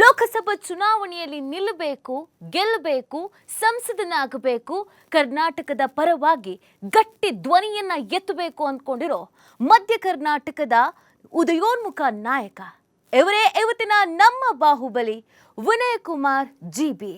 ಲೋಕಸಭಾ ಚುನಾವಣೆಯಲ್ಲಿ ನಿಲ್ಲಬೇಕು, ಗೆಲ್ಲಬೇಕು, ಸಂಸದನಾಗಬೇಕು, ಕರ್ನಾಟಕದ ಪರವಾಗಿ ಗಟ್ಟಿ ಧ್ವನಿಯನ್ನ ಎತ್ತಬೇಕು ಅಂದ್ಕೊಂಡಿರೋ ಮಧ್ಯ ಕರ್ನಾಟಕದ ಉದಯೋನ್ಮುಖ ನಾಯಕ ಇವರೇ ಇವತ್ತಿನ ನಮ್ಮ ಬಾಹುಬಲಿ ವಿನಯ್ ಕುಮಾರ್ ಜಿಬಿ.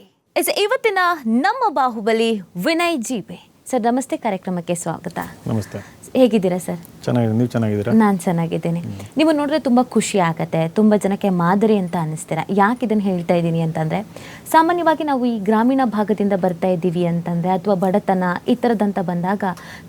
ಇವತ್ತಿನ ನಮ್ಮ ಬಾಹುಬಲಿ ವಿನಯ್ ಜಿಬಿ ಸರ್, ನಮಸ್ತೆ. ಕಾರ್ಯಕ್ರಮಕ್ಕೆ ಸ್ವಾಗತ. ನಮಸ್ತೆ. ಹೇಗಿದ್ದೀರಾ ಸರ್? ಚೆನ್ನಾಗಿದೆ. ನೀವು ಚೆನ್ನಾಗಿದ್ದೀರಾ? ನಾನು ಚೆನ್ನಾಗಿದ್ದೇನೆ. ನೀವು ನೋಡಿದ್ರೆ ತುಂಬ ಖುಷಿ ಆಗುತ್ತೆ, ತುಂಬ ಜನಕ್ಕೆ ಮಾದರಿ ಅಂತ ಅನ್ನಿಸ್ತೀರಾ. ಯಾಕೆ ಇದನ್ನು ಹೇಳ್ತಾ ಇದ್ದೀನಿ ಅಂತಂದರೆ, ಸಾಮಾನ್ಯವಾಗಿ ನಾವು ಈ ಗ್ರಾಮೀಣ ಭಾಗದಿಂದ ಬರ್ತಾ ಇದ್ದೀವಿ ಅಂತಂದರೆ ಅಥವಾ ಬಡತನ ಈ ಥರದಂತ ಬಂದಾಗ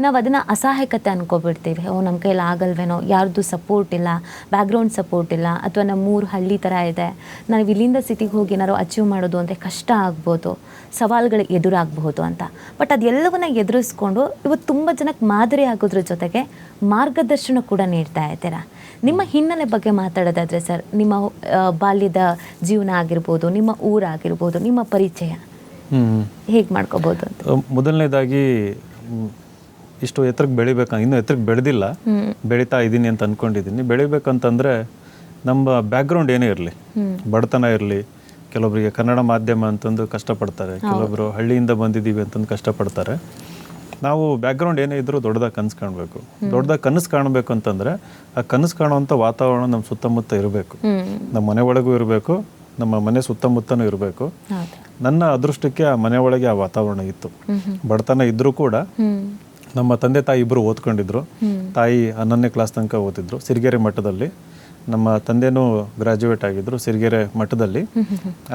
ನಾವು ಅದನ್ನು ಅಸಹಾಯಕತೆ ಅನ್ಕೊಬಿಡ್ತೀವಿ. ನಮ್ಮ ಕೈಲಿ ಆಗಲ್ವೇನೋ, ಯಾರ್ದು ಸಪೋರ್ಟ್ ಇಲ್ಲ, ಬ್ಯಾಕ್ಗ್ರೌಂಡ್ ಸಪೋರ್ಟ್ ಇಲ್ಲ, ಅಥವಾ ನಮ್ಮೂರು ಹಳ್ಳಿ ಥರ ಇದೆ, ನಾವು ಇಲ್ಲಿಂದ ಸಿಟಿಗೆ ಹೋಗಿ ಏನಾದ್ರು ಅಚೀವ್ ಮಾಡೋದು ಅಂದರೆ ಕಷ್ಟ ಆಗ್ಬೋದು, ಸವಾಲುಗಳು ಎದುರಾಗಬಹುದು ಅಂತ. ಬಟ್ ಅದೆಲ್ಲವನ್ನ ಎದುರಿಸ್ಕೊಂಡು ಇವತ್ತು ತುಂಬ ಜನಕ್ಕೆ ಮಾದರಿ ಆಗೋದ್ರ ಜೊತೆಗೆ ಮಾರ್ಗದರ್ಶನ ಕೂಡ ನೀಡ್ತಾ ಇದ್ದೀರಾ. ನಿಮ್ಮ ಹಿನ್ನೆಲೆ ಬಗ್ಗೆ ಮಾತಾಡೋದಾದರೆ ಸರ್, ನಿಮ್ಮ ಬಾಲ್ಯದ ಜೀವನ ಆಗಿರ್ಬೋದು, ನಿಮ್ಮ ಊರಾಗಿರ್ಬೋದು, ನಿಮ್ಮ ಪರಿಚಯ ಹೇಗೆ ಮಾಡ್ಕೋಬೋದು ಅಂತ. ಮೊದಲನೇದಾಗಿ ಇಷ್ಟು ಎತ್ತರಕ್ಕೆ ಬೆಳಿಬೇಕು, ಇನ್ನೂ ಎತ್ತರಕ್ಕೆ ಬೆಳೆದಿಲ್ಲ, ಬೆಳೀತಾ ಇದ್ದೀನಿ ಅಂತ ಅಂದ್ಕೊಂಡಿದ್ದೀನಿ. ಬೆಳಿಬೇಕಂತಂದರೆ ನಮ್ಮ ಬ್ಯಾಕ್ಗ್ರೌಂಡ್ ಏನೇ ಇರಲಿ, ಬಡತನ ಇರಲಿ, ಕೆಲವೊಬ್ಬರಿಗೆ ಕನ್ನಡ ಮಾಧ್ಯಮ ಅಂತಂದು ಕಷ್ಟಪಡ್ತಾರೆ, ಕೆಲವೊಬ್ಬರು ಹಳ್ಳಿಯಿಂದ ಬಂದಿದ್ದೀವಿ ಅಂತಂದು ಕಷ್ಟಪಡ್ತಾರೆ. ನಾವು ಬ್ಯಾಕ್ಗ್ರೌಂಡ್ ಏನೇ ಇದ್ದರೂ ದೊಡ್ಡದಾಗಿ ಕನಸು ಕಾಣಬೇಕು. ದೊಡ್ಡದಾಗಿ ಕನಸು ಕಾಣಬೇಕು ಅಂತಂದರೆ ಆ ಕನಸು ಕಾಣುವಂಥ ವಾತಾವರಣ ನಮ್ಮ ಸುತ್ತಮುತ್ತ ಇರಬೇಕು, ನಮ್ಮ ಮನೆ ಒಳಗೂ ಇರಬೇಕು, ನಮ್ಮ ಮನೆ ಸುತ್ತಮುತ್ತನೂ ಇರಬೇಕು. ನನ್ನ ಅದೃಷ್ಟಕ್ಕೆ ಆ ಮನೆ ಒಳಗೆ ಆ ವಾತಾವರಣ ಇತ್ತು. ಬಡತನ ಇದ್ದರೂ ಕೂಡ ನಮ್ಮ ತಂದೆ ತಾಯಿ ಇಬ್ಬರು ಓದ್ಕೊಂಡಿದ್ರು. ತಾಯಿ 11ನೇ ಕ್ಲಾಸ್ ತನಕ ಓದಿದ್ರು ಸಿರಿಗೆರೆ ಮಠದಲ್ಲಿ. ನಮ್ಮ ತಂದೆನೂ ಗ್ರಾಜ್ಯುಯೇಟ್ ಆಗಿದ್ದರು ಸಿರಿಗೆರೆ ಮಠದಲ್ಲಿ.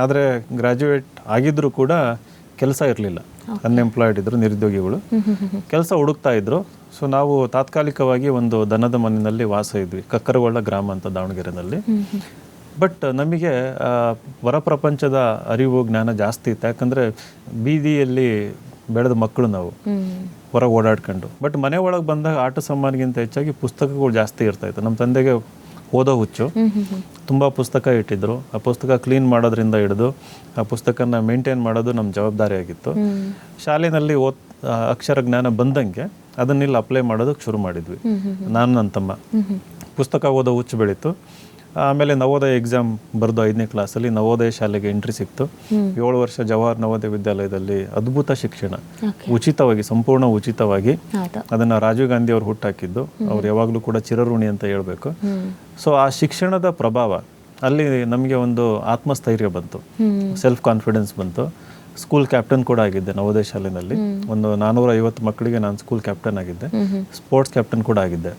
ಆದರೆ ಗ್ರಾಜ್ಯುಯೇಟ್ ಆಗಿದ್ದರೂ ಕೂಡ ಕೆಲಸ ಇರಲಿಲ್ಲ, ಅನ್ಎಂಪ್ಲಾಯ್ಡ್ ಇದ್ದರು, ನಿರುದ್ಯೋಗಿಗಳು. ಕೆಲಸ ಹುಡುಕ್ತಾ ಇದ್ರು. ಸೊ ನಾವು ತಾತ್ಕಾಲಿಕವಾಗಿ ಒಂದು ದನದ ಮನೆಯಲ್ಲಿ ವಾಸ ಇದ್ವಿ, ಕಕ್ಕರಗೊಳ್ಳ ಗ್ರಾಮ ಅಂತ ದಾವಣಗೆರೆಯಲ್ಲಿ. ಬಟ್ ನಮಗೆ ಹೊರ ಪ್ರಪಂಚದ ಅರಿವು ಜ್ಞಾನ ಜಾಸ್ತಿ ಇತ್ತು, ಯಾಕಂದರೆ ಬೀದಿಯಲ್ಲಿ ಬೆಳೆದ ಮಕ್ಕಳು ನಾವು, ಹೊರಗೆ ಓಡಾಡ್ಕೊಂಡು. ಬಟ್ ಮನೆ ಒಳಗೆ ಬಂದಾಗ ಆಟ ಸಾಮಾನಿಗಿಂತ ಹೆಚ್ಚಾಗಿ ಪುಸ್ತಕಗಳು ಜಾಸ್ತಿ ಇರ್ತಾಯಿತ್ತು. ನಮ್ಮ ತಂದೆಗೆ ಓದೋ ಹುಚ್ಚು, ತುಂಬ ಪುಸ್ತಕ ಇಟ್ಟಿದ್ರು. ಆ ಪುಸ್ತಕ ಕ್ಲೀನ್ ಮಾಡೋದ್ರಿಂದ ಹಿಡಿದು ಆ ಪುಸ್ತಕನ ಮೇಂಟೈನ್ ಮಾಡೋದು ನಮ್ಮ ಜವಾಬ್ದಾರಿ ಆಗಿತ್ತು. ಶಾಲೆಯಲ್ಲಿ ಅಕ್ಷರ ಜ್ಞಾನ ಬಂದಂಗೆ ಅದನ್ನೆಲ್ಲ ಅಪ್ಲೈ ಮಾಡೋದಕ್ಕೆ ಶುರು ಮಾಡಿದ್ವಿ. ನಾನು ನನ್ನ ತಮ್ಮ ಪುಸ್ತಕ ಓದೋ ಹುಚ್ಚು ಬೆಳೀತು. ಆಮೇಲೆ ನವೋದಯ ಎಕ್ಸಾಮ್ ಬರೆದು 5ನೇ ಕ್ಲಾಸಲ್ಲಿ ನವೋದಯ ಶಾಲೆಗೆ ಎಂಟ್ರಿ ಸಿಕ್ತು. 7 ವರ್ಷ ಜವಾಹರ್ ನವೋದಯ ವಿದ್ಯಾಲಯದಲ್ಲಿ ಅದ್ಭುತ ಶಿಕ್ಷಣ, ಉಚಿತವಾಗಿ, ಸಂಪೂರ್ಣ ಉಚಿತವಾಗಿ. ಅದನ್ನು ರಾಜೀವ್ ಗಾಂಧಿ ಅವರು ಹುಟ್ಟಾಕಿದ್ದು, ಅವ್ರು ಯಾವಾಗಲೂ ಕೂಡ ಚಿರಋಣಿ ಅಂತ ಹೇಳ್ಬೇಕು. ಸೊ ಆ ಶಿಕ್ಷಣದ ಪ್ರಭಾವ ಅಲ್ಲಿ ನಮಗೆ ಒಂದು ಆತ್ಮಸ್ಥೈರ್ಯ ಬಂತು, ಸೆಲ್ಫ್ ಕಾನ್ಫಿಡೆನ್ಸ್ ಬಂತು. ಸ್ಕೂಲ್ ಕ್ಯಾಪ್ಟನ್ ಕೂಡ ಆಗಿದ್ದೆ ನವೋದಯ ಶಾಲೆಯಲ್ಲಿ. ಒಂದು 450 ಮಕ್ಕಳಿಗೆ ನಾನು ಸ್ಕೂಲ್ ಕ್ಯಾಪ್ಟನ್ ಆಗಿದ್ದೆ, ಸ್ಪೋರ್ಟ್ಸ್ ಕ್ಯಾಪ್ಟನ್ ಕೂಡ ಆಗಿದ್ದೆ.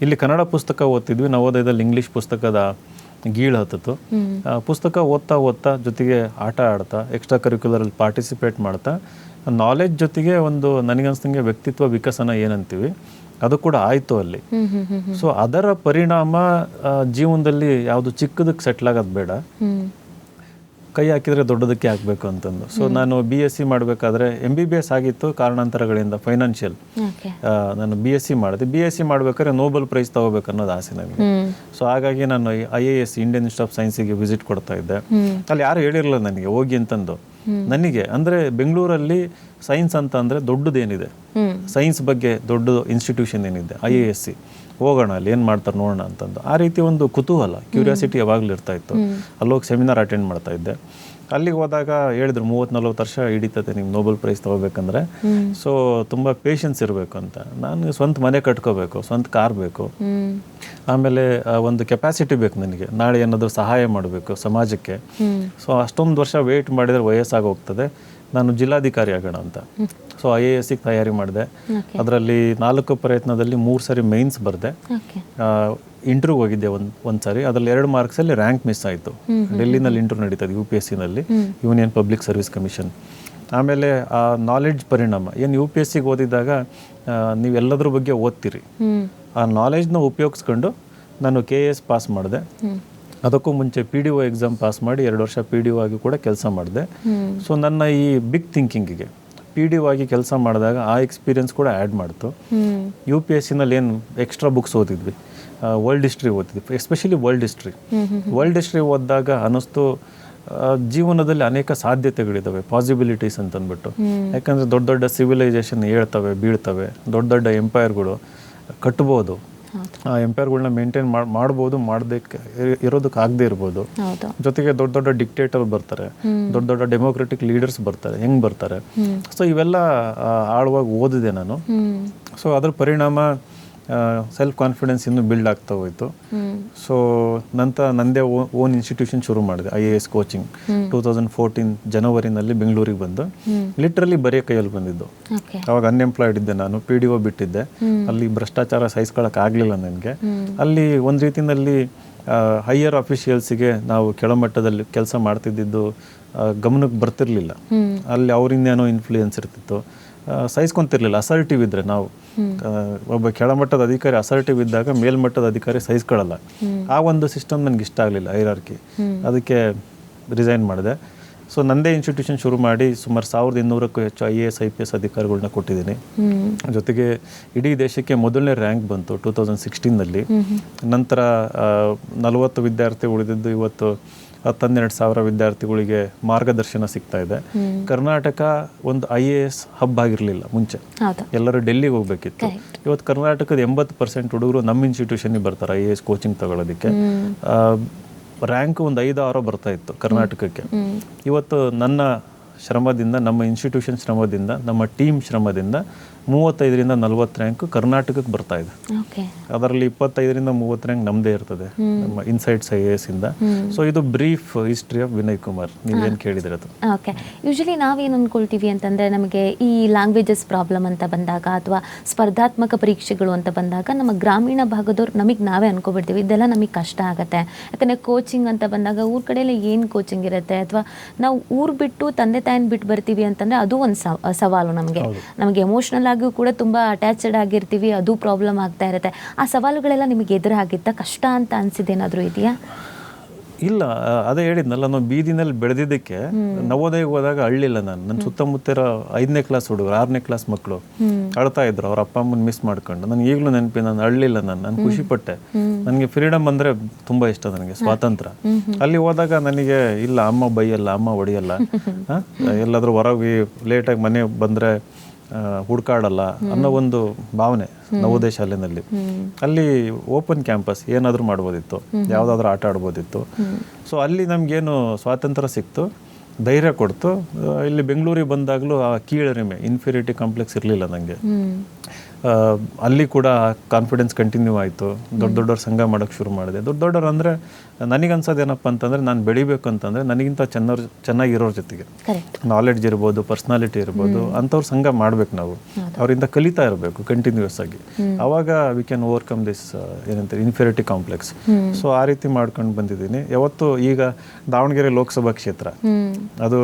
ಇಲ್ಲಿ ಕನ್ನಡ ಪುಸ್ತಕ ಓದ್ತಿದ್ವಿ, ನವೋದಯದಲ್ಲಿ ಇಂಗ್ಲೀಷ್ ಪುಸ್ತಕದ ಗೀಳು ಹತ್ತಿತ್ತು. ಪುಸ್ತಕ ಓದ್ತಾ ಜೊತೆಗೆ ಆಟ ಆಡ್ತಾ, ಎಕ್ಸ್ಟ್ರಾ ಕರಿಕ್ಯುಲರಲ್ಲಿ ಪಾರ್ಟಿಸಿಪೇಟ್ ಮಾಡ್ತಾ, ನಾಲೆಡ್ಜ್ ಜೊತೆಗೆ ಒಂದು ನನಗನ್ಸ್ದಂಗೆ ವ್ಯಕ್ತಿತ್ವ ವಿಕಸನ ಏನಂತೀವಿ ಅದು ಕೂಡ ಆಯಿತು ಅಲ್ಲಿ. ಸೊ ಅದರ ಪರಿಣಾಮ ಜೀವನದಲ್ಲಿ ಯಾವುದು ಚಿಕ್ಕದಕ್ಕೆ ಸೆಟ್ಲ್ ಆಗೋದು ಬೇಡ, ಕೈ ಹಾಕಿದರೆ ದೊಡ್ಡದಕ್ಕೆ ಹಾಕಬೇಕು ಅಂತಂದು. ಸೊ ನಾನು BSc ಮಾಡಬೇಕಾದ್ರೆ MBBS ಆಗಿತ್ತು, ಕಾರಣಾಂತರಗಳಿಂದ ಫೈನಾನ್ಷಿಯಲ್ ನಾನು BSc ಮಾಡಿದೆ. BSc ಮಾಡ್ಬೇಕಾದ್ರೆ ನೋಬೆಲ್ ಪ್ರೈಸ್ ತಗೋಬೇಕು ಅನ್ನೋದು ಆಸೆ ನನಗೆ. ಸೊ ಹಾಗಾಗಿ ನಾನು IAS ಇಂಡಿಯನ್ ಇನ್ಸ್ಟಿಟ್ಯೂಟ್ ಆಫ್ ಸೈನ್ಸಿಗೆ ವಿಸಿಟ್ ಕೊಡ್ತಾ ಇದ್ದೆ. ಅಲ್ಲಿ ಯಾರು ಹೇಳಿರಲಿಲ್ಲ ನನಗೆ ಹೋಗಿ ಅಂತಂದು. ನನಗೆ ಅಂದರೆ ಬೆಂಗಳೂರಲ್ಲಿ ಸೈನ್ಸ್ ಅಂತ ಅಂದರೆ ದೊಡ್ಡದೇನಿದೆ, ಸೈನ್ಸ್ ಬಗ್ಗೆ ದೊಡ್ಡ ಇನ್ಸ್ಟಿಟ್ಯೂಷನ್ ಏನಿದೆ IASC, ಹೋಗೋಣ ಅಲ್ಲಿ ಏನು ಮಾಡ್ತಾರೆ ನೋಡೋಣ ಅಂತಂದು. ಆ ರೀತಿ ಒಂದು ಕುತೂಹಲ, ಕ್ಯೂರಿಯಾಸಿಟಿ ಯಾವಾಗಲೂ ಇರ್ತಾ ಇತ್ತು. ಅಲ್ಲೋಗಿ ಸೆಮಿನಾರ್ ಅಟೆಂಡ್ ಮಾಡ್ತಾ ಇದ್ದೆ. ಅಲ್ಲಿಗೆ ಹೋದಾಗ ಹೇಳಿದ್ರು 30-40 ವರ್ಷ ಹಿಡಿತದೆ ನಿಮ್ಗೆ ನೋಬೆಲ್ ಪ್ರೈಸ್ ತೊಗೋಬೇಕಂದ್ರೆ. ಸೊ ತುಂಬ ಪೇಷನ್ಸ್ ಇರಬೇಕು ಅಂತ. ನಾನು ಸ್ವಂತ ಮನೆ ಕಟ್ಕೋಬೇಕು, ಸ್ವಂತ ಕಾರ್ ಬೇಕು, ಆಮೇಲೆ ಒಂದು ಕೆಪಾಸಿಟಿ ಬೇಕು ನನಗೆ, ನಾಳೆ ಏನಾದರೂ ಸಹಾಯ ಮಾಡಬೇಕು ಸಮಾಜಕ್ಕೆ. ಸೊ ಅಷ್ಟೊಂದು ವರ್ಷ ವೆಯ್ಟ್ ಮಾಡಿದರೆ ವಯಸ್ಸಾಗಿ ಹೋಗ್ತದೆ, ನಾನು ಜಿಲ್ಲಾಧಿಕಾರಿ ಆಗೋಣ ಅಂತ. ಸೊ IASಗೆ ತಯಾರಿ ಮಾಡಿದೆ. ಅದರಲ್ಲಿ 4 ಪ್ರಯತ್ನದಲ್ಲಿ 3 ಸರಿ ಮೈನ್ಸ್ ಬರೆದೆ. ಇಂಟರ್ವ್ಯೂ ಹೋಗಿದ್ದೆ ಒಂದು ಸಾರಿ, ಅದರಲ್ಲಿ 2 ಮಾರ್ಕ್ಸಲ್ಲಿ ರ್ಯಾಂಕ್ ಮಿಸ್ ಆಯಿತು. ಡೆಲ್ಲಿನಲ್ಲಿ ಇಂಟರ್ವ್ಯೂ ನಡೀತದೆ UPSCನಲ್ಲಿ, ಯೂನಿಯನ್ ಪಬ್ಲಿಕ್ ಸರ್ವಿಸ್ ಕಮಿಷನ್. ಆಮೇಲೆ ಆ ನಾಲೆಡ್ಜ್ ಪರಿಣಾಮ ಏನು, UPSCಗೆ ಓದಿದಾಗ ನೀವೆಲ್ಲದ್ರ ಬಗ್ಗೆ ಓದ್ತೀರಿ, ಆ ನಾಲೆಡ್ಜ್ನ ಉಪಯೋಗಿಸ್ಕೊಂಡು ನಾನು KAS ಪಾಸ್ ಮಾಡಿದೆ. ಅದಕ್ಕೂ ಮುಂಚೆ PDO ಎಕ್ಸಾಮ್ ಪಾಸ್ ಮಾಡಿ 2 ವರ್ಷ PDO ಆಗಿ ಕೂಡ ಕೆಲಸ ಮಾಡಿದೆ. ಸೊ ನನ್ನ ಈ ಬಿಗ್ ಥಿಂಕಿಂಗಿಗೆ PDO ಆಗಿ ಕೆಲಸ ಮಾಡಿದಾಗ ಆ ಎಕ್ಸ್ಪೀರಿಯನ್ಸ್ ಕೂಡ ಆ್ಯಡ್ ಮಾಡ್ತು. UPSCನಲ್ಲಿ ಏನು ಎಕ್ಸ್ಟ್ರಾ ಬುಕ್ಸ್ ಓದಿದ್ವಿ, ವರ್ಲ್ಡ್ ಹಿಸ್ಟ್ರಿ ಓದಿದ್ವಿ, ಎಸ್ಪೆಷಲಿ ವರ್ಲ್ಡ್ ಹಿಸ್ಟ್ರಿ ಓದಿದಾಗ ಅನ್ನಿಸ್ತು ಜೀವನದಲ್ಲಿ ಅನೇಕ ಸಾಧ್ಯತೆಗಳಿದ್ದಾವೆ, ಪಾಸಿಬಿಲಿಟೀಸ್ ಅಂತಂದ್ಬಿಟ್ಟು. ಯಾಕಂದರೆ ದೊಡ್ಡ ದೊಡ್ಡ ಸಿವಿಲೈಸೇಷನ್ ಹೇಳ್ತವೆ, ಬೀಳ್ತವೆ, ದೊಡ್ಡ ದೊಡ್ಡ ಎಂಪೈರ್ಗಳು ಕಟ್ಬೋದು. ಆ ಎಂಪೈರ್ಗಳನ್ನ ಮೇಂಟೈನ್ ಮಾಡ್ಬೋದು, ಮಾಡೋದಕ್ಕೆ ಇರೋದಕ್ಕೆ ಆಗದೆ ಇರ್ಬೋದು. ಜೊತೆಗೆ ದೊಡ್ಡ ದೊಡ್ಡ ಡಿಕ್ಟೇಟರ್ ಬರ್ತಾರೆ, ದೊಡ್ಡ ದೊಡ್ಡ ಡೆಮೋಕ್ರೆಟಿಕ್ ಲೀಡರ್ಸ್ ಬರ್ತಾರೆ, ಹೆಂಗೆ ಬರ್ತಾರೆ. ಸೊ ಇವೆಲ್ಲ ಆಳವಾಗಿ ಓದಿದೆ ನಾನು. ಸೊ ಅದ್ರ ಪರಿಣಾಮ ಸೆಲ್ಫ್ ಕಾನ್ಫಿಡೆನ್ಸ್ ಇನ್ನೂ ಬಿಲ್ಡ್ ಆಗ್ತಾ ಹೋಯಿತು. ಸೊ ನಂತರ ನಂದೇ ಓನ್ ಇನ್ಸ್ಟಿಟ್ಯೂಷನ್ ಶುರು ಮಾಡಿದೆ, IAS ಕೋಚಿಂಗ್. 2014 ಜನವರಿನಲ್ಲಿ ಬೆಂಗಳೂರಿಗೆ ಬಂದು ಲಿಟ್ರಲಿ ಬರೀ ಕೈಯಲ್ಲಿ ಬಂದಿದ್ದು. ಅವಾಗ ಅನ್ಎಂಪ್ಲಾಯ್ಡ್ ಇದ್ದೆ ನಾನು, PDO ಬಿಟ್ಟಿದ್ದೆ. ಅಲ್ಲಿ ಭ್ರಷ್ಟಾಚಾರ ಸಹಿಸ್ಕೊಳಕ್ಕೆ ಆಗಲಿಲ್ಲ ನನಗೆ. ಅಲ್ಲಿ ಒಂದು ರೀತಿಯಲ್ಲಿ ಹೈಯರ್ ಅಫಿಷಿಯಲ್ಸಿಗೆ ನಾವು ಕೆಳಮಟ್ಟದಲ್ಲಿ ಕೆಲಸ ಮಾಡ್ತಿದ್ದು ಗಮನಕ್ಕೆ ಬರ್ತಿರ್ಲಿಲ್ಲ. ಅಲ್ಲಿ ಅವರಿಂದೇನೋ ಇನ್ಫ್ಲೂಯೆನ್ಸ್ ಇರ್ತಿತ್ತು, ಸಹಿಸ್ಕೊಂತಿರ್ಲಿಲ್ಲ. ಅಸರ್ಟಿವ್ ಇದ್ರೆ ನಾವು ಒಬ್ಬ ಕೆಳಮಟ್ಟದ ಅಧಿಕಾರಿ ಅಸರ್ಟಿವ್ ಇದ್ದಾಗ ಮೇಲ್ಮಟ್ಟದ ಅಧಿಕಾರಿ ಸಹಿಸ್ಕೊಳ್ಳಲ್ಲ. ಆ ಒಂದು ಸಿಸ್ಟಮ್ ನನಗೆ ಇಷ್ಟ ಆಗಲಿಲ್ಲ, ಹೈರಾರ್ಕಿ. ಅದಕ್ಕೆ ರಿಸೈನ್ ಮಾಡಿದೆ. ಸೊ ನಂದೇ ಇನ್ಸ್ಟಿಟ್ಯೂಷನ್ ಶುರು ಮಾಡಿ ಸುಮಾರು 1200ಕ್ಕೂ ಹೆಚ್ಚು IAS IPS ಅಧಿಕಾರಿಗಳನ್ನ ಕೊಟ್ಟಿದ್ದೀನಿ. ಜೊತೆಗೆ ಇಡೀ ದೇಶಕ್ಕೆ ಮೊದಲನೇ ರ್ಯಾಂಕ್ ಬಂತು 2016ನಲ್ಲಿ. ನಂತರ 40 ವಿದ್ಯಾರ್ಥಿ ಉಳಿದಿದ್ದು ಇವತ್ತು 12,000 ವಿದ್ಯಾರ್ಥಿಗಳಿಗೆ ಮಾರ್ಗದರ್ಶನ ಸಿಗ್ತಾ ಇದೆ. ಕರ್ನಾಟಕ ಒಂದು IAS ಹಬ್ ಆಗಿರಲಿಲ್ಲ ಮುಂಚೆ, ಎಲ್ಲರೂ ಡೆಲ್ಲಿಗೆ ಹೋಗ್ಬೇಕಿತ್ತು. ಇವತ್ತು ಕರ್ನಾಟಕದ 80% ಹುಡುಗರು ನಮ್ಮ ಇನ್ಸ್ಟಿಟ್ಯೂಷನ್ಗೆ ಬರ್ತಾರೆ IAS ಕೋಚಿಂಗ್ ತಗೊಳ್ಳೋದಕ್ಕೆ. ರ್ಯಾಂಕ್ ಒಂದು 5-6 ಬರ್ತಾ ಇತ್ತು ಕರ್ನಾಟಕಕ್ಕೆ. ಇವತ್ತು ನನ್ನ ಶ್ರಮದಿಂದ, ನಮ್ಮ ಇನ್ಸ್ಟಿಟ್ಯೂಷನ್ ಶ್ರಮದಿಂದ, ನಮ್ಮ ಟೀಮ್ ಶ್ರಮದಿಂದ 35ರಿಂದ 40 ರ್ಯಾಂಕ್ ಕರ್ನಾಟಕಕ್ಕೆ ಬರ್ತಾ ಇದೆ. ಅದರಲ್ಲಿ 25ರಿಂದ 30 ರ್ಯಾಂಕ್ ನಮ್ಮದೇ ಇರ್ತದೆ, ನಮ್ಮ ಇನ್ಸೈಟ್ಸ್ IAS ಇಂದ. ಸೊ ಇದು brief history of Vinay Kumar, ನೀವೇನು ಕೇಳಿದ್ರೆ ಅದು. ಓಕೆ, ಯೂಶಲಿ ನಾವೇನು ಅಂದ್ಕೊಳ್ತೀವಿ ಅಂತಂದರೆ, ನಮಗೆ ಈ ಲ್ಯಾಂಗ್ವೇಜಸ್ ಪ್ರಾಬ್ಲಮ್ ಅಂತ ಬಂದಾಗ ಅಥವಾ ಸ್ಪರ್ಧಾತ್ಮಕ ಪರೀಕ್ಷೆಗಳು ಅಂತ ಬಂದಾಗ ನಮ್ಮ ಗ್ರಾಮೀಣ ಭಾಗದವ್ರು ನಮಗೆ ನಾವೇ ಅನ್ಕೊಬಿಡ್ತೀವಿ ಇದೆಲ್ಲ ನಮಗೆ ಕಷ್ಟ ಆಗುತ್ತೆ. ಯಾಕಂದರೆ ಕೋಚಿಂಗ್ ಅಂತ ಬಂದಾಗ ಊರ ಕಡೆಯಲ್ಲ ಏನು ಕೋಚಿಂಗ್ ಇರುತ್ತೆ, ಅಥವಾ ನಾವು ಊರು ಬಿಟ್ಟು ತಂದೆ ತಾಯಿನ ಬಿಟ್ಟು ಬರ್ತೀವಿ ಅಂತಂದರೆ ಅದು ಒಂದು ಸವಾಲು. ನಮಗೆ ಎಮೋಷ್ನಲ್ ಆಗಿ ಕೂಡ ತುಂಬ ಅಟ್ಯಾಚ್ಡ್ ಆಗಿರ್ತೀವಿ, ಅದು ಪ್ರಾಬ್ಲಮ್ ಆಗ್ತಾ ಇರುತ್ತೆ. ಆ ಸವಾಲುಗಳೆಲ್ಲ ನಿಮಗೆ ಎದುರಾಗಿತ್ತಾ? ಕಷ್ಟ ಅಂತ ಅನಿಸಿದ್ದೇನಾದರೂ ಇದೆಯಾ? ಇಲ್ಲ, ಅದೇ ಹೇಳಿದ್ನಲ್ಲ, ನಾವು ಬೀದಿನಲ್ಲಿ ಬೆಳೆದಿದ್ದಕ್ಕೆ ನವೋದಯ ಹೋದಾಗ ಅಳ್ಳಿಲ್ಲ ನಾನು. ನನ್ನ ಸುತ್ತಮುತ್ತಿರೋ 5ನೇ ಕ್ಲಾಸ್ ಹುಡುಗರು, 6ನೇ ಕ್ಲಾಸ್ ಮಕ್ಕಳು ಅಳ್ತಾ ಇದ್ರು ಅವ್ರ ಅಪ್ಪ ಅಮ್ಮನ ಮಿಸ್ ಮಾಡ್ಕೊಂಡು. ನನಗೆ ಈಗಲೂ ನೆನಪಿ, ನಾನು ಅಳ್ಳಿಲ್ಲ, ನಾನು ಖುಷಿ ಪಟ್ಟೆ. ನನಗೆ ಫ್ರೀಡಮ್ ಅಂದರೆ ತುಂಬ ಇಷ್ಟ, ನನಗೆ ಸ್ವಾತಂತ್ರ್ಯ. ಅಲ್ಲಿ ಹೋದಾಗ ನನಗೆ ಇಲ್ಲ ಅಮ್ಮ ಬೈಯಲ್ಲ, ಅಮ್ಮ ಹೊಡಿಯಲ್ಲ, ಎಲ್ಲಾದರೂ ಹೊರಗೆ ಲೇಟಾಗಿ ಮನೆ ಬಂದರೆ ಹುಡ್ಕಾಡಲ್ಲ ಅನ್ನೋ ಒಂದು ಭಾವನೆ ನವೋದಯ ಶಾಲೆನಲ್ಲಿ. ಅಲ್ಲಿ ಓಪನ್ ಕ್ಯಾಂಪಸ್, ಏನಾದರೂ ಮಾಡ್ಬೋದಿತ್ತು, ಯಾವುದಾದ್ರೂ ಆಟ ಆಡ್ಬೋದಿತ್ತು. ಸೊ ಅಲ್ಲಿ ನಮಗೇನು ಸ್ವಾತಂತ್ರ್ಯ ಸಿಕ್ತು, ಧೈರ್ಯ ಕೊಡ್ತು. ಇಲ್ಲಿ ಬೆಂಗಳೂರಿಗೆ ಬಂದಾಗಲೂ ಆ ಕೀಳರಿಮೆ, ಇನ್ಫೀರಿಯಾರಿಟಿ ಕಾಂಪ್ಲೆಕ್ಸ್ ಇರಲಿಲ್ಲ ನನಗೆ. ಅಲ್ಲಿ ಕೂಡ ಕಾನ್ಫಿಡೆನ್ಸ್ ಕಂಟಿನ್ಯೂ ಆಯಿತು. ದೊಡ್ಡ ದೊಡ್ಡವ್ರ ಸಂಘ ಮಾಡೋಕ್ಕೆ ಶುರು ಮಾಡಿದೆ. ದೊಡ್ಡವ್ರು ಅಂದರೆ ನನಗನ್ಸೋದು ಏನಪ್ಪ ಅಂತಂದರೆ, ನಾನು ಬೆಳಿಬೇಕು ಅಂತಂದರೆ ನನಗಿಂತ ಚೆನ್ನಾಗಿರೋರ ಜೊತೆಗೆ ನಾಲೆಡ್ಜ್ ಇರ್ಬೋದು, ಪರ್ಸ್ನಾಲಿಟಿ ಇರ್ಬೋದು, ಅಂಥವ್ರ ಸಂಘ ಮಾಡ್ಬೇಕು ನಾವು. ಅವರಿಂದ ಕಲಿತಾ ಇರಬೇಕು ಕಂಟಿನ್ಯೂಸ್ ಆಗಿ. ಆವಾಗ ವಿ ಕ್ಯಾನ್ ಓವರ್ಕಮ್ ದಿಸ್ ಏನಂತಾರೆ ಇನ್ಫೀರಿಯಾರಿಟಿ ಕಾಂಪ್ಲೆಕ್ಸ್. ಸೊ ಆ ರೀತಿ ಮಾಡ್ಕೊಂಡು ಬಂದಿದ್ದೀನಿ. ಯಾವತ್ತು ಈಗ ದಾವಣಗೆರೆ ಲೋಕಸಭಾ ಕ್ಷೇತ್ರ ಅದು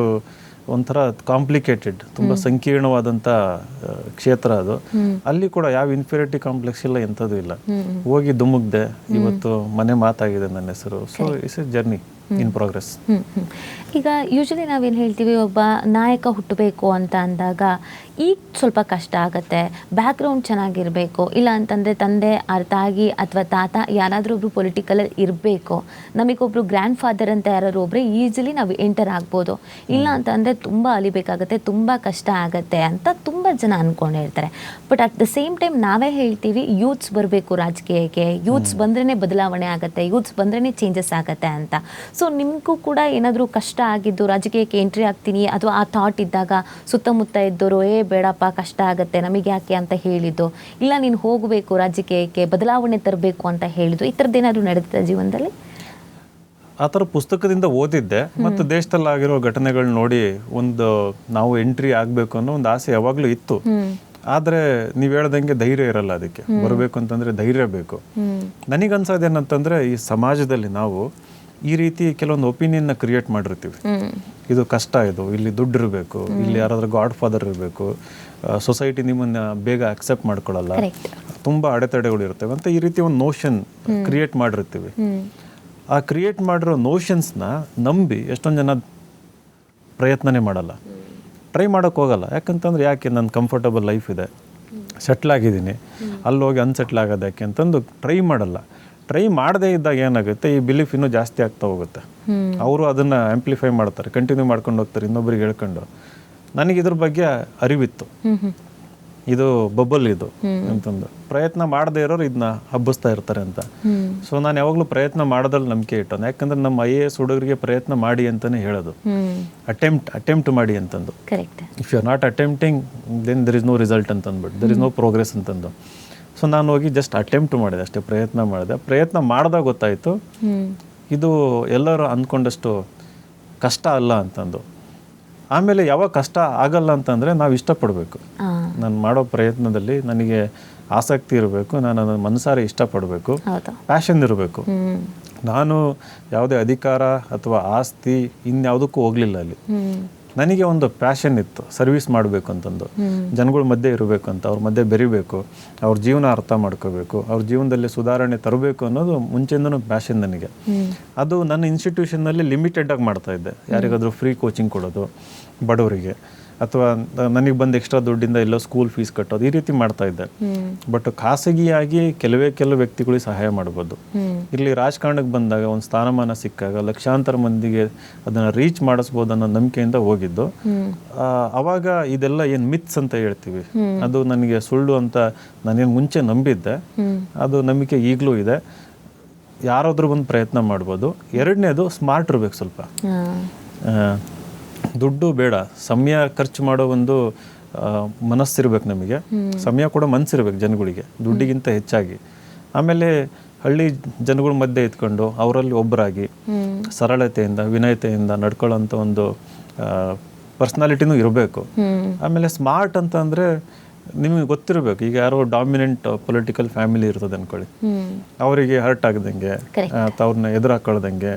ಒಂಥರ ಕಾಂಪ್ಲಿಕೇಟೆಡ್, ತುಂಬ ಸಂಕೀರ್ಣವಾದಂಥ ಕ್ಷೇತ್ರ ಅದು. ಅಲ್ಲಿ ಕೂಡ ಯಾವ ಇನ್ಫೀರಿಯಾರಿಟಿ ಕಾಂಪ್ಲೆಕ್ಸ್ ಇಲ್ಲ, ಎಂಥದ್ದು ಇಲ್ಲ. ಹೋಗಿ ಧುಮುಕ್ದೆ, ಇವತ್ತು ಮನೆ ಮಾತಾಗಿದೆ ನನ್ನ ಹೆಸರು. So it's A journey in progress. ಈಗ ಯೂಶಲಿ ನಾವೇನು ಹೇಳ್ತೀವಿ, ಒಬ್ಬ ನಾಯಕ ಹುಟ್ಟಬೇಕು ಅಂತ ಅಂದಾಗ ಈಗ ಸ್ವಲ್ಪ ಕಷ್ಟ ಆಗುತ್ತೆ, ಬ್ಯಾಕ್ಗ್ರೌಂಡ್ ಚೆನ್ನಾಗಿರಬೇಕು, ಇಲ್ಲ ಅಂತಂದರೆ ತಂದೆ ಅರ್ಥ ಆಗಿ ಅಥವಾ ತಾತ ಯಾರಾದರೂ ಒಬ್ರು ಪೊಲಿಟಿಕಲಲ್ಲಿ ಇರಬೇಕು, ನಮಗೊಬ್ರು ಗ್ರ್ಯಾಂಡ್ ಫಾದರ್ ಅಂತ ಯಾರು ಒಬ್ಬರೇ ಈಸಿಲಿ ನಾವು ಎಂಟರ್ ಆಗ್ಬೋದು. ಇಲ್ಲ ಅಂತಂದರೆ ತುಂಬ ಅಲಿಬೇಕಾಗತ್ತೆ, ತುಂಬ ಕಷ್ಟ ಆಗುತ್ತೆ ಅಂತ ತುಂಬ ಜನ ಅಂದ್ಕೊಂಡಿರ್ತಾರೆ. But at the same time ನಾವೇ ಹೇಳ್ತೀವಿ ಯೂತ್ಸ್ ಬರಬೇಕು ರಾಜಕೀಯಕ್ಕೆ, ಯೂತ್ಸ್ ಬಂದ್ರೇ ಬದಲಾವಣೆ ಆಗುತ್ತೆ, ಯೂತ್ಸ್ ಬಂದ್ರೇ ಚೇಂಜಸ್ ಆಗುತ್ತೆ ಅಂತ. ಸೊ ನಿಮಗೂ ಕೂಡ ಏನಾದರೂ ಕಷ್ಟ ಆಗಿದ್ದು ರಾಜಕೀಯಕ್ಕೆ ಎಂಟ್ರಿ ಆಗ್ತೀನಿ ಅಥವಾ ಆ ಥಾಟ್ ಇದ್ದಾಗ ಸುತ್ತಮುತ್ತ ಇದ್ದವರು ಬೇಡಪ್ಪ ಕಷ್ಟ ಆಗುತ್ತೆ ನಮಗೆ ಯಾಕೆ ಅಂತ ಹೇಳಿದ್ದು, ಇಲ್ಲ ನೀನು ಹೋಗಬೇಕು ರಾಜಕೀಯಕ್ಕೆ ಬದಲಾವಣೆ ತರಬೇಕು ಅಂತ ಹೇಳಿದ್ದು, ಈ ಥರದ್ದೇನಾದರೂ ನಡೆದಿದೆ ಜೀವನದಲ್ಲಿ? ಆ ಥರ ಪುಸ್ತಕದಿಂದ ಓದಿದ್ದೆ, ಮತ್ತು ದೇಶದಲ್ಲಿ ಆಗಿರೋ ಘಟನೆಗಳು ನೋಡಿ ಒಂದು ನಾವು ಎಂಟ್ರಿ ಆಗಬೇಕು ಅನ್ನೋ ಒಂದು ಆಸೆ ಯಾವಾಗಲೂ ಇತ್ತು. ಆದರೆ ನೀವು ಹೇಳ್ದಂಗೆ ಧೈರ್ಯ ಇರಲ್ಲ, ಅದಕ್ಕೆ ಬರಬೇಕು ಅಂತಂದರೆ ಧೈರ್ಯ ಬೇಕು. ನನಗನ್ಸೋದೇನಂತಂದರೆ, ಈ ಸಮಾಜದಲ್ಲಿ ನಾವು ಈ ರೀತಿ ಕೆಲವೊಂದು ಒಪಿನಿಯನ್ನ ಕ್ರಿಯೇಟ್ ಮಾಡಿರ್ತೀವಿ. ಇದು ಕಷ್ಟ, ಇದು ಇಲ್ಲಿ ದುಡ್ಡು ಇರಬೇಕು, ಇಲ್ಲಿ ಯಾರಾದ್ರೂ ಗಾಡ್ ಫಾದರ್ ಇರಬೇಕು, ಸೊಸೈಟಿ ನಿಮ್ಮನ್ನ ಬೇಗ ಅಕ್ಸೆಪ್ಟ್ ಮಾಡ್ಕೊಳ್ಳಲ್ಲ, ತುಂಬ ಅಡೆತಡೆಗಳು ಇರ್ತವೆ ಅಂತ ಈ ರೀತಿ ಒಂದು ನೋಷನ್ ಕ್ರಿಯೇಟ್ ಮಾಡಿರ್ತೀವಿ. ಆ ಕ್ರಿಯೇಟ್ ಮಾಡಿರೋ ನೋಷನ್ಸ್ನ ನಂಬಿ ಎಷ್ಟೊಂದು ಜನ ಪ್ರಯತ್ನನೇ ಮಾಡಲ್ಲ, ಟ್ರೈ ಮಾಡೋಕ್ಕೆ ಹೋಗಲ್ಲ. ಯಾಕಂತಂದ್ರೆ ಯಾಕೆ ನನ್ನ ಕಂಫರ್ಟಬಲ್ ಲೈಫ್ ಇದೆ, ಸೆಟ್ಲ್ ಆಗಿದ್ದೀನಿ, ಅಲ್ಲಿ ಹೋಗಿ ಅನ್ಸೆಟ್ಲ್ ಆಗೋದು ಯಾಕೆ ಅಂತಂದು ಟ್ರೈ ಮಾಡಲ್ಲ. ಟ್ರೈ ಮಾಡದೇ ಇದ್ದಾಗ ಏನಾಗುತ್ತೆ, ಈ ಬಿಲೀಫ್ ಇನ್ನೂ ಜಾಸ್ತಿ ಆಗ್ತಾ ಹೋಗುತ್ತೆ. ಅವರು ಅದನ್ನು ಆ್ಯಂಪ್ಲಿಫೈ ಮಾಡ್ತಾರೆ, ಕಂಟಿನ್ಯೂ ಮಾಡ್ಕೊಂಡು ಹೋಗ್ತಾರೆ ಇನ್ನೊಬ್ರಿಗೆ ಹೇಳ್ಕೊಂಡು. ನನಗೆ ಇದ್ರ ಬಗ್ಗೆ ಅರಿವಿತ್ತು. ಇದು ಬಬಲ್ ಇದು ಅಂತಂದು. ಪ್ರಯತ್ನ ಮಾಡದೇ ಇರೋರು ಇದನ್ನ ಹಬ್ಬಿಸ್ತಾ ಇರ್ತಾರೆ ಅಂತ. ಸೊ ನಾನು ಯಾವಾಗಲೂ ಪ್ರಯತ್ನ ಮಾಡೋದ್ರಲ್ಲಿ ನಂಬಿಕೆ ಇಟ್ಟನು. ಯಾಕಂದ್ರೆ ನಮ್ಮ IAS ಹುಡುಗರಿಗೆ ಪ್ರಯತ್ನ ಮಾಡಿ ಅಂತಾನೆ ಹೇಳೋದು, ಅಟೆಂಪ್ಟ್ ಮಾಡಿ ಅಂತಂದು. If you are not attempting then there is no result ಅಂತಂದ್ಬಿಟ್ಟು, ದೆರ್ ಇಸ್ ನೋ ಪ್ರೋಗ್ರೆಸ್ ಅಂತಂದು. ಸೊ ನಾನು ಹೋಗಿ ಜಸ್ಟ್ ಅಟೆಂಪ್ಟ್ ಮಾಡಿದೆ ಅಷ್ಟೇ, ಪ್ರಯತ್ನ ಮಾಡಿದೆ. ಪ್ರಯತ್ನ ಮಾಡಿದಾಗ ಗೊತ್ತಾಯಿತು ಇದು ಎಲ್ಲರೂ ಅಂದ್ಕೊಂಡಷ್ಟು ಕಷ್ಟ ಅಲ್ಲ ಅಂತಂದು. ಆಮೇಲೆ ಯಾವಾಗ ಕಷ್ಟ ಆಗಲ್ಲ ಅಂತಂದರೆ ನಾವು ಇಷ್ಟಪಡಬೇಕು. ನಾನು ಮಾಡೋ ಪ್ರಯತ್ನದಲ್ಲಿ ನನಗೆ ಆಸಕ್ತಿ ಇರಬೇಕು, ನಾನು ನನ್ನ ಮನಸಾರೆ ಇಷ್ಟಪಡಬೇಕು, ಪ್ಯಾಷನ್ ಇರಬೇಕು. ನಾನು ಯಾವುದೇ ಅಧಿಕಾರ ಅಥವಾ ಆಸ್ತಿ ಇನ್ಯಾವುದಕ್ಕೂ ಹೋಗಲಿಲ್ಲ ಅಲ್ಲಿ. ನನಗೆ ಒಂದು ಪ್ಯಾಷನ್ ಇತ್ತು, ಸರ್ವಿಸ್ ಮಾಡಬೇಕು ಅಂತಂದು, ಜನಗಳ ಮಧ್ಯೆ ಇರಬೇಕು ಅಂತ, ಅವ್ರ ಮಧ್ಯೆ ಬೆರಿಬೇಕು, ಅವ್ರ ಜೀವನ ಅರ್ಥ ಮಾಡ್ಕೋಬೇಕು, ಅವ್ರ ಜೀವನದಲ್ಲಿ ಸುಧಾರಣೆ ತರಬೇಕು ಅನ್ನೋದು ಮುಂಚೆಯಿಂದನೂ ಪ್ಯಾಷನ್ ನನಗೆ. ಅದು ನನ್ನ ಇನ್ಸ್ಟಿಟ್ಯೂಷನ್ನಲ್ಲಿ ಲಿಮಿಟೆಡ್ ಆಗಿ ಮಾಡ್ತಾ ಇದ್ದೆ. ಯಾರಿಗಾದರೂ ಫ್ರೀ ಕೋಚಿಂಗ್ ಕೊಡೋದು ಬಡವರಿಗೆ, ಅಥವಾ ನನಗೆ ಬಂದು ಎಕ್ಸ್ಟ್ರಾ ದುಡ್ಡಿಂದ ಎಲ್ಲೋ ಸ್ಕೂಲ್ ಫೀಸ್ ಕಟ್ಟೋದು, ಈ ರೀತಿ ಮಾಡ್ತಾ ಇದ್ದೆ. ಬಟ್ ಖಾಸಗಿಯಾಗಿ ಕೆಲವು ವ್ಯಕ್ತಿಗಳಿಗೆ ಸಹಾಯ ಮಾಡ್ಬೋದು. ಇಲ್ಲಿ ರಾಜಕಾರಣಕ್ಕೆ ಬಂದಾಗ ಒಂದು ಸ್ಥಾನಮಾನ ಸಿಕ್ಕಾಗ ಲಕ್ಷಾಂತರ ಮಂದಿಗೆ ಅದನ್ನು ರೀಚ್ ಮಾಡಿಸ್ಬೋದು ಅನ್ನೋ ನಂಬಿಕೆಯಿಂದ ಹೋಗಿದ್ದು. ಅವಾಗ ಇದೆಲ್ಲ ಏನು ಮಿತ್ಸ್ ಅಂತ ಹೇಳ್ತೀವಿ, ಅದು ನನಗೆ ಸುಳ್ಳು ಅಂತ ನಾನೇನು ಮುಂಚೆ ನಂಬಿದ್ದೆ. ಅದು ನಂಬಿಕೆ ಈಗಲೂ ಇದೆ. ಯಾರಾದ್ರೂ ಬಂದು ಪ್ರಯತ್ನ ಮಾಡ್ಬೋದು. ಎರಡನೇದು ಸ್ಮಾರ್ಟ್ ಇರ್ಬೇಕು ಸ್ವಲ್ಪ. ದುಡ್ಡು ಬೇಡ, ಸಮಯ ಖರ್ಚು ಮಾಡೋ ಒಂದು ಮನಸ್ಸಿರ್ಬೇಕು ನಮಗೆ. ಸಮಯ ಕೂಡ ಮನಸ್ಸಿರ್ಬೇಕು ಜನಗಳಿಗೆ ದುಡ್ಡಿಗಿಂತ ಹೆಚ್ಚಾಗಿ. ಆಮೇಲೆ ಹಳ್ಳಿ ಜನಗಳ ಮಧ್ಯೆ ಇದ್ಕೊಂಡು ಅವರಲ್ಲಿ ಒಬ್ಬರಾಗಿ ಸರಳತೆಯಿಂದ ವಿನಯತೆಯಿಂದ ನಡ್ಕೊಳ್ಳೋಂಥ ಒಂದು ಪರ್ಸ್ನಾಲಿಟಿನೂ ಇರಬೇಕು. ಆಮೇಲೆ ಸ್ಮಾರ್ಟ್ ಅಂತ ಅಂದರೆ ನಿಮಗೆ ಗೊತ್ತಿರಬೇಕು, ಈಗ ಯಾರೋ ಡಾಮಿನೆಂಟ್ ಪೊಲಿಟಿಕಲ್ ಫ್ಯಾಮಿಲಿ ಇರ್ತದೆ ಅನ್ಕೊಳ್ಳಿ, ಅವರಿಗೆ ಹರ್ಟ್ ಆಗದಂಗೆ ಅಥವಾ ಅವ್ರನ್ನ ಎದುರಾಕೊಳ್ಳದಂಗೆ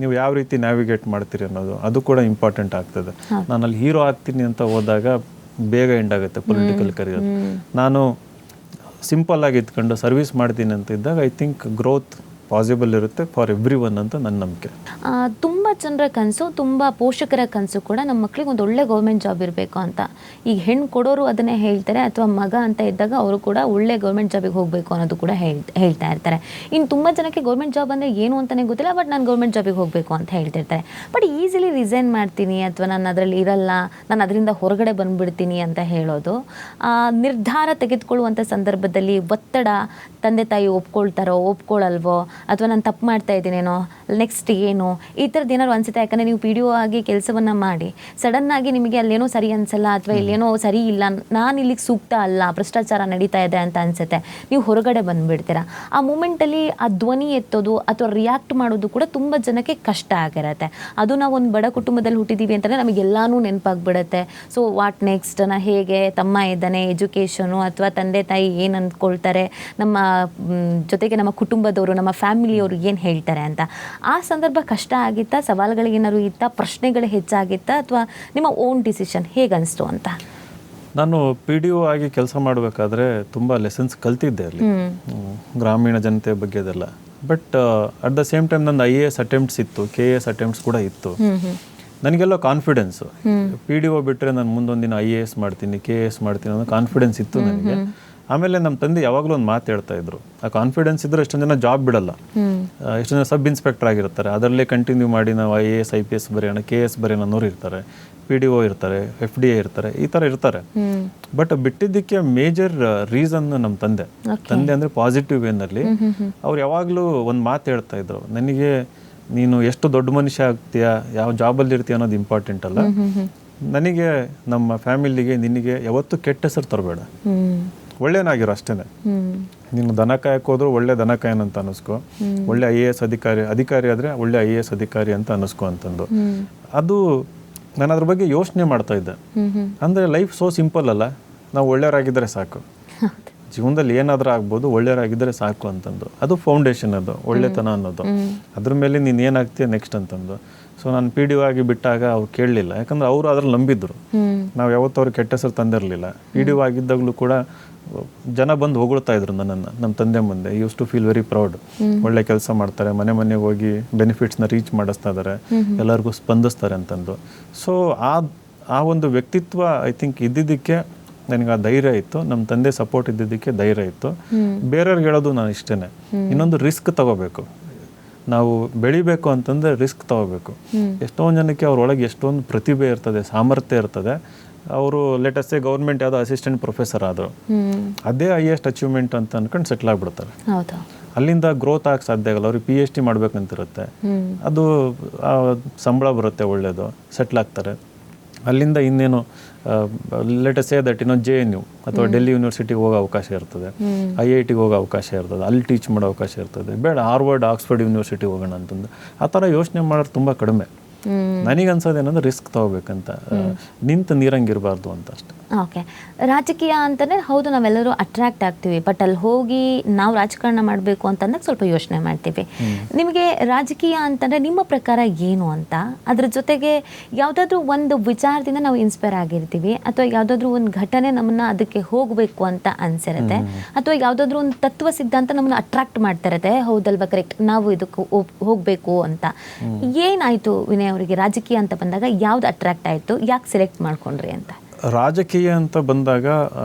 ನೀವು ಯಾವ ರೀತಿ ನ್ಯಾವಿಗೇಟ್ ಮಾಡ್ತೀರಿ ಅನ್ನೋದು ಅದು ಕೂಡ ಇಂಪಾರ್ಟೆಂಟ್ ಆಗ್ತದೆ. ನಾನು ಅಲ್ಲಿ ಹೀರೋ ಆಗ್ತೀನಿ ಅಂತ ಹೋದಾಗ ಬೇಗ ಎಂಡ್ ಆಗುತ್ತೆ ಪೊಲಿಟಿಕಲ್ ಕರಿಯರ್. ನಾನು ಸಿಂಪಲ್ ಆಗಿ ಇದ್ಕೊಂಡು ಸರ್ವಿಸ್ ಮಾಡ್ತೀನಿ ಅಂತ ಇದ್ದಾಗ ಐ ಥಿಂಕ್ ಗ್ರೋತ್ ಪಾಸಿಬಲ್ ಇರುತ್ತೆ ಫಾರ್ ಎವ್ರಿ ಒನ್ ಅಂತ ನನ್ನ ನಂಬಿಕೆ. ತುಂಬ ಜನರ ಕನಸು, ತುಂಬ ಪೋಷಕರ ಕನಸು ಕೂಡ ನಮ್ಮ ಮಕ್ಕಳಿಗೆ ಒಂದು ಒಳ್ಳೆ ಗೌರ್ಮೆಂಟ್ ಜಾಬ್ ಇರಬೇಕು ಅಂತ. ಈಗ ಹೆಣ್ಣು ಕೊಡೋರು ಅದನ್ನೇ ಹೇಳ್ತಾರೆ, ಅಥವಾ ಮಗ ಅಂತ ಇದ್ದಾಗ ಅವರು ಕೂಡ ಒಳ್ಳೆ ಗೌರ್ಮೆಂಟ್ ಜಾಬಿಗೆ ಹೋಗಬೇಕು ಅನ್ನೋದು ಕೂಡ ಹೇಳ್ತಾ ಇರ್ತಾರೆ. ಇನ್ನು ತುಂಬ ಜನಕ್ಕೆ ಗೌರ್ಮೆಂಟ್ ಜಾಬ್ ಅಂದರೆ ಏನು ಅಂತಲೇ ಗೊತ್ತಿಲ್ಲ, ಬಟ್ ನಾನು ಗೌರ್ಮೆಂಟ್ ಜಾಬಿಗೆ ಹೋಗಬೇಕು ಅಂತ ಹೇಳ್ತಿರ್ತಾರೆ. ಬಟ್ ಈಸಿಲಿ ರಿಸೈನ್ ಮಾಡ್ತೀನಿ ಅಥವಾ ನಾನು ಅದರಲ್ಲಿ ಇರಲ್ಲ, ನಾನು ಅದರಿಂದ ಹೊರಗಡೆ ಬಂದುಬಿಡ್ತೀನಿ ಅಂತ ಹೇಳೋದು. ನಿರ್ಧಾರ ತೆಗೆದುಕೊಳ್ಳುವಂಥ ಸಂದರ್ಭದಲ್ಲಿ ಒತ್ತಡ, ತಂದೆ ತಾಯಿ ಒಪ್ಕೊಳ್ತಾರೋ ಒಪ್ಕೊಳ್ಳಲ್ವೋ, ಅಥವಾ ನಾನು ತಪ್ಪು ಮಾಡ್ತಾ ಇದ್ದೀನೇನೋ, ನೆಕ್ಸ್ಟ್ ಏನು, ಈ ಥರದ್ದು ಏನಾದ್ರು ಅನಿಸುತ್ತೆ? ಯಾಕಂದರೆ ನೀವು PDO ಆಗಿ ಕೆಲಸವನ್ನು ಮಾಡಿ ಸಡನ್ನಾಗಿ ನಿಮಗೆ ಅಲ್ಲೇನೋ ಸರಿ ಅನಿಸಲ್ಲ, ಅಥವಾ ಇಲ್ಲೇನೋ ಸರಿ ಇಲ್ಲ, ನಾನು ಇಲ್ಲಿಗೆ ಸೂಕ್ತ ಅಲ್ಲ, ಭ್ರಷ್ಟಾಚಾರ ನಡೀತಾ ಇದೆ ಅಂತ ಅನಿಸುತ್ತೆ, ನೀವು ಹೊರಗಡೆ ಬಂದುಬಿಡ್ತೀರಾ. ಆ ಮೂಮೆಂಟಲ್ಲಿ ಆ ಧ್ವನಿ ಎತ್ತೋದು ಅಥವಾ ರಿಯಾಕ್ಟ್ ಮಾಡೋದು ಕೂಡ ತುಂಬ ಜನಕ್ಕೆ ಕಷ್ಟ ಆಗಿರುತ್ತೆ. ಅದು ನಾವು ಒಂದು ಬಡ ಕುಟುಂಬದಲ್ಲಿ ಹುಟ್ಟಿದ್ದೀವಿ ಅಂತಂದರೆ ನಮಗೆಲ್ಲನೂ ನೆನಪಾಗ್ಬಿಡುತ್ತೆ. ಸೊ ವಾಟ್ ನೆಕ್ಸ್ಟ್, ನಾನು ಹೇಗೆ, ತಮ್ಮ ಇದ್ದಾನೆ, ಎಜುಕೇಷನು, ಅಥವಾ ತಂದೆ ತಾಯಿ ಏನು ಅಂದ್ಕೊಳ್ತಾರೆ, ನಮ್ಮ ಜೊತೆಗೆ ನಮ್ಮ ಕುಟುಂಬದವರು, ನಮ್ಮ ಫ್ಯಾಮಿಲಿಯವರು ಏನು ಹೇಳ್ತಾರೆ ಅಂತ. ಆ ಸಂದರ್ಭ ಕಷ್ಟ ಆಗಿತ್ತಾ, ಸವಾಲುಗಳಿಗೇನಾದ್ರು ಇತ್ತಾ, ಪ್ರಶ್ನೆಗಳು ಹೆಚ್ಚಾಗಿತ್ತಾ, ಅಥವಾ ನಿಮ್ಮ ಓನ್ ಡಿಸಿಷನ್ ಹೇಗೆ ಅನಿಸ್ತು ಅಂತ? ನಾನು PDO ಆಗಿ ಕೆಲಸ ಮಾಡಬೇಕಾದ್ರೆ ತುಂಬ ಲೆಸನ್ಸ್ ಕಲ್ತಿದ್ದೆ ಅಲ್ಲಿ, ಗ್ರಾಮೀಣ ಜನತೆ ಬಗ್ಗೆ ಅದೆಲ್ಲ. But at the same time ನನ್ನ IAS ಅಟೆಂಪ್ಟ್ಸ್ ಇತ್ತು, KAS ಅಟೆಂಪ್ಟ್ಸ್ ಕೂಡ ಇತ್ತು. ನನಗೆಲ್ಲ ಕಾನ್ಫಿಡೆನ್ಸು, PDO ಬಿಟ್ಟರೆ ನಾನು ಮುಂದೊಂದಿನ IAS ಮಾಡ್ತೀನಿ, KAS ಮಾಡ್ತೀನಿ ಅನ್ನೋ ಕಾನ್ಫಿಡೆನ್ಸ್ ಇತ್ತು ನನಗೆ. ಆಮೇಲೆ ನಮ್ಮ ತಂದೆ ಯಾವಾಗಲೂ ಒಂದು ಮಾತು ಹೇಳ್ತಾ ಇದ್ರು, ಆ ಕಾನ್ಫಿಡೆನ್ಸ್ ಇದ್ದರೆ ಎಷ್ಟೊಂದು ಜನ ಜಾಬ್ ಬಿಡಲ್ಲ. ಎಷ್ಟೊಂದು ಜನ ಸಬ್ ಇನ್ಸ್ಪೆಕ್ಟರ್ ಆಗಿರ್ತಾರೆ, ಅದರಲ್ಲೇ ಕಂಟಿನ್ಯೂ ಮಾಡಿ ನಾವು IAS IPS ಬರೆಯೋಣ, KS ಬರೆಯೋಣ ಅನ್ನೋರು ಇರ್ತಾರೆ, PDO ಇರ್ತಾರೆ, FDA ಇರ್ತಾರೆ, ಈ ಥರ ಇರ್ತಾರೆ. ಬಟ್ ಬಿಟ್ಟಿದ್ದಕ್ಕೆ ಮೇಜರ್ ರೀಸನ್ ನಮ್ಮ ತಂದೆ ಅಂದರೆ ಪಾಸಿಟಿವ್ ವೇನಲ್ಲಿ ಅವ್ರು ಯಾವಾಗಲೂ ಒಂದು ಮಾತು ಹೇಳ್ತಾ ಇದ್ರು, ನನಗೆ ನೀನು ಎಷ್ಟು ದೊಡ್ಡ ಮನುಷ್ಯ ಆಗ್ತೀಯಾ, ಯಾವ ಜಾಬಲ್ಲಿ ಇರ್ತೀಯ ಅನ್ನೋದು ಇಂಪಾರ್ಟೆಂಟ್ ಅಲ್ಲ, ನನಗೆ ನಮ್ಮ ಫ್ಯಾಮಿಲಿಗೆ ನಿನಗೆ ಯಾವತ್ತೂ ಕೆಟ್ಟ ಹೆಸರು ತರಬೇಡ, ಒಳ್ಳೆನಾಗಿರೋ ಅಷ್ಟೇ. ನೀನು ದನ ಕಾಯಕ್ಕೆ ಹೋದ್ರು ಒಳ್ಳೆ ದನ ಕಾಯನ್ ಅಂತ ಅನ್ನಿಸ್ಕೊ, ಒಳ್ಳೆ IAS ಅಧಿಕಾರಿ ಆದರೆ ಒಳ್ಳೆ IAS ಅಧಿಕಾರಿ ಅಂತ ಅನ್ನಿಸ್ಕೊ ಅಂತಂದು. ಅದು ನಾನು ಅದ್ರ ಬಗ್ಗೆ ಯೋಚನೆ ಮಾಡ್ತಾ ಇದ್ದೆ. ಅಂದರೆ ಲೈಫ್ ಸೋ ಸಿಂಪಲ್ ಅಲ್ಲ, ನಾವು ಒಳ್ಳೆಯವರಾಗಿದ್ದರೆ ಸಾಕು, ಜೀವನದಲ್ಲಿ ಏನಾದರೂ ಆಗ್ಬೋದು, ಒಳ್ಳೆಯವರಾಗಿದ್ದರೆ ಸಾಕು ಅಂತಂದು. ಅದು ಫೌಂಡೇಶನ್, ಅದು ಒಳ್ಳೆತನ ಅನ್ನೋದು. ಅದ್ರ ಮೇಲೆ ನೀನು ಏನಾಗ್ತೀಯ ನೆಕ್ಸ್ಟ್ ಅಂತಂದು. ಸೊ ನಾನು PDO ಆಗಿ ಬಿಟ್ಟಾಗ ಅವ್ರು ಕೇಳಲಿಲ್ಲ, ಯಾಕಂದ್ರೆ ಅವರು ಅದ್ರಲ್ಲಿ ನಂಬಿದ್ರು. ನಾವು ಯಾವತ್ತೂ ಅವ್ರಿಗೆ ಕೆಟ್ಟ ಹೆಸರು ತಂದಿರಲಿಲ್ಲ. PDO ಆಗಿದ್ದಾಗಲೂ ಕೂಡ ಜನ ಬಂದು ಹೊಗಳ್ತಾ ಇದ್ರು ನನ್ನನ್ನು, ನಮ್ಮ ತಂದೆ ಮುಂದೆ. Used to feel very proud, ಒಳ್ಳೆ ಕೆಲಸ ಮಾಡ್ತಾರೆ, ಮನೆಗೆ ಹೋಗಿ ಬೆನಿಫಿಟ್ಸ್ನ ರೀಚ್ ಮಾಡಿಸ್ತಾ ಇದ್ದಾರೆ, ಎಲ್ಲರಿಗೂ ಸ್ಪಂದಿಸ್ತಾರೆ ಅಂತಂದು. ಸೊ ಆ ಒಂದು ವ್ಯಕ್ತಿತ್ವ ಐ ಥಿಂಕ್ ಇದ್ದಿದ್ದಕ್ಕೆ ನನಗೆ ಆ ಧೈರ್ಯ ಇತ್ತು, ನಮ್ಮ ತಂದೆ ಸಪೋರ್ಟ್ ಇದ್ದಿದ್ದಕ್ಕೆ ಧೈರ್ಯ ಇತ್ತು. ಬೇರೆಯವ್ರಿಗೆ ಹೇಳೋದು ನಾನು ಇಷ್ಟೇ, ಇನ್ನೊಂದು ರಿಸ್ಕ್ ತಗೋಬೇಕು. ನಾವು ಬೆಳಿಬೇಕು ಅಂತಂದರೆ ರಿಸ್ಕ್ ತಗೋಬೇಕು. ಎಷ್ಟೊಂದು ಜನಕ್ಕೆ ಅವ್ರೊಳಗೆ ಎಷ್ಟೊಂದು ಪ್ರತಿಭೆ ಇರ್ತದೆ, ಸಾಮರ್ಥ್ಯ ಇರ್ತದೆ, ಅವರು ಲೇಟೆಸ್ಟ್ ಗೌರ್ಮೆಂಟ್ ಯಾವುದೋ ಅಸಿಸ್ಟೆಂಟ್ ಪ್ರೊಫೆಸರ್ ಆದರು, ಅದೇ ಹೈಯೆಸ್ಟ್ ಅಚೀವ್ಮೆಂಟ್ ಅಂತ ಅನ್ಕೊಂಡು ಸೆಟ್ಲ್ ಆಗಿಬಿಡ್ತಾರೆ. ಹೌದು. ಅಲ್ಲಿಂದ ಗ್ರೋತ್ ಆಗಕ್ಕೆ ಸಾಧ್ಯ ಆಗಲ್ಲ. ಅವ್ರಿಗೆ PhD ಮಾಡ್ಬೇಕಂತಿರುತ್ತೆ, ಅದು ಸಂಬಳ ಬರುತ್ತೆ ಒಳ್ಳೆಯದು, ಸೆಟ್ಲ್ ಆಗ್ತಾರೆ. ಅಲ್ಲಿಂದ ಇನ್ನೇನು ಲೇಟೆಸ್ಟ್ ದಟ್ JNU ಅಥವಾ ಡೆಲ್ಲಿ ಯೂನಿವರ್ಸಿಟಿಗೆ ಹೋಗೋ ಅವಕಾಶ ಇರ್ತದೆ, IITಗೆ ಹೋಗೋ ಅವಕಾಶ ಇರ್ತದೆ, ಅಲ್ಲಿ ಟೀಚ್ ಮಾಡೋ ಅವಕಾಶ ಇರ್ತದೆ. ಬೇಡ ಹಾರ್ವರ್ಡ್ ಆಕ್ಸ್ಫರ್ಡ್ ಯೂನಿವರ್ಸಿಟಿಗೆ ಹೋಗೋಣ ಅಂತಂದು ಆ ಥರ ಯೋಚನೆ ಮಾಡೋದು ತುಂಬ ಕಡಿಮೆ. ನನಗೆ ಅನ್ಸೋದೇನಂದ್ರೆ ರಿಸ್ಕ್ ತಗೋಬೇಕಂತ, ನಿಂತು ನೀರಂಗಿರಬಾರ್ದು ಅಂತ ಅಷ್ಟೆ. ಓಕೆ. ರಾಜಕೀಯ ಅಂತಂದರೆ ಹೌದು ನಾವೆಲ್ಲರೂ ಅಟ್ರಾಕ್ಟ್ ಆಗ್ತೀವಿ, ಬಟ್ ಅಲ್ಲಿ ಹೋಗಿ ನಾವು ರಾಜಕಾರಣ ಮಾಡಬೇಕು ಅಂತಂದಾಗ ಸ್ವಲ್ಪ ಯೋಚನೆ ಮಾಡ್ತೀವಿ. ನಿಮಗೆ ರಾಜಕೀಯ ಅಂತಂದರೆ ನಿಮ್ಮ ಪ್ರಕಾರ ಏನು ಅಂತ, ಅದ್ರ ಜೊತೆಗೆ ಯಾವುದಾದ್ರೂ ಒಂದು ವಿಚಾರದಿಂದ ನಾವು ಇನ್ಸ್ಪೈರ್ ಆಗಿರ್ತೀವಿ, ಅಥವಾ ಯಾವುದಾದ್ರೂ ಒಂದು ಘಟನೆ ನಮ್ಮನ್ನು ಅದಕ್ಕೆ ಹೋಗಬೇಕು ಅಂತ ಅನಿಸಿರುತ್ತೆ, ಅಥವಾ ಯಾವುದಾದ್ರೂ ಒಂದು ತತ್ವ ಸಿದ್ಧಾಂತ ನಮ್ಮನ್ನು ಅಟ್ರಾಕ್ಟ್ ಮಾಡ್ತಾ ಇರುತ್ತೆ, ಹೌದಲ್ವಾ ಕರೆಕ್ಟ್ ನಾವು ಇದಕ್ಕೆ ಹೋಗಬೇಕು ಅಂತ. ಏನಾಯಿತು ವಿನಯ್ ಅವರಿಗೆ ರಾಜಕೀಯ ಅಂತ ಬಂದಾಗ ಯಾವ್ದು ಅಟ್ರಾಕ್ಟ್ ಆಯಿತು, ಯಾಕೆ ಸೆಲೆಕ್ಟ್ ಮಾಡ್ಕೊಂಡ್ರಿ ಅಂತ? ರಾಜಕೀಯ ಅಂತ ಬಂದಾಗ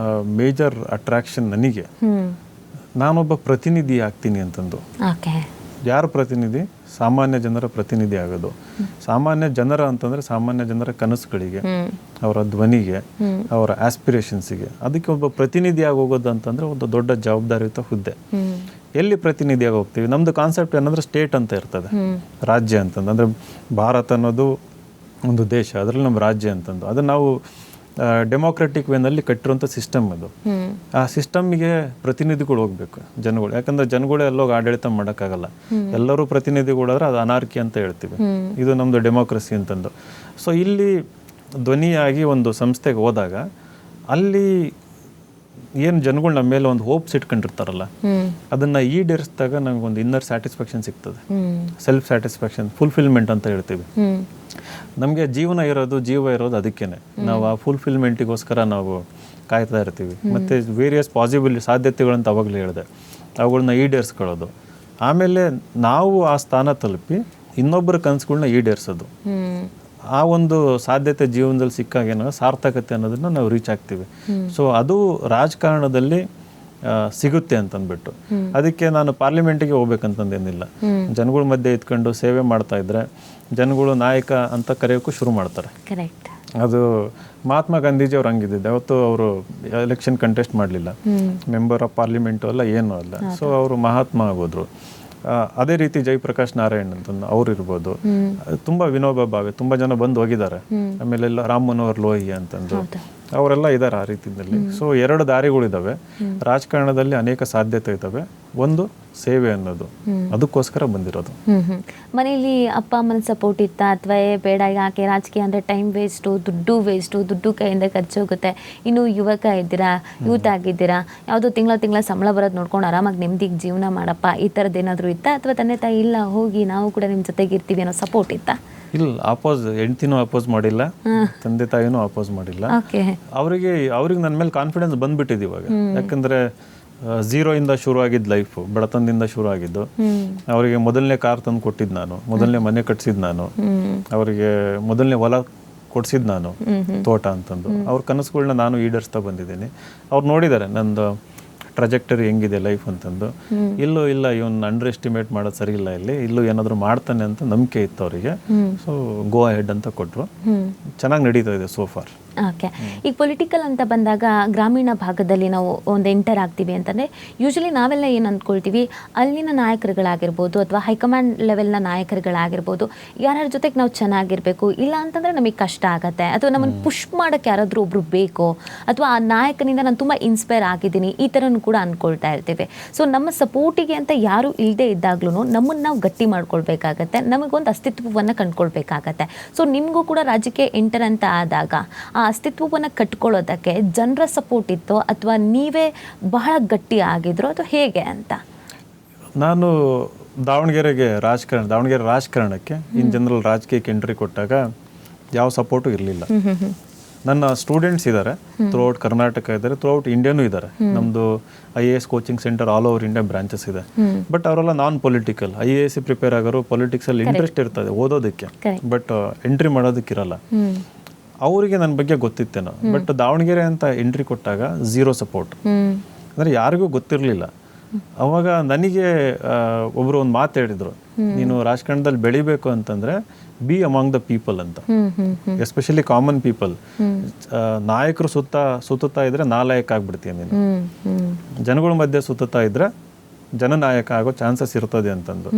ಮೇಜರ್ ಅಟ್ರಾಕ್ಷನ್ ನನಗೆ, ನಾನೊಬ್ಬ ಪ್ರತಿನಿಧಿ ಆಗ್ತೀನಿ ಅಂತಂದು. ಯಾರ ಪ್ರತಿನಿಧಿ? ಸಾಮಾನ್ಯ ಜನರ ಪ್ರತಿನಿಧಿ ಆಗೋದು. ಸಾಮಾನ್ಯ ಜನರ ಅಂತಂದ್ರೆ ಸಾಮಾನ್ಯ ಜನರ ಕನಸುಗಳಿಗೆ, ಅವರ ಧ್ವನಿಗೆ, ಅವರ ಆಸ್ಪಿರೇಷನ್ಸಿಗೆ, ಅದಕ್ಕೆ ಒಬ್ಬ ಪ್ರತಿನಿಧಿಯಾಗಿ ಹೋಗೋದು ಅಂತಂದ್ರೆ ಒಂದು ದೊಡ್ಡ ಜವಾಬ್ದಾರಿಯುತ ಹುದ್ದೆ. ಎಲ್ಲಿ ಪ್ರತಿನಿಧಿಯಾಗಿ ಹೋಗ್ತೀವಿ? ನಮ್ದು ಕಾನ್ಸೆಪ್ಟ್ ಏನಂದ್ರೆ ಸ್ಟೇಟ್ ಅಂತ ಇರ್ತದೆ, ರಾಜ್ಯ ಅಂತಂದು. ಅಂದ್ರೆ ಭಾರತ ಅನ್ನೋದು ಒಂದು ದೇಶ, ಅದರಲ್ಲಿ ನಮ್ಮ ರಾಜ್ಯ ಅಂತಂದು. ಅದು ನಾವು ಡೆಮೋಕ್ರೆಟಿಕ್ ವೇನಲ್ಲಿ ಕಟ್ಟಿರುವಂಥ ಸಿಸ್ಟಮ್ ಅದು. ಆ ಸಿಸ್ಟಮ್ಗೆ ಪ್ರತಿನಿಧಿಗಳು ಹೋಗ್ಬೇಕು, ಜನಗಳು. ಯಾಕಂದ್ರೆ ಜನಗಳೇ ಎಲ್ಲೋಗಿ ಆಡಳಿತ ಮಾಡೋಕ್ಕಾಗಲ್ಲ. ಎಲ್ಲರೂ ಪ್ರತಿನಿಧಿಗಳಾದ್ರೆ ಅದು ಅನಾರ್ಕಿ ಅಂತ ಹೇಳ್ತೀವಿ. ಇದು ನಮ್ಮದು ಡೆಮೋಕ್ರಸಿ ಅಂತಂದು. ಸೊ ಇಲ್ಲಿ ಧ್ವನಿಯಾಗಿ ಒಂದು ಸಂಸ್ಥೆಗೆ ಹೋದಾಗ ಅಲ್ಲಿ ಏನು ಜನಗಳು ನಮ್ಮ ಮೇಲೆ ಒಂದು ಹೋಪ್ಸ್ ಇಟ್ಕೊಂಡಿರ್ತಾರಲ್ಲ, ಅದನ್ನ ಈಡೇರಿಸಿದಾಗ ನಮಗೊಂದು ಇನ್ನರ್ ಸ್ಯಾಟಿಸ್ಫ್ಯಾಕ್ಷನ್ ಸಿಗ್ತದೆ, ಸೆಲ್ಫ್ ಸ್ಯಾಟಿಸ್ಫ್ಯಾಕ್ಷನ್, ಫುಲ್ಫಿಲ್ಮೆಂಟ್ ಅಂತ ಹೇಳ್ತೀವಿ. ನಮಗೆ ಜೀವ ಇರೋದು ಅದಕ್ಕೇನೆ. ನಾವು ಆ ಫುಲ್ಫಿಲ್ಮೆಂಟಿಗೋಸ್ಕರ ನಾವು ಕಾಯ್ತಾ ಇರ್ತೀವಿ. ಮತ್ತು ವೇರಿಯಸ್ ಸಾಧ್ಯತೆಗಳಂತ ಅವಾಗಲೇ ಹೇಳಿದೆ, ಅವುಗಳನ್ನ ಈಡೇರಿಸ್ಕೊಳ್ಳೋದು. ಆಮೇಲೆ ನಾವು ಆ ಸ್ಥಾನ ತಲುಪಿ ಇನ್ನೊಬ್ಬರ ಕನಸುಗಳನ್ನ ಈಡೇರಿಸೋದು. ಆ ಒಂದು ಸಾಧ್ಯತೆ ಜೀವನದಲ್ಲಿ ಸಿಕ್ಕಾಗೇನೋ ಸಾರ್ಥಕತೆ ಅನ್ನೋದನ್ನ ನಾವು ರೀಚ್ ಆಗ್ತೀವಿ. ಸೊ ಅದು ರಾಜಕಾರಣದಲ್ಲಿ ಸಿಗುತ್ತೆ ಅಂತಂದ್ಬಿಟ್ಟು, ಅದಕ್ಕೆ ನಾನು ಪಾರ್ಲಿಮೆಂಟಿಗೆ ಹೋಗ್ಬೇಕಂತಂದೇನಿಲ್ಲ. ಜನಗಳ ಮಧ್ಯೆ ಇದ್ಕೊಂಡು ಸೇವೆ ಮಾಡ್ತಾ ಇದ್ರೆ ಜನಗಳು ನಾಯಕ ಅಂತ ಕರೆಯೋಕ್ಕೂ ಶುರು ಮಾಡ್ತಾರೆ. ಅದು ಮಹಾತ್ಮ ಗಾಂಧೀಜಿ ಅವ್ರು ಹಂಗಿದ್ದಿದ್ದು. ಯಾವತ್ತು ಅವರು ಎಲೆಕ್ಷನ್ ಕಂಟೆಸ್ಟ್ ಮಾಡಲಿಲ್ಲ, ಮೆಂಬರ್ ಆಫ್ ಪಾರ್ಲಿಮೆಂಟು ಅಲ್ಲ, ಏನೂ ಅಲ್ಲ. ಸೊ ಅವರು ಮಹಾತ್ಮ ಆಗೋದ್ರು. ಅದೇ ರೀತಿ ಜಯಪ್ರಕಾಶ್ ನಾರಾಯಣ್ ಅಂತಂದು ಅವ್ರು ಇರ್ಬೋದು, ತುಂಬ ವಿನೋಬಾ ಭಾವೆ, ತುಂಬ ಜನ ಬಂದು ಹೋಗಿದ್ದಾರೆ. ಆಮೇಲೆ ಎಲ್ಲ ರಾಮ್ ಮನೋಹರ್ ಲೋಹಿಯಾ ಅಂತಂದು ಅವರೆಲ್ಲ ಇದ್ದಾರೆ ಆ ರೀತಿಯಲ್ಲಿ. ಸೊ 2 ದಾರಿಗಳಿದ್ದಾವೆ ರಾಜಕಾರಣದಲ್ಲಿ, ಅನೇಕ ಸಾಧ್ಯತೆ ಇದ್ದಾವೆ. ಒಂದು ಸೇವೆ ಅನ್ನೋದು, ಅದಕ್ಕೋಸ್ಕರ ಬಂದಿರೋದು. ಮನೆಯಲ್ಲಿ ಅಪ್ಪ ಅಮ್ಮನ ಸಪೋರ್ಟ್ ಇತ್ತಾ, ಅಥವಾ ಬೇಡ ಯಾಕೆ ರಾಜಕೀಯ ಅಂದರೆ ಟೈಮ್ ವೇಸ್ಟು, ದುಡ್ಡು ಕೈಯಿಂದ ಖರ್ಚೋಗುತ್ತೆ, ಇನ್ನು ಯೂತ್ ಆಗಿದ್ದೀರಾ, ಯಾವುದೋ ತಿಂಗಳ ಸಂಬಳ ಬರೋದು ನೋಡ್ಕೊಂಡು ಆರಾಮಾಗಿ ನೆಮ್ಮದಿಗೆ ಜೀವನ ಮಾಡಪ್ಪ, ಈ ಥರದ್ದು ಏನಾದರೂ ಇತ್ತಾ? ಅಥವಾ ತಂದೆ ತಾಯಿ ಇಲ್ಲ ಹೋಗಿ ನಾವು ಕೂಡ ನಿಮ್ಮ ಜೊತೆಗೆ ಇರ್ತೀವಿ ಅನ್ನೋ ಸಪೋರ್ಟ್ ಇತ್ತಾ? ಇಲ್ಲ, ಹೆಂಡ್ತಿನೂ ಅಪೋಸ್ ಮಾಡಿಲ್ಲ, ತಂದೆ ತಾಯಿನೂ ಅಪೋಸ್ ಮಾಡಿಲ್ಲ. ಅವ್ರಿಗೆ ನನ್ನ ಮೇಲೆ ಕಾನ್ಫಿಡೆನ್ಸ್ ಬಂದ್ಬಿಟ್ಟಿದೆ ಇವಾಗ. ಯಾಕಂದ್ರೆ 0 ಇಂದ ಶುರು ಆಗಿದ್ದು ಲೈಫು, ಬಡತನದಿಂದ ಶುರು ಆಗಿದ್ದು. ಅವರಿಗೆ ಮೊದಲನೇ ಕಾರ್ ತಂದು ಕೊಟ್ಟಿದ್ದು ನಾನು, ಮೊದಲನೇ ಮನೆ ಕಟ್ಸಿದ್ದು ನಾನು, ಅವರಿಗೆ ಮೊದಲನೇ ಹೊಲ ಕೊಡ್ಸಿದ್ದು ನಾನು, ತೋಟ ಅಂತಂದು. ಅವ್ರ ಕನಸುಗಳನ್ನ ನಾನು ಈಡೇರಿಸ್ತಾ ಬಂದಿದ್ದೀನಿ. ಅವ್ರು ನೋಡಿದ್ದಾರೆ ನಂದು ಟ್ರಜೆಕ್ಟರಿ ಹೆಂಗಿದೆ ಲೈಫ್ ಅಂತಂದು. ಇಲ್ಲ ಇವನ್ನ ಅಂಡರ್ ಎಸ್ಟಿಮೇಟ್ ಮಾಡೋದು ಸರಿ ಇಲ್ಲ, ಇಲ್ಲೂ ಏನಾದರೂ ಮಾಡ್ತಾನೆ ಅಂತ ನಂಬಿಕೆ ಇತ್ತು ಅವರಿಗೆ. ಸೊ ಗೋ ಅಹೆಡ್ ಅಂತ ಕೊಟ್ಟರು. ಚೆನ್ನಾಗಿ ನಡೀತಾ ಇದೆ ಸೋ ಫಾರ್. ಓಕೆ. ಈಗ ಪೊಲಿಟಿಕಲ್ ಅಂತ ಬಂದಾಗ ಗ್ರಾಮೀಣ ಭಾಗದಲ್ಲಿ ನಾವು ಒಂದು ಎಂಟರ್ ಆಗ್ತೀವಿ ಅಂತಂದರೆ ಯೂಶಲಿ ನಾವೆಲ್ಲ ಏನು ಅಂದ್ಕೊಳ್ತೀವಿ, ಅಲ್ಲಿನ ನಾಯಕರುಗಳಾಗಿರ್ಬೋದು ಅಥವಾ ಹೈಕಮಾಂಡ್ ಲೆವೆಲ್ನ ನಾಯಕರುಗಳಾಗಿರ್ಬೋದು, ಯಾರ್ಯಾರ ಜೊತೆಗೆ ನಾವು ಚೆನ್ನಾಗಿರಬೇಕು, ಇಲ್ಲ ಅಂತಂದರೆ ನಮಗೆ ಕಷ್ಟ ಆಗುತ್ತೆ, ಅಥವಾ ನಮ್ಮನ್ನು ಪುಷ್ ಮಾಡೋಕ್ಕೆ ಯಾರಾದರೂ ಒಬ್ಬರು ಬೇಕು, ಅಥವಾ ಆ ನಾಯಕನಿಂದ ನಾನು ತುಂಬ ಇನ್ಸ್ಪೈರ್ ಆಗಿದ್ದೀನಿ, ಈ ಥರನೂ ಕೂಡ ಅಂದ್ಕೊಳ್ತಾ ಇರ್ತೀವಿ. ಸೊ ನಮ್ಮ ಸಪೋರ್ಟಿಗೆ ಅಂತ ಯಾರೂ ಇಲ್ಲದೆ ಇದ್ದಾಗ್ಲೂ ನಮ್ಮನ್ನು ನಾವು ಗಟ್ಟಿ ಮಾಡ್ಕೊಳ್ಬೇಕಾಗತ್ತೆ, ನಮಗೊಂದು ಅಸ್ತಿತ್ವವನ್ನು ಕಂಡುಕೊಳ್ಬೇಕಾಗತ್ತೆ. ಸೊ ನಿಮಗೂ ಕೂಡ ರಾಜಕೀಯ ಎಂಟರ್ ಅಂತ ಆದಾಗ ಆ ಅಸ್ತಿತ್ವವನ್ನು ಕಟ್ಕೊಳ್ಳೋದಕ್ಕೆ ಜನರ ಸಪೋರ್ಟ್ ಇತ್ತು, ಅಥವಾ ನೀವೇ ಬಹಳ ಗಟ್ಟಿ ಆಗಿದ್ರು, ಅಥವಾ ಹೇಗೆ ಅಂತ? ನಾನು ದಾವಣಗೆರೆ ರಾಜಕಾರಣಕ್ಕೆ ಇನ್ ಜನರಲ್ ರಾಜಕೀಯಕ್ಕೆ ಎಂಟ್ರಿ ಕೊಟ್ಟಾಗ ಯಾವ ಸಪೋರ್ಟು ಇರಲಿಲ್ಲ. ನನ್ನ ಸ್ಟೂಡೆಂಟ್ಸ್ ಇದ್ದಾರೆ, ಥ್ರೂಔಟ್ ಕರ್ನಾಟಕ ಇದ್ದಾರೆ, ಥ್ರೂಔಟ್ ಇಂಡಿಯಾನೂ ಇದ್ದಾರೆ. ನಮ್ಮದು IAS coaching centre all over India branches ಇದೆ. ಬಟ್ ಅವರೆಲ್ಲ ನಾನ್ ಪೊಲಿಟಿಕಲ್. IAS ಪ್ರಿಪೇರ್ ಆಗೋರು ಪೊಲಿಟಿಕ್ಸಲ್ಲಿ ಇಂಟ್ರೆಸ್ಟ್ ಇರ್ತದೆ ಓದೋದಕ್ಕೆ, ಬಟ್ ಎಂಟ್ರಿ ಮಾಡೋದಕ್ಕಿರಲ್ಲ. ಅವರಿಗೆ ನನ್ನ ಬಗ್ಗೆ ಗೊತ್ತಿತ್ತೇನೋ. ಬಟ್ ದಾವಣಗೆರೆ ಅಂತ ಎಂಟ್ರಿ ಕೊಟ್ಟಾಗ 0 ಸಪೋರ್ಟ್, ಅಂದರೆ ಯಾರಿಗೂ ಗೊತ್ತಿರಲಿಲ್ಲ. ಅವಾಗ ನನಗೆ ಒಬ್ಬರು ಒಂದು ಮಾತು ಹೇಳಿದರು, ನೀನು ರಾಜಕಾರಣದಲ್ಲಿ ಬೆಳಿಬೇಕು ಅಂತಂದ್ರೆ ಬಿ ಅಮಾಂಗ್ ದ ಪೀಪಲ್ ಅಂತ, ಎಸ್ಪೆಷಲಿ ಕಾಮನ್ ಪೀಪಲ್. ನಾಯಕರು ಸುತ್ತಾ ಇದ್ರೆ ನಾಲಾಯಕ ಆಗ್ಬಿಡ್ತೀಯ ನೀನು. ಜನಗಳ ಮಧ್ಯೆ ಸುತ್ತಾ ಇದ್ರೆ ಜನನಾಯಕ ಆಗೋ ಚಾನ್ಸಸ್ ಇರ್ತದೆ ಅಂತಂದು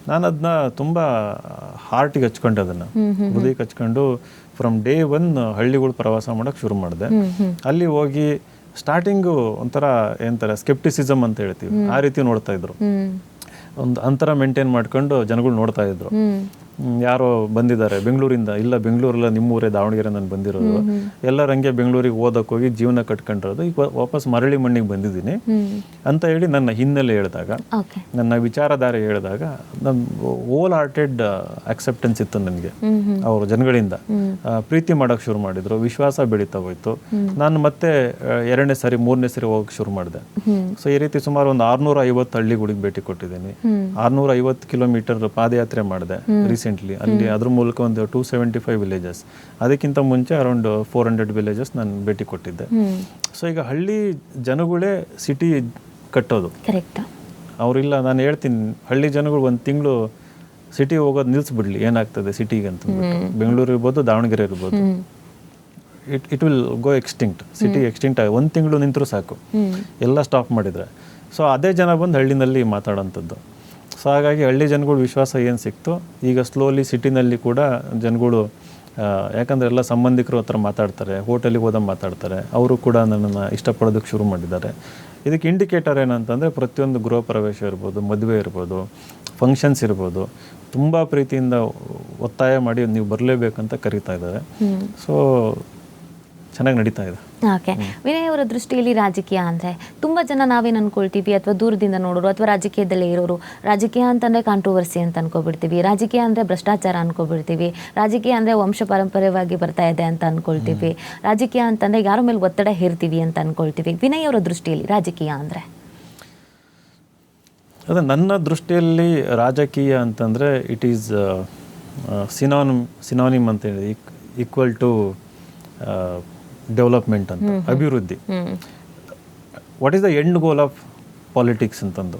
ನಾನು ಅದನ್ನ ತುಂಬಾ ಹಾರ್ಟಿಗೆ ಹಚ್ಕೊಂಡೆ, ಅದನ್ನ ಹೃದಯಕ್ಕೆ ಹಚ್ಕೊಂಡು ಫ್ರಮ್ ಡೇ 1 ಹಳ್ಳಿಗಳು ಪ್ರವಾಸ ಮಾಡಕ್ ಶುರು ಮಾಡಿದೆ. ಅಲ್ಲಿ ಹೋಗಿ ಸ್ಟಾರ್ಟಿಂಗು ಒಂಥರ ಏನಂತಾರೆ ಸ್ಕೆಪ್ಟಿಸಿಸಮ್ ಅಂತ ಹೇಳ್ತೀವಿ, ಆ ರೀತಿ ನೋಡ್ತಾ ಇದ್ರು. ಒಂದು ಅಂತರ ಮೇಂಟೈನ್ ಮಾಡ್ಕೊಂಡು ಜನಗಳು ನೋಡ್ತಾ ಇದ್ರು. ಯಾರೋ ಬಂದಿದ್ದಾರೆ ಬೆಂಗಳೂರಿಂದ, ಇಲ್ಲ ಬೆಂಗಳೂರಲ್ಲ ನಿಮ್ಮೂರೇ ದಾವಣಗೆರೆ ನಾನು ಬಂದಿರೋದು, ಎಲ್ಲರಂಗೆ ಬೆಂಗಳೂರಿಗೆ ಓದಕ್ಕೆ ಹೋಗಿ ಜೀವನ ಕಟ್ಕೊಂಡಿರೋದು, ಈಗ ವಾಪಸ್ ಮರಳಿ ಮಣ್ಣಿಗೆ ಬಂದಿದ್ದೀನಿ ಅಂತ ಹೇಳಿ ನನ್ನ ಹಿನ್ನೆಲೆ ಹೇಳಿದಾಗ, ನನ್ನ ವಿಚಾರಧಾರೆ ಹೇಳಿದಾಗ ನಮ್ಮ ಹೋಲ್ ಹಾರ್ಟೆಡ್ ಅಕ್ಸೆಪ್ಟೆನ್ಸ್ ಇತ್ತು ನನಗೆ. ಅವರು ಜನಗಳಿಂದ ಪ್ರೀತಿ ಮಾಡೋಕೆ ಶುರು ಮಾಡಿದ್ರು, ವಿಶ್ವಾಸ ಬೆಳೀತಾ ಹೋಯ್ತು. ನಾನು ಮತ್ತೆ 2ನೇ ಸರಿ 3ನೇ ಸರಿ ಹೋಗಕ್ಕೆ ಶುರು ಮಾಡಿದೆ. ಸೊ ಈ ರೀತಿ ಸುಮಾರು ಒಂದು 650 ಹಳ್ಳಿಗಳಿಗೆ ಭೇಟಿ ಕೊಟ್ಟಿದ್ದೀನಿ. 650 ಕಿಲೋಮೀಟರ್ ಪಾದಯಾತ್ರೆ ಮಾಡಿದೆ ರೀಸೆಂಟ್ಲಿ. ಅಲ್ಲಿ ಅದ್ರ ಮೂಲಕ ಒಂದು 275 ವಿಲೇಜಸ್, ಅದಕ್ಕಿಂತ ಮುಂಚೆ ಅರೌಂಡ್ 400 ವಿಲೇಜಸ್ ನಾನು ಭೇಟಿ ಕೊಟ್ಟಿದ್ದೆ. ಸೊ ಈಗ ಹಳ್ಳಿ ಜನಗಳೇ ಸಿಟಿ ಕಟ್ಟೋದು. ಅವರಿಲ್ಲ, ನಾನು ಹೇಳ್ತೀನಿ ಹಳ್ಳಿ ಜನಗಳು 1 ತಿಂಗಳು ಸಿಟಿ ಹೋಗೋದು ನಿಲ್ಲಿಸ್ಬಿಡ್ಲಿ, ಏನಾಗ್ತದೆ ಸಿಟಿಗೆ ಅಂತ. ಬೆಂಗಳೂರು ಇರ್ಬೋದು, ದಾವಣಗೆರೆ ಇರ್ಬೋದು, it will go extinct. City extinct 1 ತಿಂಗಳು ನಿಂತರೂ ಸಾಕು, ಎಲ್ಲ ಸ್ಟಾಪ್ ಮಾಡಿದರೆ. ಸೊ ಅದೇ ಜನ ಬಂದು ಹಳ್ಳಿನಲ್ಲಿ ಮಾತಾಡೋಂಥದ್ದು. ಸೊ ಹಾಗಾಗಿ ಹಳ್ಳಿ ಜನಗಳು ವಿಶ್ವಾಸ ಏನು ಸಿಕ್ತು, ಈಗ ಸ್ಲೋಲಿ ಸಿಟಿನಲ್ಲಿ ಕೂಡ ಜನಗಳು, ಯಾಕಂದರೆ ಎಲ್ಲ ಸಂಬಂಧಿಕರು ಹತ್ರ ಮಾತಾಡ್ತಾರೆ, ಹೋಟೆಲಿಗೆ ಹೋದ ಮಾತಾಡ್ತಾರೆ, ಅವರು ಕೂಡ ನನ್ನನ್ನು ಇಷ್ಟಪಡೋದಕ್ಕೆ ಶುರು ಮಾಡಿದ್ದಾರೆ. ಇದಕ್ಕೆ ಇಂಡಿಕೇಟರ್ ಏನಂತಂದರೆ ಪ್ರತಿಯೊಂದು ಗೃಹ ಪ್ರವೇಶ ಇರ್ಬೋದು, ಮದುವೆ ಇರ್ಬೋದು, ಫಂಕ್ಷನ್ಸ್ ಇರ್ಬೋದು, ತುಂಬ ಪ್ರೀತಿಯಿಂದ ಒತ್ತಾಯ ಮಾಡಿ ನೀವು ಬರಲೇಬೇಕಂತ ಕರೀತಾ ಇದ್ದಾರೆ. ಸೊ ಚೆನ್ನಾಗಿ ನಡೀತಾ ಇದೆ. ಓಕೆ, ವಿನಯ್ ಅವರ ದೃಷ್ಟಿಯಲ್ಲಿ ರಾಜಕೀಯ ಅಂದರೆ ತುಂಬ ಜನ ನಾವೇನು ಅನ್ಕೊಳ್ತೀವಿ, ಅಥವಾ ದೂರದಿಂದ ನೋಡೋರು ಅಥವಾ ರಾಜಕೀಯದಲ್ಲೇ ಇರೋರು, ರಾಜಕೀಯ ಅಂತಂದರೆ ಕಾಂಟ್ರವರ್ಸಿ ಅಂತ ಅನ್ಕೊಬಿಡ್ತೀವಿ, ರಾಜಕೀಯ ಅಂದರೆ ಭ್ರಷ್ಟಾಚಾರ ಅನ್ಕೊಬಿಡ್ತೀವಿ, ರಾಜಕೀಯ ಅಂದರೆ ವಂಶ ಪಾರಂಪರ್ಯವಾಗಿ ಬರ್ತಾ ಇದೆ ಅಂತ ಅನ್ಕೊಳ್ತೀವಿ, ರಾಜಕೀಯ ಅಂತಂದರೆ ಯಾರ ಮೇಲೆ ಒತ್ತಡ ಹೇರ್ತೀವಿ ಅಂತ ಅನ್ಕೊಳ್ತೀವಿ. ವಿನಯ್ ಅವರ ದೃಷ್ಟಿಯಲ್ಲಿ ರಾಜಕೀಯ ಅಂದರೆ? ಅದೇ ನನ್ನ ದೃಷ್ಟಿಯಲ್ಲಿ ರಾಜಕೀಯ ಅಂತಂದರೆ ಇಟ್ ಈಸ್ ಸಿನಾನಿಮ್ ಅಂತ ಹೇಳಿ, ಈಕ್ವಲ್ ಟು ಡೆವಲಪ್ಮೆಂಟ್ ಅಂತ, ಅಭಿವೃದ್ಧಿ. What is the end goal of politics ಅಂತಂದು.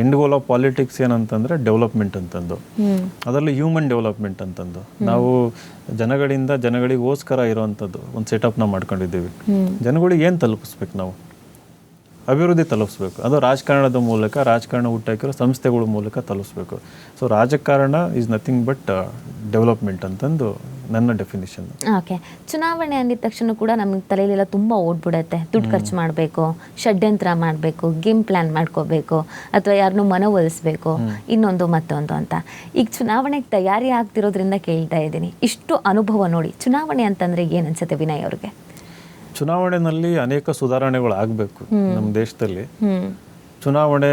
ಎಂಡ್ ಗೋಲ್ ಆಫ್ ಪಾಲಿಟಿಕ್ಸ್ ಏನಂತಂದ್ರೆ ಡೆವಲಪ್ಮೆಂಟ್ ಅಂತಂದು, ಅದರಲ್ಲಿ ಹ್ಯೂಮನ್ ಡೆವಲಪ್ಮೆಂಟ್ ಅಂತಂದು. ನಾವು ಜನಗಳಿಗೋಸ್ಕರ ಇರೋವಂಥದ್ದು ಒಂದು ಸೆಟಪ್ನ ಮಾಡ್ಕೊಂಡಿದ್ದೀವಿ. ಜನಗಳಿಗೆ ಏನು ತಲುಪಿಸ್ಬೇಕು, ನಾವು ಅಭಿವೃದ್ಧಿ ತಲುಪಿಸ್ಬೇಕು. ಅದು ರಾಜಕಾರಣದ ಮೂಲಕ, ರಾಜಕಾರಣ ಹುಟ್ಟಾಕಿರೋ ಸಂಸ್ಥೆಗಳ ಮೂಲಕ ತಲುಪಿಸ್ಬೇಕು. ಸೊ ರಾಜಕಾರಣ ಈಸ್ ನಥಿಂಗ್ ಬಟ್ ಡೆವಲಪ್ಮೆಂಟ್ ಅಂತಂದು ನನ್ನ ಡೆಫಿನಿಷನ್. ಓಕೆ, ಚುನಾವಣೆ ಅಂದಿದ ತಕ್ಷಣ ಕೂಡ ನಮಗೆ ತಲೆಯಲ್ಲೆಲ್ಲ ತುಂಬ ಓಡ್ಬಿಡುತ್ತೆ. ದುಡ್ಡು ಖರ್ಚು ಮಾಡಬೇಕು, ಷಡ್ಯಂತ್ರ ಮಾಡಬೇಕು, ಗೇಮ್ ಪ್ಲ್ಯಾನ್ ಮಾಡ್ಕೋಬೇಕು, ಅಥವಾ ಯಾರನ್ನೂ ಮನವೊಲಿಸ್ಬೇಕು, ಇನ್ನೊಂದು ಮತ್ತೊಂದು ಅಂತ. ಈಗ ಚುನಾವಣೆಗೆ ತಯಾರಿ ಆಗ್ತಿರೋದ್ರಿಂದ ಕೇಳ್ತಾ ಇದ್ದೀನಿ, ಇಷ್ಟು ಅನುಭವ ನೋಡಿ ಚುನಾವಣೆ ಅಂತಂದರೆ ಏನು ಅನ್ಸುತ್ತೆ ವಿನಯ್ ಅವ್ರಿಗೆ? ಚುನಾವಣೆಯಲ್ಲಿ ಅನೇಕ ಸುಧಾರಣೆಗಳು ಆಗಬೇಕು ನಮ್ಮ ದೇಶದಲ್ಲಿ. ಚುನಾವಣೆ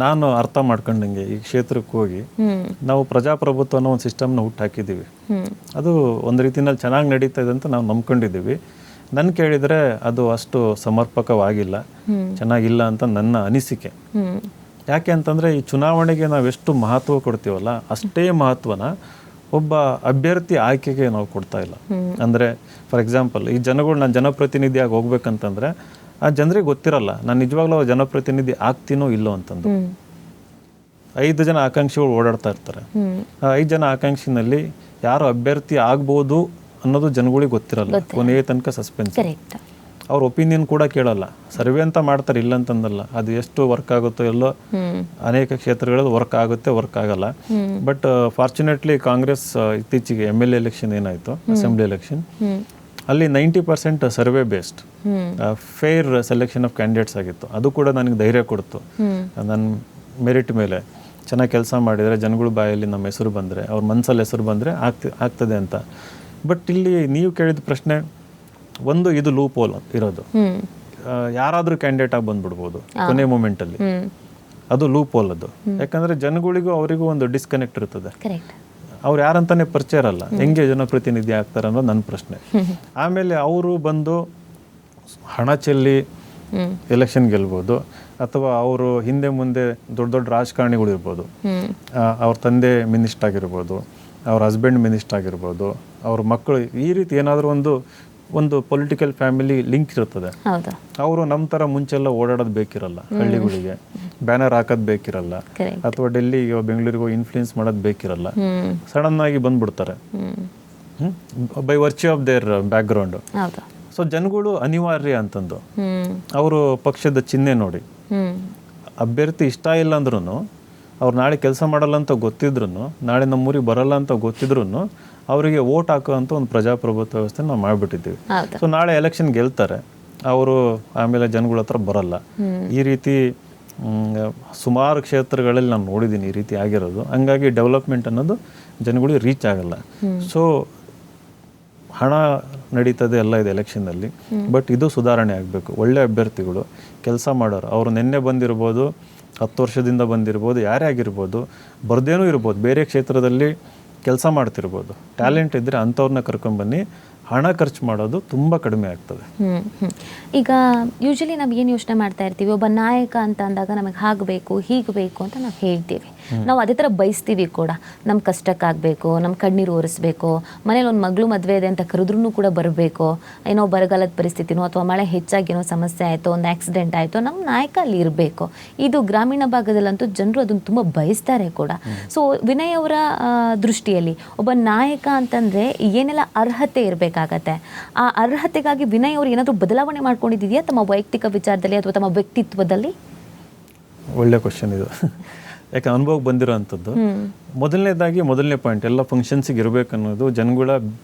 ನಾನು ಅರ್ಥ ಮಾಡ್ಕೊಂಡಂಗೆ ಈ ಕ್ಷೇತ್ರಕ್ಕೆ ಹೋಗಿ ನಾವು ಪ್ರಜಾಪ್ರಭುತ್ವ ಅನ್ನೋ ಒಂದು ಸಿಸ್ಟಮ್ನ ಹುಟ್ಟಾಕಿದ್ದೀವಿ. ಅದು ಒಂದು ರೀತಿಯಲ್ಲಿ ಚೆನ್ನಾಗಿ ನಡೀತಾ ಇದೆ ಅಂತ ನಾವು ನಂಬ್ಕೊಂಡಿದ್ದೀವಿ. ನನ್ನ ಕೇಳಿದರೆ ಅದು ಅಷ್ಟು ಸಮರ್ಪಕವಾಗಿಲ್ಲ, ಚೆನ್ನಾಗಿಲ್ಲ ಅಂತ ನನ್ನ ಅನಿಸಿಕೆ. ಯಾಕೆ ಅಂತಂದರೆ ಈ ಚುನಾವಣೆಗೆ ನಾವೆಷ್ಟು ಮಹತ್ವ ಕೊಡ್ತೀವಲ್ಲ, ಅಷ್ಟೇ ಮಹತ್ವನ ಒಬ್ಬ ಅಭ್ಯರ್ಥಿ ಆಯ್ಕೆಗೆ ನಾವು ಕೊಡ್ತಾ ಇಲ್ಲ. ಅಂದರೆ ಫಾರ್ ಎಕ್ಸಾಂಪಲ್, ಈ ಜನಗಳು ನಾನು ಜನಪ್ರತಿನಿಧಿಯಾಗಿ ಹೋಗ್ಬೇಕಂತಂದರೆ ಆ ಜನರಿಗೆ ಗೊತ್ತಿರಲ್ಲ ನಾನು ನಿಜವಾಗ್ಲೂ ಜನಪ್ರತಿನಿಧಿ ಆಗ್ತೀನೋ ಇಲ್ಲೋ ಅಂತಂದು. 5 ಜನ ಆಕಾಂಕ್ಷಿಗಳು ಓಡಾಡ್ತಾ ಇರ್ತಾರೆ. ಆ 5 ಜನ ಆಕಾಂಕ್ಷಿನಲ್ಲಿ ಯಾರು ಅಭ್ಯರ್ಥಿ ಆಗ್ಬೋದು ಅನ್ನೋದು ಜನಗಳಿಗೆ ಗೊತ್ತಿರಲ್ಲ. ಕೊನೆಯ ತನಕ ಸಸ್ಪೆನ್ಸ್. ಅವ್ರ ಒಪಿನಿಯನ್ ಕೂಡ ಕೇಳಲ್ಲ. ಸರ್ವೆ ಅಂತ ಮಾಡ್ತಾರೆ, ಇಲ್ಲ ಅಂತಂದಲ್ಲ. ಅದು ಎಷ್ಟು ವರ್ಕ್ ಆಗುತ್ತೋ ಎಲ್ಲೋ ಅನೇಕ ಕ್ಷೇತ್ರಗಳಲ್ಲಿ ವರ್ಕ್ ಆಗುತ್ತೆ, ವರ್ಕ್ ಆಗಲ್ಲ. ಬಟ್ ಫಾರ್ಚುನೇಟ್ಲಿ ಕಾಂಗ್ರೆಸ್ ಇತ್ತೀಚೆಗೆ MLA ಎಲೆಕ್ಷನ್ ಏನಾಯಿತು, ಅಸೆಂಬ್ಲಿ ಎಲೆಕ್ಷನ್, ಅಲ್ಲಿ 90% survey based fair selection of candidates ಆಗಿತ್ತು. ಅದು ಕೂಡ ನನಗೆ ಧೈರ್ಯ ಕೊಡ್ತು. ನನ್ನ ಮೆರಿಟ್ ಮೇಲೆ ಚೆನ್ನಾಗಿ ಕೆಲಸ ಮಾಡಿದರೆ, ಜನಗಳ ಬಾಯಲ್ಲಿ ನಮ್ಮ ಹೆಸರು ಬಂದರೆ, ಅವ್ರ ಮನಸ್ಸಲ್ಲಿ ಹೆಸರು ಬಂದರೆ ಆಗ್ತದೆ ಅಂತ. ಬಟ್ ಇಲ್ಲಿ ನೀವು ಕೇಳಿದ ಪ್ರಶ್ನೆ ಒಂದು, ಇದು ಲೂಪ್ ಹೋಲ್ ಇರೋದು. ಯಾರಾದರೂ ಕ್ಯಾಂಡಿಡೇಟ್ ಆಗಿ ಬಂದ್ಬಿಡ್ಬೋದು ಕೊನೆ ಮೂಮೆಂಟಲ್ಲಿ. ಅದು ಲೂಪ್ ಹೋಲ್ ಅದು. ಯಾಕಂದರೆ ಜನಗಳಿಗೂ ಅವರಿಗೂ ಒಂದು ಡಿಸ್ಕನೆಕ್ಟ್ ಇರ್ತದೆ. ಅವ್ರು ಯಾರಂತಾನೆ ಪರಿಚಯ ಇರಲ್ಲ, ಹೆಂಗೆ ಜನಪ್ರತಿನಿಧಿ ಆಗ್ತಾರೆ ಅನ್ನೋದು ನನ್ನ ಪ್ರಶ್ನೆ. ಆಮೇಲೆ ಅವರು ಬಂದು ಹಣ ಚೆಲ್ಲಿ ಎಲೆಕ್ಷನ್ ಗೆಲ್ಬೋದು, ಅಥವಾ ಅವರು ಹಿಂದೆ ಮುಂದೆ ದೊಡ್ಡ ದೊಡ್ಡ ರಾಜಕಾರಣಿಗಳು ಇರ್ಬೋದು, ಅವ್ರ ತಂದೆ ಮಿನಿಸ್ಟರ್ ಆಗಿರ್ಬೋದು, ಅವ್ರ ಹಸ್ಬೆಂಡ್ ಮಿನಿಸ್ಟರ್ ಆಗಿರ್ಬೋದು, ಅವ್ರ ಮಕ್ಕಳು, ಈ ರೀತಿ ಏನಾದರೂ ಒಂದು ಒಂದು ಪೊಲಿಟಿಕಲ್ ಫ್ಯಾಮಿಲಿ ಲಿಂಕ್ ಇರ್ತದೆ. ಹೌದು. ಅವರು ನಮ್ಮ ಥರ ಮುಂಚೆಲ್ಲ ಓಡಾಡೋದು ಬೇಕಿರಲ್ಲ, ಹಳ್ಳಿಗಳಿಗೆ ಬ್ಯಾನರ್ ಹಾಕೋದು ಬೇಕಿರಲ್ಲ, ಅಥವಾ ಡೆಲ್ಲಿಗೋ ಬೆಂಗಳೂರಿಗೋ ಇನ್ಫ್ಲೂಯೆನ್ಸ್ ಮಾಡೋದು ಬೇಕಿರಲ್ಲ. ಸಡನ್ ಆಗಿ ಬಂದ್ಬಿಡ್ತಾರೆ by virtue of their background. So ಜನಗಳು ಅನಿವಾರ್ಯ ಅಂತಂದು ಅವರು ಪಕ್ಷದ ಚಿಹ್ನೆ ನೋಡಿ ಅಭ್ಯರ್ಥಿ ಇಷ್ಟ ಇಲ್ಲ ಅಂದ್ರೂ, ಅವ್ರು ನಾಳೆ ಕೆಲಸ ಮಾಡಲ್ಲ ಅಂತ ಗೊತ್ತಿದ್ರು, ನಾಳೆ ನಮ್ಮೂರಿಗೆ ಬರಲ್ಲ ಅಂತ ಗೊತ್ತಿದ್ರು ಅವರಿಗೆ ವೋಟ್ ಹಾಕುವಂಥ ಒಂದು ಪ್ರಜಾಪ್ರಭುತ್ವ ವ್ಯವಸ್ಥೆ ನಾವು ಮಾಡಿಬಿಟ್ಟಿದ್ದೀವಿ. ಸೊ ನಾಳೆ ಎಲೆಕ್ಷನ್ ಗೆಲ್ತಾರೆ ಅವರು, ಆಮೇಲೆ ಜನಗಳ ಹತ್ರ ಬರಲ್ಲ. ಈ ರೀತಿ ಸುಮಾರು ಕ್ಷೇತ್ರಗಳಲ್ಲಿ ನಾನು ನೋಡಿದ್ದೀನಿ ಈ ರೀತಿ ಆಗಿರೋದು. ಹಂಗಾಗಿ ಡೆವಲಪ್ಮೆಂಟ್ ಅನ್ನೋದು ಜನಗಳಿಗೆ ರೀಚ್ ಆಗಲ್ಲ. ಸೊ ಹಣ ನಡೀತದೆ ಎಲ್ಲ ಇದೆ ಎಲೆಕ್ಷನ್ನಲ್ಲಿ, ಬಟ್ ಇದು ಸುಧಾರಣೆ ಆಗಬೇಕು. ಒಳ್ಳೆ ಅಭ್ಯರ್ಥಿಗಳು ಕೆಲಸ ಮಾಡೋರು, ಅವರು ನಿನ್ನೆ ಬಂದಿರ್ಬೋದು, 10 ವರ್ಷದಿಂದ ಬಂದಿರ್ಬೋದು, ಯಾರೇ ಆಗಿರ್ಬೋದು, ಬರ್ದೇನೂ ಇರ್ಬೋದು, ಬೇರೆ ಕ್ಷೇತ್ರದಲ್ಲಿ ಕೆಲಸ ಮಾಡ್ತಿರ್ಬೋದು. ಟ್ಯಾಲೆಂಟ್ ಇದ್ದರೆ ಅಂಥವ್ರನ್ನ ಕರ್ಕೊಂಡ್ಬನ್ನಿ. ಹಣ ಖರ್ಚು ಮಾಡೋದು ತುಂಬ ಕಡಿಮೆ ಆಗ್ತದೆ. ಈಗ ಯೂಶಲಿ ನಾವು ಏನು ಯೋಚನೆ ಮಾಡ್ತಾ ಇರ್ತೀವಿ, ಒಬ್ಬ ನಾಯಕ ಅಂತ ಅಂದಾಗ ನಮಗೆ ಆಗಬೇಕು ಹೀಗೆ ಬೇಕು ಅಂತ ನಾವು ಹೇಳ್ತೀವಿ. ನಾವು ಅದೇ ಥರ ಬಯಸ್ತೀವಿ ಕೂಡ. ನಮ್ಮ ಕಷ್ಟಕ್ಕಾಗಬೇಕು, ನಮ್ಮ ಕಣ್ಣೀರು ಒರೆಸ್ಬೇಕು, ಮನೇಲಿ ಒಂದು ಮಗಳು ಮದುವೆ ಇದೆ ಅಂತ ಕರೆದ್ರೂ ಕೂಡ ಬರಬೇಕು. ಏನೋ ಬರಗಾಲದ ಪರಿಸ್ಥಿತಿನೋ ಅಥವಾ ಮಳೆ ಹೆಚ್ಚಾಗಿ ಏನೋ ಸಮಸ್ಯೆ ಆಯಿತು, ಒಂದು ಆಕ್ಸಿಡೆಂಟ್ ಆಯಿತು, ನಮ್ಮ ನಾಯಕ ಅಲ್ಲಿ ಇರಬೇಕು. ಇದು ಗ್ರಾಮೀಣ ಭಾಗದಲ್ಲಂತೂ ಜನರು ಅದನ್ನು ತುಂಬ ಬಯಸ್ತಾರೆ ಕೂಡ. ಸೊ ವಿನಯ್ ಅವರ ದೃಷ್ಟಿಯಲ್ಲಿ ಒಬ್ಬ ನಾಯಕ ಅಂತಂದರೆ ಏನೆಲ್ಲ ಅರ್ಹತೆ ಇರಬೇಕಾಗತ್ತೆ? ಆ ಅರ್ಹತೆಗಾಗಿ ವಿನಯ್ ಅವರು ಏನಾದರೂ ಬದಲಾವಣೆ ಮಾಡ್ಕೊಂಡಿದೆಯಾ ತಮ್ಮ ವೈಯಕ್ತಿಕ ವಿಚಾರದಲ್ಲಿ ಅಥವಾ ತಮ್ಮ ವ್ಯಕ್ತಿತ್ವದಲ್ಲಿ? ಒಳ್ಳೆ ಕ್ವಶನ್ ಇದು. ಯಾಕೆ ಅನುಭವಕ್ಕೆ ಬಂದಿರೋ ಅಂಥದ್ದು. ಮೊದಲನೇ ಪಾಯಿಂಟ್, ಎಲ್ಲ ಫಂಕ್ಷನ್ಸಿಗೆ ಇರಬೇಕನ್ನೋದು ಜನಗಳ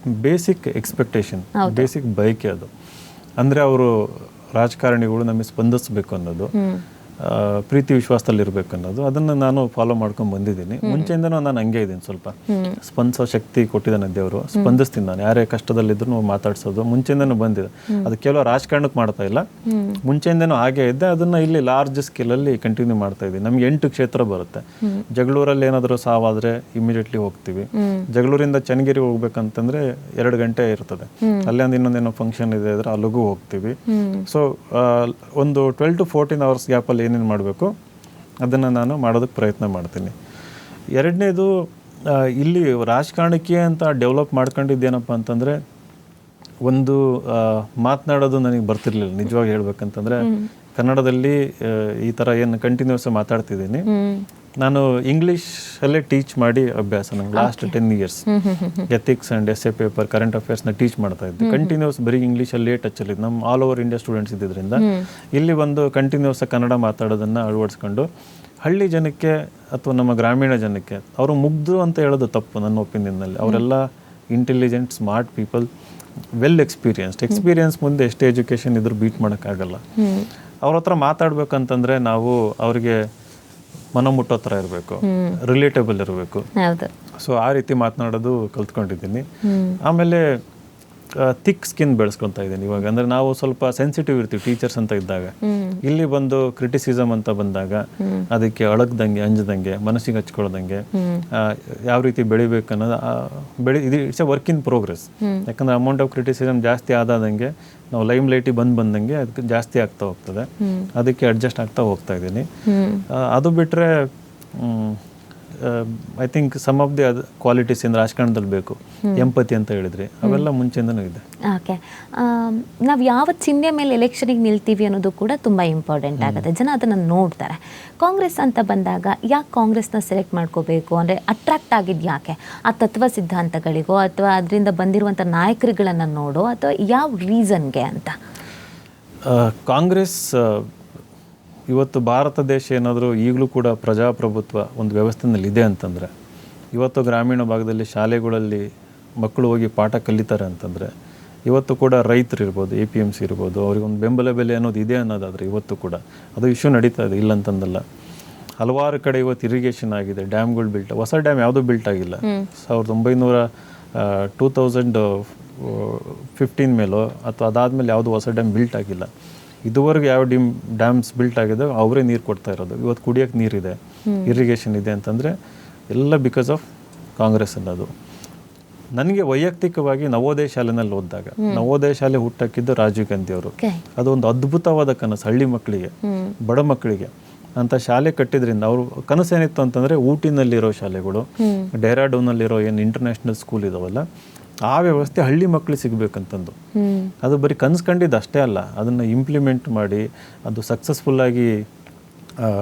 ಬೇಸಿಕ್ ಎಕ್ಸ್ಪೆಕ್ಟೇಷನ್, ಬೇಸಿಕ್ ಬಯಕೆ. ಅದು ಅಂದರೆ ಅವರು ರಾಜಕಾರಣಿಗಳು ನಮಗೆ ಸ್ಪಂದಿಸಬೇಕು ಅನ್ನೋದು, ಪ್ರೀತಿ ವಿಶ್ವಾಸದಲ್ಲಿ ಇರಬೇಕು ಅನ್ನೋದು, ಅದನ್ನು ನಾನು ಫಾಲೋ ಮಾಡ್ಕೊಂಡು ಬಂದಿದ್ದೀನಿ. ಮುಂಚೆಯಿಂದನೂ ನಾನು ಹಂಗೆ ಇದ್ದೀನಿ. ಸ್ವಲ್ಪ ಸ್ಪಂದಿಸೋ ಶಕ್ತಿ ಕೊಟ್ಟಿದ್ದಾನೆ ದೇವರು, ಸ್ಪಂದಿಸ್ತೀನಿ ನಾನು. ಯಾರೇ ಕಷ್ಟದಲ್ಲಿದ್ದರೂ ಮಾತಾಡ್ಸೋದು ಮುಂಚೆಯಿಂದನೂ ಬಂದಿದೆ. ಅದು ಕೇವಲ ರಾಜಕಾರಣಕ್ಕೆ ಮಾಡ್ತಾ ಇಲ್ಲ, ಮುಂಚೆಯಿಂದನೂ ಹಾಗೆ ಇದ್ದೆ. ಅದನ್ನು ಇಲ್ಲಿ ಲಾರ್ಜ್ ಸ್ಕೇಲಲ್ಲಿ ಕಂಟಿನ್ಯೂ ಮಾಡ್ತಾ ಇದ್ದೀನಿ. ನಮ್ಗೆ 8 ಕ್ಷೇತ್ರ ಬರುತ್ತೆ. ಜಗಳೂರಲ್ಲಿ ಏನಾದರೂ ಸಾವಾದರೆ ಇಮಿಡಿಯೇಟ್ಲಿ ಹೋಗ್ತೀವಿ. ಜಗಳೂರಿಂದ ಚನ್ನಗಿರಿ ಹೋಗ್ಬೇಕಂತಂದ್ರೆ 2 ಗಂಟೆ ಇರ್ತದೆ. ಅಲ್ಲೇ ಒಂದು ಇನ್ನೊಂದೇನೋ ಫಂಕ್ಷನ್ ಇದೆ ಅಂದರೆ ಅಲ್ಲಿಗೂ ಹೋಗ್ತೀವಿ. ಸೊ ಒಂದು 12 to 14 hours ಗ್ಯಾಪಲ್ಲಿ ಏನೇನು ಮಾಡಬೇಕು ಅದನ್ನು ನಾನು ಮಾಡೋದಕ್ಕೆ ಪ್ರಯತ್ನ ಮಾಡ್ತೀನಿ. ಎರಡನೇದು, ಇಲ್ಲಿ ರಾಜಕಾರಣಕ್ಕೆ ಅಂತ ಡೆವಲಪ್ ಮಾಡ್ಕೊಂಡಿದ್ದೇನಪ್ಪ ಅಂತಂದರೆ, ಒಂದು ಮಾತನಾಡೋದು ನನಗೆ ಬರ್ತಿರ್ಲಿಲ್ಲ ನಿಜವಾಗಿ ಹೇಳ್ಬೇಕಂತಂದರೆ. ಕನ್ನಡದಲ್ಲಿ ಈ ಥರ ಏನು ಕಂಟಿನ್ಯೂಸ್ ಮಾತಾಡ್ತಿದ್ದೀನಿ. ನಾನು ಇಂಗ್ಲೀಷಲ್ಲೇ ಟೀಚ್ ಮಾಡಿ ಅಭ್ಯಾಸ ನಂಗೆ last 10 years. Ethics and essay paper, current ಅಫೇರ್ಸ್ನ ಟೀಚ್ ಮಾಡ್ತಾ ಇದ್ದೆ. ಕಂಟಿನ್ಯೂಸ್ ಬರೀ ಇಂಗ್ಲೀಷಲ್ಲೇ ಟಚ್ಚಲ್ಲಿದ್ದು. ನಮ್ಮ ಆಲ್ ಓವರ್ ಇಂಡಿಯಾ ಸ್ಟೂಡೆಂಟ್ಸ್ ಇದ್ದಿದ್ದರಿಂದ ಇಲ್ಲಿ ಬಂದು ಕಂಟಿನ್ಯೂಸ್ ಕನ್ನಡ ಮಾತಾಡೋದನ್ನು ಅಳವಡಿಸ್ಕೊಂಡು ಹಳ್ಳಿ ಜನಕ್ಕೆ ಅಥವಾ ನಮ್ಮ ಗ್ರಾಮೀಣ ಜನಕ್ಕೆ, ಅವರು ಮುಗ್ಧರು ಅಂತ ಹೇಳೋದು ತಪ್ಪು ನನ್ನ ಒಪಿನಿಯನ್ನಲ್ಲಿ. ಅವರೆಲ್ಲ intelligent, smart people, well experience ಮುಂದೆ ಎಷ್ಟೇ ಎಜುಕೇಷನ್ ಇದ್ರೂ ಬೀಟ್ ಮಾಡೋಕ್ಕಾಗಲ್ಲ. ಅವ್ರ ಹತ್ರ ಮಾತಾಡ್ಬೇಕಂತಂದರೆ ನಾವು ಅವ್ರಿಗೆ ಮನ ಮುಟ್ಟೋ ಥರ ಇರಬೇಕು, ರಿಲೇಟಬಲ್ ಇರಬೇಕು. ಸೊ ಆ ರೀತಿ ಮಾತನಾಡೋದು ಕಲ್ತ್ಕೊಂಡಿದ್ದೀನಿ. ಆಮೇಲೆ ಥಿಕ್ ಸ್ಕಿನ್ ಬೆಳೆಸ್ಕೊತಾ ಇದ್ದೀನಿ ಇವಾಗ. ಅಂದರೆ ನಾವು ಸ್ವಲ್ಪ ಸೆನ್ಸಿಟಿವ್ ಇರ್ತೀವಿ ಟೀಚರ್ಸ್ ಅಂತ ಇದ್ದಾಗ. ಇಲ್ಲಿ ಬಂದು ಕ್ರಿಟಿಸಿಸಮ್ ಅಂತ ಬಂದಾಗ ಅದಕ್ಕೆ ಅಳಗ್ದಂಗೆ, ಅಂಜದಂಗೆ, ಮನಸ್ಸಿಗೆ ಹಚ್ಕೊಳ್ಳೋದಂಗೆ ಯಾವ ರೀತಿ ಬೆಳಿಬೇಕು ಅನ್ನೋದು ಇದು it's A work in progress. ಯಾಕಂದರೆ ಅಮೌಂಟ್ ಆಫ್ ಕ್ರಿಟಿಸಿಸಮ್ ಜಾಸ್ತಿ ಆದಂಗೆ ನಾವು ಲೈಮ್ ಲೈಟಿಗೆ ಬಂದಂಗೆ ಅದಕ್ಕೆ ಜಾಸ್ತಿ ಆಗ್ತಾ ಹೋಗ್ತದೆ. ಅದಕ್ಕೆ ಅಡ್ಜಸ್ಟ್ ಆಗ್ತಾ ಹೋಗ್ತಾ ಇದ್ದೀನಿ. ಅದು ಬಿಟ್ಟರೆ I think some of the qualities in ರಾಜಕಾರಣದಲ್ಲಿ ಬೇಕು. ಎಂಪತಿ ಅಂತ ಹೇಳಿದ್ರಿ, ಅವೆಲ್ಲ ಮುಂಚೆಯಿಂದನೂ ಇದೆ. ಓಕೆ, ನಾವು ಯಾವ ಚಿಹ್ನೆ ಮೇಲೆ ಎಲೆಕ್ಷನಿಗೆ ನಿಲ್ತೀವಿ ಅನ್ನೋದು ಕೂಡ ತುಂಬ ಇಂಪಾರ್ಟೆಂಟ್ ಆಗುತ್ತೆ. ಜನ ಅದನ್ನು ನೋಡ್ತಾರೆ. ಕಾಂಗ್ರೆಸ್ ಅಂತ ಬಂದಾಗ ಯಾಕೆ ಕಾಂಗ್ರೆಸ್ನ ಸೆಲೆಕ್ಟ್ ಮಾಡ್ಕೋಬೇಕು ಅಂದರೆ ಅಟ್ರಾಕ್ಟ್ ಆಗಿದ್ದು ಯಾಕೆ? ಆ ತತ್ವ ಸಿದ್ಧಾಂತಗಳಿಗೋ ಅಥವಾ ಅದರಿಂದ ಬಂದಿರುವಂಥ ನಾಯಕರುಗಳನ್ನು ನೋಡೋ ಅಥವಾ ಯಾವ ರೀಸನ್ಗೆ ಅಂತ? ಕಾಂಗ್ರೆಸ್ ಇವತ್ತು ಭಾರತ ದೇಶ ಏನಾದರೂ ಈಗಲೂ ಕೂಡ ಪ್ರಜಾಪ್ರಭುತ್ವ ಒಂದು ವ್ಯವಸ್ಥೆನಲ್ಲಿ ಇದೆ ಅಂತಂದರೆ, ಇವತ್ತು ಗ್ರಾಮೀಣ ಭಾಗದಲ್ಲಿ ಶಾಲೆಗಳಲ್ಲಿ ಮಕ್ಕಳು ಹೋಗಿ ಪಾಠ ಕಲಿತಾರೆ ಅಂತಂದರೆ, ಇವತ್ತು ಕೂಡ ರೈತರು ಇರ್ಬೋದು, APMC ಇರ್ಬೋದು, ಅವ್ರಿಗೊಂದು ಬೆಂಬಲ ಬೆಲೆ ಅನ್ನೋದು ಇದೆ ಅನ್ನೋದಾದರೆ ಇವತ್ತು ಕೂಡ ಅದು ಇಶ್ಯೂ ನಡೀತಾ ಇದೆ, ಇಲ್ಲ ಅಂತಂದಲ್ಲ. ಹಲವಾರು ಕಡೆ ಇವತ್ತು ಇರಿಗೇಷನ್ ಆಗಿದೆ, ಡ್ಯಾಮ್ಗಳು ಬಿಲ್ಟ್. ಹೊಸ ಡ್ಯಾಮ್ ಯಾವುದೂ ಬಿಲ್ಟ್ ಆಗಿಲ್ಲ. 2015 ಮೇಲೋ ಅಥವಾ ಅದಾದಮೇಲೆ ಯಾವುದು ಹೊಸ ಡ್ಯಾಮ್ ಬಿಲ್ಟ್ ಆಗಿಲ್ಲ. ಇದುವರೆಗೂ ಯಾವ ಡ್ಯಾಮ್ಸ್ ಬಿಲ್ಟ್ ಆಗಿದೆ ಅವರೇ ನೀರು ಕೊಡ್ತಾ ಇರೋದು. ಇವತ್ತು ಕುಡಿಯೋಕ್ಕೆ ನೀರಿದೆ, ಇರಿಗೇಷನ್ ಇದೆ ಅಂತಂದರೆ ಎಲ್ಲ ಬಿಕಾಸ್ ಆಫ್ ಕಾಂಗ್ರೆಸ್ ಅನ್ನೋದು. ನನಗೆ ವೈಯಕ್ತಿಕವಾಗಿ ನವೋದಯ ಶಾಲೆನಲ್ಲಿ ಓದಿದಾಗ, ನವೋದಯ ಶಾಲೆ ಹುಟ್ಟಾಕಿದ್ದು ರಾಜೀವ್ ಗಾಂಧಿ ಅವರು. ಅದೊಂದು ಅದ್ಭುತವಾದ ಕನಸು ಹಳ್ಳಿ ಮಕ್ಕಳಿಗೆ, ಬಡ ಮಕ್ಕಳಿಗೆ ಅಂತ ಶಾಲೆ ಕಟ್ಟಿದ್ರಿಂದ ಅವರು ಕನಸು ಏನಿತ್ತು ಅಂತಂದರೆ ಊಟಿನಲ್ಲಿರೋ ಶಾಲೆಗಳು, ಡೆಹ್ರಾಡೂನಲ್ಲಿರೋ ಏನು ಇಂಟರ್ನ್ಯಾಷನಲ್ ಸ್ಕೂಲ್ ಇದಾವಲ್ಲ ಆ ವ್ಯವಸ್ಥೆ ಹಳ್ಳಿ ಮಕ್ಕಳಿಗೆ ಸಿಗಬೇಕಂತಂದು. ಅದು ಬರೀ ಕನ್ಸ್ಕೊಂಡಿದ್ದು ಅಷ್ಟೇ ಅಲ್ಲ, ಅದನ್ನು ಇಂಪ್ಲಿಮೆಂಟ್ ಮಾಡಿ ಅದು ಸಕ್ಸಸ್ಫುಲ್ಲಾಗಿ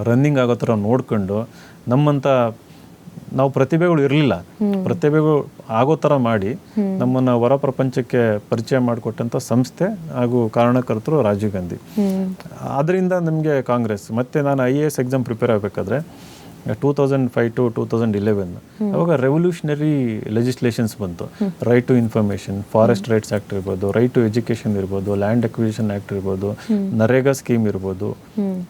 ರನ್ನಿಂಗ್ ಆಗೋ ಥರ ನೋಡ್ಕೊಂಡು ನಮ್ಮಂಥ ನಾವು ಪ್ರತಿಭೆಗಳು ಇರಲಿಲ್ಲ, ಪ್ರತಿಭೆಗಳು ಆಗೋ ಥರ ಮಾಡಿ ನಮ್ಮನ್ನು ಹೊರ ಪ್ರಪಂಚಕ್ಕೆ ಪರಿಚಯ ಮಾಡಿಕೊಟ್ಟಂಥ ಸಂಸ್ಥೆ ಹಾಗೂ ಕಾರಣಕರ್ತರು ರಾಜೀವ್ ಗಾಂಧಿ. ಅದರಿಂದ ನಮಗೆ ಕಾಂಗ್ರೆಸ್. ಮತ್ತು ನಾನು IAS ಎಕ್ಸಾಮ್ ಪ್ರಿಪೇರ್ ಆಗಬೇಕಾದ್ರೆ 2005 to 2011 ಅವಾಗ ರೆವಲ್ಯೂಷನರಿ ಲೆಜಿಸ್ಲೇಷನ್ಸ್ ಬಂತು. Right to information, forest rights act ಇರ್ಬೋದು, ರೈಟ್ ಟು ಎಜುಕೇಷನ್ ಇರ್ಬೋದು, ಲ್ಯಾಂಡ್ ಅಕ್ವಿಸಿಷನ್ ಆ್ಯಕ್ಟ್ ಇರ್ಬೋದು, ನರೇಗಾ ಸ್ಕೀಮ್ ಇರ್ಬೋದು,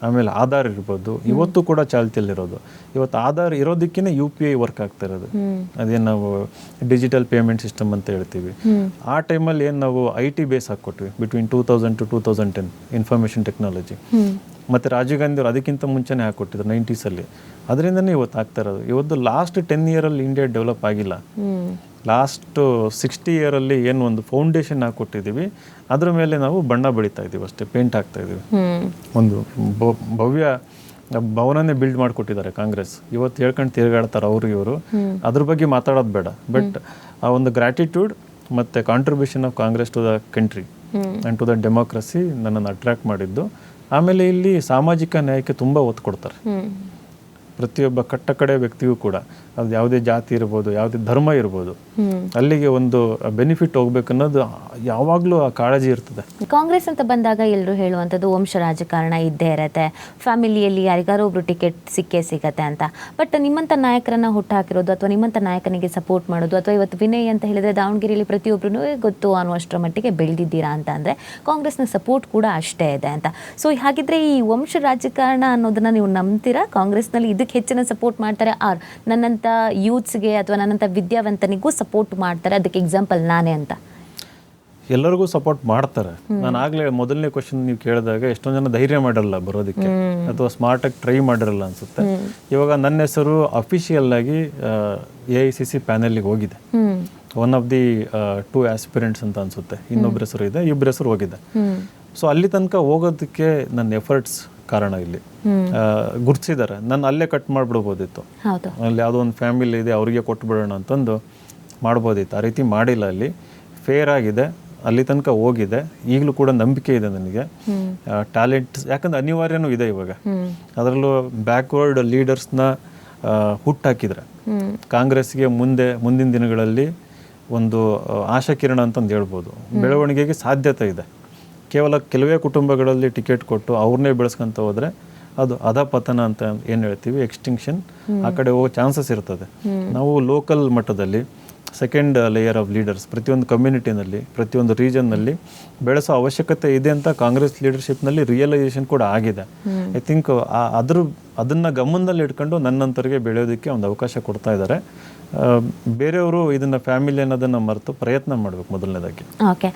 ಆಮೇಲೆ ಆಧಾರ್ ಇರ್ಬೋದು. ಇವತ್ತು ಕೂಡ ಚಾಲ್ತಿಯಲ್ಲಿರೋದು. ಇವತ್ತು ಆಧಾರ್ ಇರೋದಕ್ಕೇ UPI ವರ್ಕ್ ಆಗ್ತಾ ಇರೋದು. ಅದೇನು ನಾವು ಡಿಜಿಟಲ್ ಪೇಮೆಂಟ್ ಸಿಸ್ಟಮ್ ಅಂತ ಹೇಳ್ತೀವಿ. ಆ ಟೈಮಲ್ಲಿ ಏನು ನಾವು IT ಬೇಸ್ ಹಾಕ್ಕೊಟ್ವಿ ಬಿಟ್ವೀನ್ 2000 to 2010 ಇನ್ಫಾರ್ಮೇಷನ್ ಟೆಕ್ನಾಲಜಿ. ಮತ್ತು ರಾಜೀವ್ ಗಾಂಧಿ ಅವರು ಅದಕ್ಕಿಂತ ಮುಂಚೆನೇ ಹಾಕ್ಕೊಟ್ಟಿದ್ರು 90s. ಅದರಿಂದನೇ ಇವತ್ತು ಆಗ್ತಾ ಇರೋದು. ಇವತ್ತು ಲಾಸ್ಟ್ 10 yeaರಲ್ಲಿ ಇಂಡಿಯಾ ಡೆವಲಪ್ ಆಗಿಲ್ಲ. ಲಾಸ್ಟ್ 60 yeaರಲ್ಲಿ ಏನು ಒಂದು ಫೌಂಡೇಶನ್ ಹಾಕ್ಕೊಟ್ಟಿದ್ದೀವಿ, ಅದ್ರ ಮೇಲೆ ನಾವು ಬಣ್ಣ ಬಳಿತಾ ಇದ್ದೀವಿ ಅಷ್ಟೇ, ಪೇಂಟ್ ಹಾಕ್ತಾ ಇದ್ದೀವಿ. ಒಂದು ಭವ್ಯ ಭವನನೇ ಬಿಲ್ಡ್ ಮಾಡಿಕೊಟ್ಟಿದ್ದಾರೆ ಕಾಂಗ್ರೆಸ್. ಇವತ್ತು ಹೇಳ್ಕೊಂಡು ತಿರುಗಾಡ್ತಾರೆ ಅವರು ಇವರು, ಅದ್ರ ಬಗ್ಗೆ ಮಾತಾಡೋದು ಬೇಡ. ಬಟ್ ಆ ಒಂದು ಗ್ರ್ಯಾಟಿಟ್ಯೂಡ್ ಮತ್ತು contribution of Congress to the country and to the democracy ನನ್ನನ್ನು ಅಟ್ರ್ಯಾಕ್ಟ್ ಮಾಡಿದ್ದು. ಆಮೇಲೆ ಇಲ್ಲಿ ಸಾಮಾಜಿಕ ನ್ಯಾಯಕ್ಕೆ ತುಂಬ ಒತ್ತು ಕೊಡ್ತಾರೆ. ಪ್ರತಿಯೊಬ್ಬ ಕಟ್ಟಕಡೆ ವ್ಯಕ್ತಿಗೂ ಕೂಡ, ಅದು ಯಾವುದೇ ಜಾತಿ ಇರ್ಬೋದು, ಯಾವುದೇ ಧರ್ಮ ಇರ್ಬೋದು, ಅಲ್ಲಿಗೆ ಒಂದು ಬೆನಿಫಿಟ್ ಹೋಗ್ಬೇಕನ್ನೋದು ಯಾವಾಗಲೂ ಆ ಕಾಳಜಿ ಇರ್ತದೆ. ಕಾಂಗ್ರೆಸ್ ಅಂತ ಬಂದಾಗ ಎಲ್ಲರೂ ಹೇಳುವಂಥದ್ದು ವಂಶ ರಾಜಕಾರಣ ಇದ್ದೇ ಇರತ್ತೆ, ಫ್ಯಾಮಿಲಿಯಲ್ಲಿ ಯಾರಿಗಾರೋ ಒಬ್ರು ಟಿಕೆಟ್ ಸಿಕ್ಕೇ ಅಂತ. ಬಟ್ ನಿಮ್ಮಂಥ ನಾಯಕರನ್ನ ಹುಟ್ಟಾಕಿರೋದು ಅಥವಾ ನಿಮ್ಮಂಥ ನಾಯಕನಿಗೆ ಸಪೋರ್ಟ್ ಮಾಡೋದು, ಅಥವಾ ಇವತ್ತು ವಿನಯ್ ಅಂತ ಹೇಳಿದ್ರೆ ದಾವಣಗೆರೆಯಲ್ಲಿ ಪ್ರತಿಯೊಬ್ಬರೂ ಗೊತ್ತು ಅನ್ನುವಷ್ಟರ ಮಟ್ಟಿಗೆ ಬೆಳೆದಿದ್ದೀರಾ ಅಂತ ಅಂದರೆ ಕಾಂಗ್ರೆಸ್ನ ಸಪೋರ್ಟ್ ಕೂಡ ಅಷ್ಟೇ ಇದೆ ಅಂತ. ಸೊ ಹಾಗಿದ್ರೆ ಈ ವಂಶ ರಾಜಕಾರಣ ಅನ್ನೋದನ್ನ ನೀವು ನಂಬ್ತೀರಾ? ಕಾಂಗ್ರೆಸ್ನಲ್ಲಿ ಇದಕ್ಕೆ ಹೆಚ್ಚಿನ ಸಪೋರ್ಟ್ ಮಾಡ್ತಾರೆ, ಆರ್ ನನ್ನಂಥ ಯೂತ್ಸ್ಗೆ ಅಥವಾ ನನ್ನಂಥ ವಿದ್ಯಾವಂತನಿಗೂ ಸಪೋರ್ಟ್ ಮಾಡ್ತಾರೆ, ಅದಕ್ಕೆ ಎಕ್ಸಾಂಪಲ್ ನಾನೇ ಅಂತ? ಎಲ್ಲರಿಗೂ ಸಪೋರ್ಟ್ ಮಾಡ್ತಾರೆ. ನಾನು ಆಗಲೇ ಮೊದಲನೇ ಕ್ವಶನ್ ನೀವು ಕೇಳಿದಾಗ ಎಷ್ಟೊಂದು ಜನ ಧೈರ್ಯ ಮಾಡಿರಲ್ಲ ಬರೋದಕ್ಕೆ, ಅಥವಾ ಸ್ಮಾರ್ಟಾಗಿ ಟ್ರೈ ಮಾಡಿರಲ್ಲ ಅನ್ಸುತ್ತೆ. ಇವಾಗ ನನ್ನ ಹೆಸರು ಅಫಿಷಿಯಲ್ ಆಗಿ AICC ಪ್ಯಾನೆಲ್ಗೆ ಹೋಗಿದೆ. ಒನ್ ಆಫ್ ದಿ 2 ಆಸ್ಪಿರೆಂಟ್ಸ್ ಅಂತ ಅನ್ಸುತ್ತೆ. ಇನ್ನೊಬ್ಬರ ಹೆಸರು ಇದೆ, ಇಬ್ಬರ ಹೆಸರು ಹೋಗಿದೆ. ಸೊ ಅಲ್ಲಿ ತನಕ ಹೋಗೋದಕ್ಕೆ ನನ್ನ ಎಫರ್ಟ್ಸ್ ಕಾರಣ. ಇಲ್ಲಿ ಗುರ್ತಿಸಿದ್ದಾರೆ. ನಾನು ಅಲ್ಲೇ ಕಟ್ ಮಾಡಿಬಿಡ್ಬೋದಿತ್ತು, ಅಲ್ಲಿ ಯಾವುದೋ ಒಂದು ಫ್ಯಾಮಿಲಿ ಇದೆ ಅವ್ರಿಗೆ ಕೊಟ್ಬಿಡೋಣ ಅಂತಂದು ಮಾಡ್ಬೋದಿತ್ತು. ಆ ರೀತಿ ಮಾಡಿಲ್ಲ. ಅಲ್ಲಿ ಫೇರ್ ಆಗಿದೆ, ಅಲ್ಲಿ ತನಕ ಹೋಗಿದೆ. ಈಗಲೂ ಕೂಡ ನಂಬಿಕೆ ಇದೆ ನನಗೆ. ಟ್ಯಾಲೆಂಟ್ ಯಾಕಂದ್ರೆ ಅನಿವಾರ್ಯನೂ ಇದೆ ಇವಾಗ. ಅದರಲ್ಲೂ ಬ್ಯಾಕ್ವರ್ಡ್ ಲೀಡರ್ಸ್ನ ಹುಟ್ಟಾಕಿದ್ರೆ ಕಾಂಗ್ರೆಸ್ಗೆ ಮುಂದಿನ ದಿನಗಳಲ್ಲಿ ಒಂದು ಆಶಾಕಿರಣ ಅಂತಂದು ಹೇಳ್ಬೋದು. ಬೆಳವಣಿಗೆಗೆ ಸಾಧ್ಯತೆ ಇದೆ. ಕೇವಲ ಕೆಲವೇ ಕುಟುಂಬಗಳಲ್ಲಿ ಟಿಕೆಟ್ ಕೊಟ್ಟು ಅವ್ರನ್ನೇ ಬೆಳೆಸ್ಕೊಂತ ಹೋದರೆ ಅದು ಅಧಪತನ ಅಂತ ಏನು ಹೇಳ್ತೀವಿ, ಎಕ್ಸ್ಟಿಂಕ್ಷನ್, ಆ ಕಡೆ ಹೋಗೋ ಚಾನ್ಸಸ್ ಇರ್ತದೆ. ನಾವು ಲೋಕಲ್ ಮಟ್ಟದಲ್ಲಿ ಸೆಕೆಂಡ್ ಲೇಯರ್ ಆಫ್ ಲೀಡರ್ಸ್ ಪ್ರತಿಯೊಂದು ಕಮ್ಯುನಿಟಿನಲ್ಲಿ, ಪ್ರತಿಯೊಂದು ರೀಜನ್ನಲ್ಲಿ ಬೆಳೆಸೋ ಅವಶ್ಯಕತೆ ಇದೆ ಅಂತ ಕಾಂಗ್ರೆಸ್ ಲೀಡರ್ಶಿಪ್ನಲ್ಲಿ ರಿಯಲೈಸೇಷನ್ ಕೂಡ ಆಗಿದೆ. ಐ ಥಿಂಕ್ ಅದನ್ನು ಗಮನದಲ್ಲಿ ಇಟ್ಕೊಂಡು ನನ್ನಂತರಿಗೆ ಬೆಳೆಯೋದಕ್ಕೆ ಒಂದು ಅವಕಾಶ ಕೊಡ್ತಾ ಇದ್ದಾರೆ. ಬೇರೆಯವರು ಇದನ್ನು ಫ್ಯಾಮಿಲಿ ಅನ್ನೋದನ್ನು ಮರೆತು ಪ್ರಯತ್ನ ಮಾಡಬೇಕು ಮೊದಲನೇದಾಗಿ. ಓಕೆ,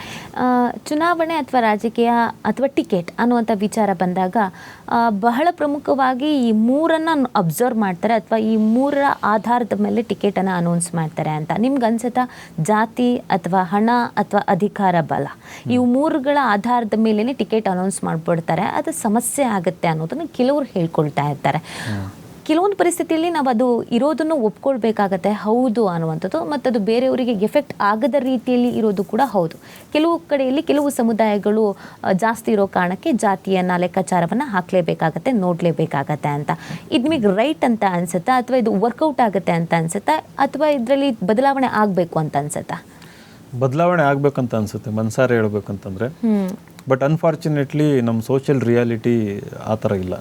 ಚುನಾವಣೆ ಅಥವಾ ರಾಜಕೀಯ ಅಥವಾ ಟಿಕೆಟ್ ಅನ್ನುವಂಥ ವಿಚಾರ ಬಂದಾಗ ಬಹಳ ಪ್ರಮುಖವಾಗಿ ಈ ಮೂರನ್ನು ಅಬ್ಸರ್ವ್ ಮಾಡ್ತಾರೆ, ಅಥವಾ ಈ ಮೂರರ ಆಧಾರದ ಮೇಲೆ ಟಿಕೆಟನ್ನು ಅನೌನ್ಸ್ ಮಾಡ್ತಾರೆ ಅಂತ. ನಿಮ್ಗೆ ಅನ್ಸುತ್ತಾ ಜಾತಿ ಅಥವಾ ಹಣ ಅಥವಾ ಅಧಿಕಾರ ಬಲ, ಇವು ಮೂರುಗಳ ಆಧಾರದ ಮೇಲೇ ಟಿಕೆಟ್ ಅನೌನ್ಸ್ ಮಾಡಿಬಿಡ್ತಾರೆ, ಅದು ಸಮಸ್ಯೆ ಆಗುತ್ತೆ ಅನ್ನೋದನ್ನು ಕೆಲವರು ಹೇಳ್ಕೊಳ್ತಾ ಇರ್ತಾರೆ. ಕೆಲವೊಂದು ಪರಿಸ್ಥಿತಿಯಲ್ಲಿ ನಾವು ಅದು ಇರೋದನ್ನು ಒಪ್ಕೊಳ್ಬೇಕಾಗತ್ತೆ, ಹೌದು ಅನ್ನುವಂಥದ್ದು. ಮತ್ತು ಅದು ಬೇರೆಯವರಿಗೆ ಎಫೆಕ್ಟ್ ಆಗದ ರೀತಿಯಲ್ಲಿ ಇರೋದು ಕೂಡ ಹೌದು. ಕೆಲವು ಕಡೆಯಲ್ಲಿ ಕೆಲವು ಸಮುದಾಯಗಳು ಜಾಸ್ತಿ ಇರೋ ಕಾರಣಕ್ಕೆ ಜಾತಿಯನ್ನು ಲೆಕ್ಕಾಚಾರವನ್ನು ಹಾಕಲೇಬೇಕಾಗತ್ತೆ, ನೋಡಲೇಬೇಕಾಗತ್ತೆ ಅಂತ. ಇದು ನಿಮಗೆ ರೈಟ್ ಅಂತ ಅನ್ಸುತ್ತಾ, ಅಥವಾ ಇದು ವರ್ಕೌಟ್ ಆಗುತ್ತೆ ಅಂತ ಅನ್ಸುತ್ತಾ, ಅಥವಾ ಇದರಲ್ಲಿ ಬದಲಾವಣೆ ಆಗಬೇಕು ಅಂತ ಅನ್ಸುತ್ತಾ? ಬದಲಾವಣೆ ಆಗಬೇಕಂತ ಅನ್ಸುತ್ತೆ ಮನ್ಸಾರೆ ಹೇಳ್ಬೇಕಂತಂದ್ರೆ. ಬಟ್ ಅನ್ಫಾರ್ಚುನೇಟ್ಲಿ ನಮ್ಮ ಸೋಷಿಯಲ್ ರಿಯಾಲಿಟಿ ಆ ಥರ ಇಲ್ಲ.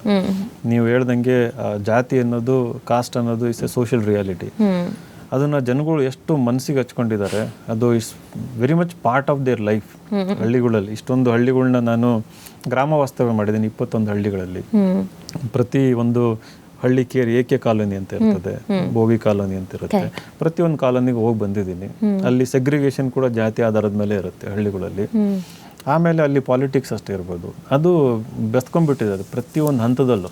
ನೀವು ಹೇಳ್ದಂಗೆ ಜಾತಿ ಅನ್ನೋದು, ಕಾಸ್ಟ್ ಅನ್ನೋದು ಇಸ್ ಎ ಸೋಷಿಯಲ್ ರಿಯಾಲಿಟಿ. ಅದನ್ನು ಜನಗಳು ಎಷ್ಟು ಮನಸ್ಸಿಗೆ ಹಚ್ಕೊಂಡಿದ್ದಾರೆ, ಅದು is very much part of their life. ಹಳ್ಳಿಗಳಲ್ಲಿ ಇಷ್ಟೊಂದು ಹಳ್ಳಿಗಳನ್ನ ನಾನು ಗ್ರಾಮ ವಾಸ್ತವ್ಯ ಮಾಡಿದ್ದೀನಿ, 21 ಹಳ್ಳಿಗಳಲ್ಲಿ. ಪ್ರತಿ ಒಂದು ಹಳ್ಳಿ ಕೇರ್ ಏಕೆ ಕಾಲೋನಿ ಅಂತ ಇರ್ತದೆ, ಬೋವಿ ಕಾಲೋನಿ ಅಂತ ಇರುತ್ತೆ. ಪ್ರತಿಯೊಂದು ಕಾಲೋನಿಗೆ ಹೋಗಿ ಬಂದಿದ್ದೀನಿ. ಅಲ್ಲಿ ಸೆಗ್ರಿಗೇಷನ್ ಕೂಡ ಜಾತಿ ಆಧಾರದ ಮೇಲೆ ಇರುತ್ತೆ ಹಳ್ಳಿಗಳಲ್ಲಿ. ಆಮೇಲೆ ಅಲ್ಲಿ ಪಾಲಿಟಿಕ್ಸ್ ಅಷ್ಟೇ ಇರ್ಬೋದು, ಅದು ಬೆಸ್ಕೊಂಡ್ಬಿಟ್ಟಿದೆ ಅದು ಪ್ರತಿಯೊಂದು ಹಂತದಲ್ಲೂ.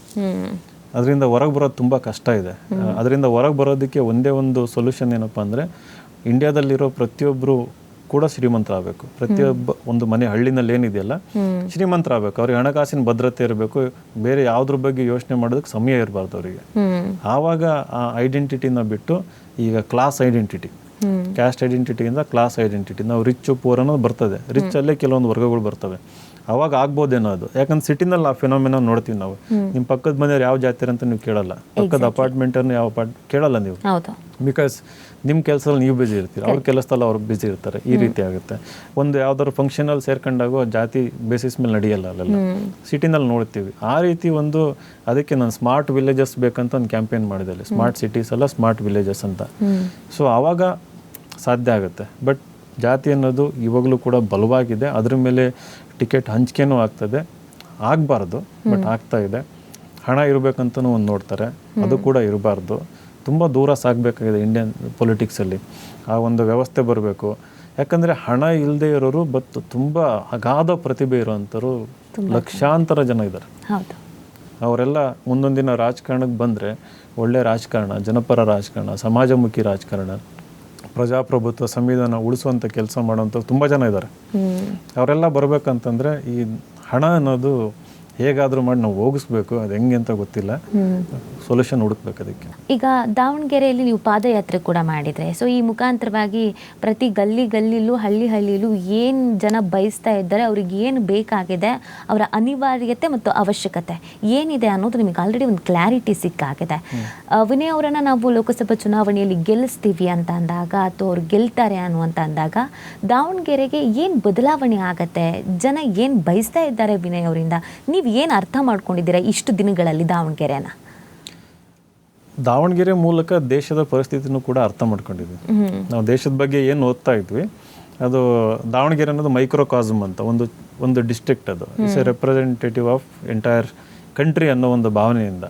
ಅದರಿಂದ ಹೊರಗೆ ಬರೋದು ತುಂಬ ಕಷ್ಟ ಇದೆ. ಅದರಿಂದ ಹೊರಗೆ ಬರೋದಕ್ಕೆ ಒಂದೇ ಒಂದು ಸೊಲ್ಯೂಷನ್ ಏನಪ್ಪ ಅಂದರೆ, ಇಂಡಿಯಾದಲ್ಲಿರೋ ಪ್ರತಿಯೊಬ್ಬರು ಕೂಡ ಶ್ರೀಮಂತರಾಗಬೇಕು. ಪ್ರತಿಯೊಬ್ಬ ಒಂದು ಮನೆ ಹಳ್ಳಿನಲ್ಲಿ ಏನಿದೆಯಲ್ಲ ಶ್ರೀಮಂತರಾಗಬೇಕು. ಅವ್ರಿಗೆ ಹಣಕಾಸಿನ ಭದ್ರತೆ ಇರಬೇಕು. ಬೇರೆ ಯಾವುದ್ರ ಬಗ್ಗೆ ಯೋಚನೆ ಮಾಡೋದಕ್ಕೆ ಸಮಯ ಇರಬಾರ್ದು ಅವರಿಗೆ. ಆವಾಗ ಆ ಐಡೆಂಟಿಟಿನ ಬಿಟ್ಟು ಈಗ ಕ್ಲಾಸ್ ಐಡೆಂಟಿಟಿ, ಕ್ಯಾಸ್ಟ್ ಐಡೆಂಟಿಟಿಯಿಂದ ಕ್ಲಾಸ್ ಐಡೆಂಟಿಟಿ. ನಾವು ರಿಚ್ಚು ಪೂರ್ ಅನ್ನೋದು ಬರ್ತದೆ, ರಿಚ್ಚಲ್ಲೇ ಕೆಲವೊಂದು ವರ್ಗಗಳು ಬರ್ತವೆ. ಅವಾಗ ಆಗ್ಬೋದೇನೋ ಅದು, ಯಾಕಂದ್ರೆ ಸಿಟಿನಲ್ಲಿ ಆ ಫಿನಾಮಿನ ನೋಡ್ತೀವಿ ನಾವು. ನಿಮ್ಮ ಪಕ್ಕದ ಮನೆಯವ್ರು ಯಾವ ಜಾತಿರ ಅಂತ ನೀವು ಕೇಳಲ್ಲ, ಪಕ್ಕದ ಅಪಾರ್ಟ್ಮೆಂಟನ್ನು ಯಾವ ಕೇಳಲ್ಲ ನೀವು, ಬಿಕಾಸ್ ನಿಮ್ಮ ಕೆಲಸದಲ್ಲಿ ನೀವು ಬ್ಯುಸಿ ಇರ್ತೀರಿ, ಅವ್ರ ಕೆಲಸದಲ್ಲಿ ಅವ್ರು ಬ್ಯುಸಿ ಇರ್ತಾರೆ. ಈ ರೀತಿ ಆಗುತ್ತೆ. ಒಂದು ಯಾವ್ದಾದ್ರು ಫಂಕ್ಷನಲ್ಲಿ ಸೇರ್ಕೊಂಡಾಗ ಜಾತಿ ಬೇಸಿಸ್ ಮೇಲೆ ನಡೆಯಲ್ಲ ಅಲ್ಲೆಲ್ಲ, ಸಿಟಿನಲ್ಲಿ ನೋಡ್ತೀವಿ. ಆ ರೀತಿ ಒಂದು ಅದಕ್ಕೆ ನಾನು ಸ್ಮಾರ್ಟ್ ವಿಲೇಜಸ್ ಬೇಕಂತ ಒಂದು ಕ್ಯಾಂಪೇನ್ ಮಾಡಿದೆ ಅಲ್ಲಿ, ಸ್ಮಾರ್ಟ್ ಸಿಟೀಸ್ ಅಲ್ಲ ಸ್ಮಾರ್ಟ್ ವಿಲೇಜಸ್ ಅಂತ. ಸೊ ಆವಾಗ ಸಾಧ್ಯ ಆಗುತ್ತೆ. ಬಟ್ ಜಾತಿ ಅನ್ನೋದು ಇವಾಗಲೂ ಕೂಡ ಬಲವಾಗಿದೆ. ಅದ್ರ ಮೇಲೆ ಟಿಕೆಟ್ ಹಂಚಿಕೆನೂ ಆಗ್ತದೆ, ಆಗಬಾರ್ದು ಬಟ್ ಆಗ್ತಾ ಇದೆ. ಹಣ ಇರಬೇಕಂತನೂ ಒಂದು ನೋಡ್ತಾರೆ, ಅದು ಕೂಡ ಇರಬಾರ್ದು. ತುಂಬ ದೂರ ಸಾಗಬೇಕಾಗಿದೆ ಇಂಡಿಯನ್ ಪೊಲಿಟಿಕ್ಸಲ್ಲಿ. ಆ ಒಂದು ವ್ಯವಸ್ಥೆ ಬರಬೇಕು. ಯಾಕಂದರೆ ಹಣ ಇಲ್ಲದೆ ಇರೋರು ಬಟ್ ತುಂಬ ಅಗಾಧ ಪ್ರತಿಭೆ ಇರೋವಂಥವ್ರು ಲಕ್ಷಾಂತರ ಜನ ಇದ್ದಾರೆ. ಅವರೆಲ್ಲ ಮುಂದೊಂದು ದಿನ ರಾಜಕಾರಣಕ್ಕೆ ಬಂದರೆ ಒಳ್ಳೆ ರಾಜಕಾರಣ, ಜನಪರ ರಾಜಕಾರಣ, ಸಮಾಜಮುಖಿ ರಾಜಕಾರಣ, ಪ್ರಜಾಪ್ರಭುತ್ವ, ಸಂವಿಧಾನ ಉಳಿಸುವಂಥ ಕೆಲಸ ಮಾಡೋವಂಥವ್ರು ತುಂಬ ಜನ ಇದ್ದಾರೆ. ಅವರೆಲ್ಲ ಬರಬೇಕಂತಂದರೆ ಈ ಹಣ ಅನ್ನೋದು ಹೇಗಾದರೂ ಮಾಡಿ ನಾವು ಹೋಗಿಸ್ಬೇಕು. ಅದು ಹೆಂಗೆ ಅಂತ ಗೊತ್ತಿಲ್ಲ, ಸೊಲ್ಯೂಷನ್ ಹುಡುಕ್ಬೇಕು ಅದಕ್ಕೆ. ಈಗ ದಾವಣಗೆರೆಯಲ್ಲಿ ನೀವು ಪಾದಯಾತ್ರೆ ಕೂಡ ಮಾಡಿದರೆ, ಸೊ ಈ ಮುಖಾಂತರವಾಗಿ ಪ್ರತಿ ಗಲ್ಲಿಲೂ ಹಳ್ಳಿಲೂ ಏನು ಜನ ಬಯಸ್ತಾ ಇದ್ದಾರೆ, ಅವ್ರಿಗೆ ಏನು ಬೇಕಾಗಿದೆ, ಅವರ ಅನಿವಾರ್ಯತೆ ಮತ್ತು ಅವಶ್ಯಕತೆ ಏನಿದೆ ಅನ್ನೋದು ನಿಮಗೆ ಆಲ್ರೆಡಿ ಒಂದು ಕ್ಲಾರಿಟಿ ಸಿಕ್ಕಾಗಿದೆ. ವಿನಯ್ ಅವರನ್ನು ನಾವು ಲೋಕಸಭಾ ಚುನಾವಣೆಯಲ್ಲಿ ಗೆಲ್ಲಿಸ್ತೀವಿ ಅಂತ ಅಂದಾಗ, ಅಥವಾ ಅವ್ರು ಗೆಲ್ತಾರೆ ಅನ್ನುವಂತ ಅಂದಾಗ ದಾವಣಗೆರೆಗೆ ಏನು ಬದಲಾವಣೆ ಆಗತ್ತೆ, ಜನ ಏನು ಬಯಸ್ತಾ ಇದ್ದಾರೆ ವಿನಯ್ ಅವರಿಂದ, ನೀವು ಏನು ಅರ್ಥ ಮಾಡ್ಕೊಂಡಿದ್ದೀರಾ ಇಷ್ಟು ದಿನಗಳಲ್ಲಿ ದಾವಣಗೆರೆನ? ದಾವಣಗೆರೆ ಮೂಲಕ ದೇಶದ ಪರಿಸ್ಥಿತಿನೂ ಕೂಡ ಅರ್ಥ ಮಾಡ್ಕೊಂಡಿದ್ವಿ. ನಾವು ದೇಶದ ಬಗ್ಗೆ ಏನು ಓದ್ತಾ ಇದ್ವಿ, ಅದು ದಾವಣಗೆರೆ ಅನ್ನೋದು ಮೈಕ್ರೋಕಾಸಮ್ ಅಂತ ಒಂದು ಡಿಸ್ಟ್ರಿಕ್ಟ್. ಅದು it's A representative of entire country ಅನ್ನೋ ಒಂದು ಭಾವನೆಯಿಂದ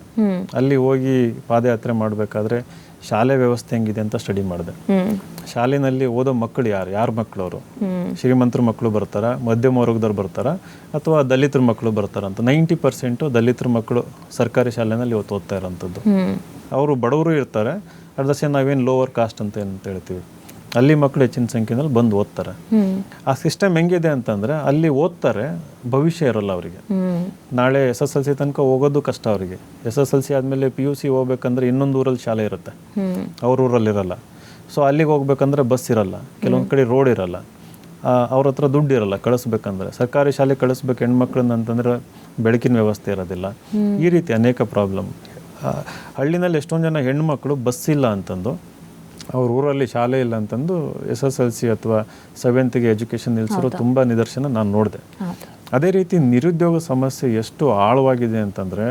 ಅಲ್ಲಿ ಹೋಗಿ ಪಾದಯಾತ್ರೆ ಮಾಡಬೇಕಾದ್ರೆ ಶಾಲೆ ವ್ಯವಸ್ಥೆ ಹೆಂಗಿದೆ ಅಂತ ಸ್ಟಡಿ ಮಾಡಿದೆ. ಶಾಲೆಯಲ್ಲಿ ಓದೋ ಮಕ್ಕಳು ಯಾರ ಮಕ್ಕಳು, ಅವರು ಶ್ರೀಮಂತರ ಮಕ್ಕಳು ಬರ್ತಾರ, ಮಧ್ಯಮ ವರ್ಗದವ್ರು ಬರ್ತಾರ, ಅಥವಾ ದಲಿತರ ಮಕ್ಕಳು ಬರ್ತಾರ ಅಂತ. 90% ದಲಿತರ ಮಕ್ಕಳು ಸರ್ಕಾರಿ ಶಾಲೆನಲ್ಲಿ ಇವತ್ತು ಓದ್ತಾ ಇರೋಂಥದ್ದು. ಅವರು ಬಡವರು ಇರ್ತಾರೆ, ಅಟ್ ದ ಸೇಮ್ ನಾವೇನು ಲೋವರ್ ಕಾಸ್ಟ್ ಅಂತ ಏನಂತ ಹೇಳ್ತೀವಿ, ಅಲ್ಲಿ ಮಕ್ಕಳು ಹೆಚ್ಚಿನ ಸಂಖ್ಯೆಯಲ್ಲಿ ಬಂದು ಓದ್ತಾರೆ. ಆ ಸಿಸ್ಟಮ್ ಹೆಂಗಿದೆ ಅಂತಂದ್ರೆ ಅಲ್ಲಿ ಓದ್ತಾರೆ, ಭವಿಷ್ಯ ಇರಲ್ಲ ಅವರಿಗೆ. ನಾಳೆ SSLC ತನಕ ಹೋಗೋದು ಕಷ್ಟ ಅವರಿಗೆ. SSLC ಆದಮೇಲೆ PUC ಹೋಗ್ಬೇಕಂದ್ರೆ ಇನ್ನೊಂದು ಊರಲ್ಲಿ ಶಾಲೆ ಇರುತ್ತೆ, ಅವ್ರ ಊರಲ್ಲಿ ಇರಲ್ಲ. ಸೊ ಅಲ್ಲಿಗೆ ಹೋಗ್ಬೇಕಂದ್ರೆ ಬಸ್ ಇರಲ್ಲ, ಕೆಲವೊಂದು ಕಡೆ ರೋಡ್ ಇರಲ್ಲ, ಅವ್ರ ಹತ್ರ ದುಡ್ಡು ಇರಲ್ಲ ಕಳಿಸ್ಬೇಕಂದ್ರೆ. ಸರ್ಕಾರಿ ಶಾಲೆ ಕಳಿಸ್ಬೇಕು ಹೆಣ್ಮಕ್ಳನ್ನ ಅಂತಂದ್ರೆ ಬೆಳಕಿನ ವ್ಯವಸ್ಥೆ ಇರೋದಿಲ್ಲ. ಈ ರೀತಿ ಅನೇಕ ಪ್ರಾಬ್ಲಮ್. ಹಳ್ಳಿನಲ್ಲಿ ಎಷ್ಟೊಂದು ಜನ ಹೆಣ್ಮಕ್ಳು ಬಸ್ ಇಲ್ಲ ಅಂತಂದು, ಅವ್ರ ಊರಲ್ಲಿ ಶಾಲೆ ಇಲ್ಲ ಅಂತಂದು SSLC ಅಥವಾ 7th ಎಜುಕೇಷನ್ ನಿಲ್ಲಿಸಿರೋ ತುಂಬ ನಿದರ್ಶನ ನಾನು ನೋಡಿದೆ. ಅದೇ ರೀತಿ ನಿರುದ್ಯೋಗ ಸಮಸ್ಯೆ ಎಷ್ಟು ಆಳವಾಗಿದೆ ಅಂತಂದರೆ,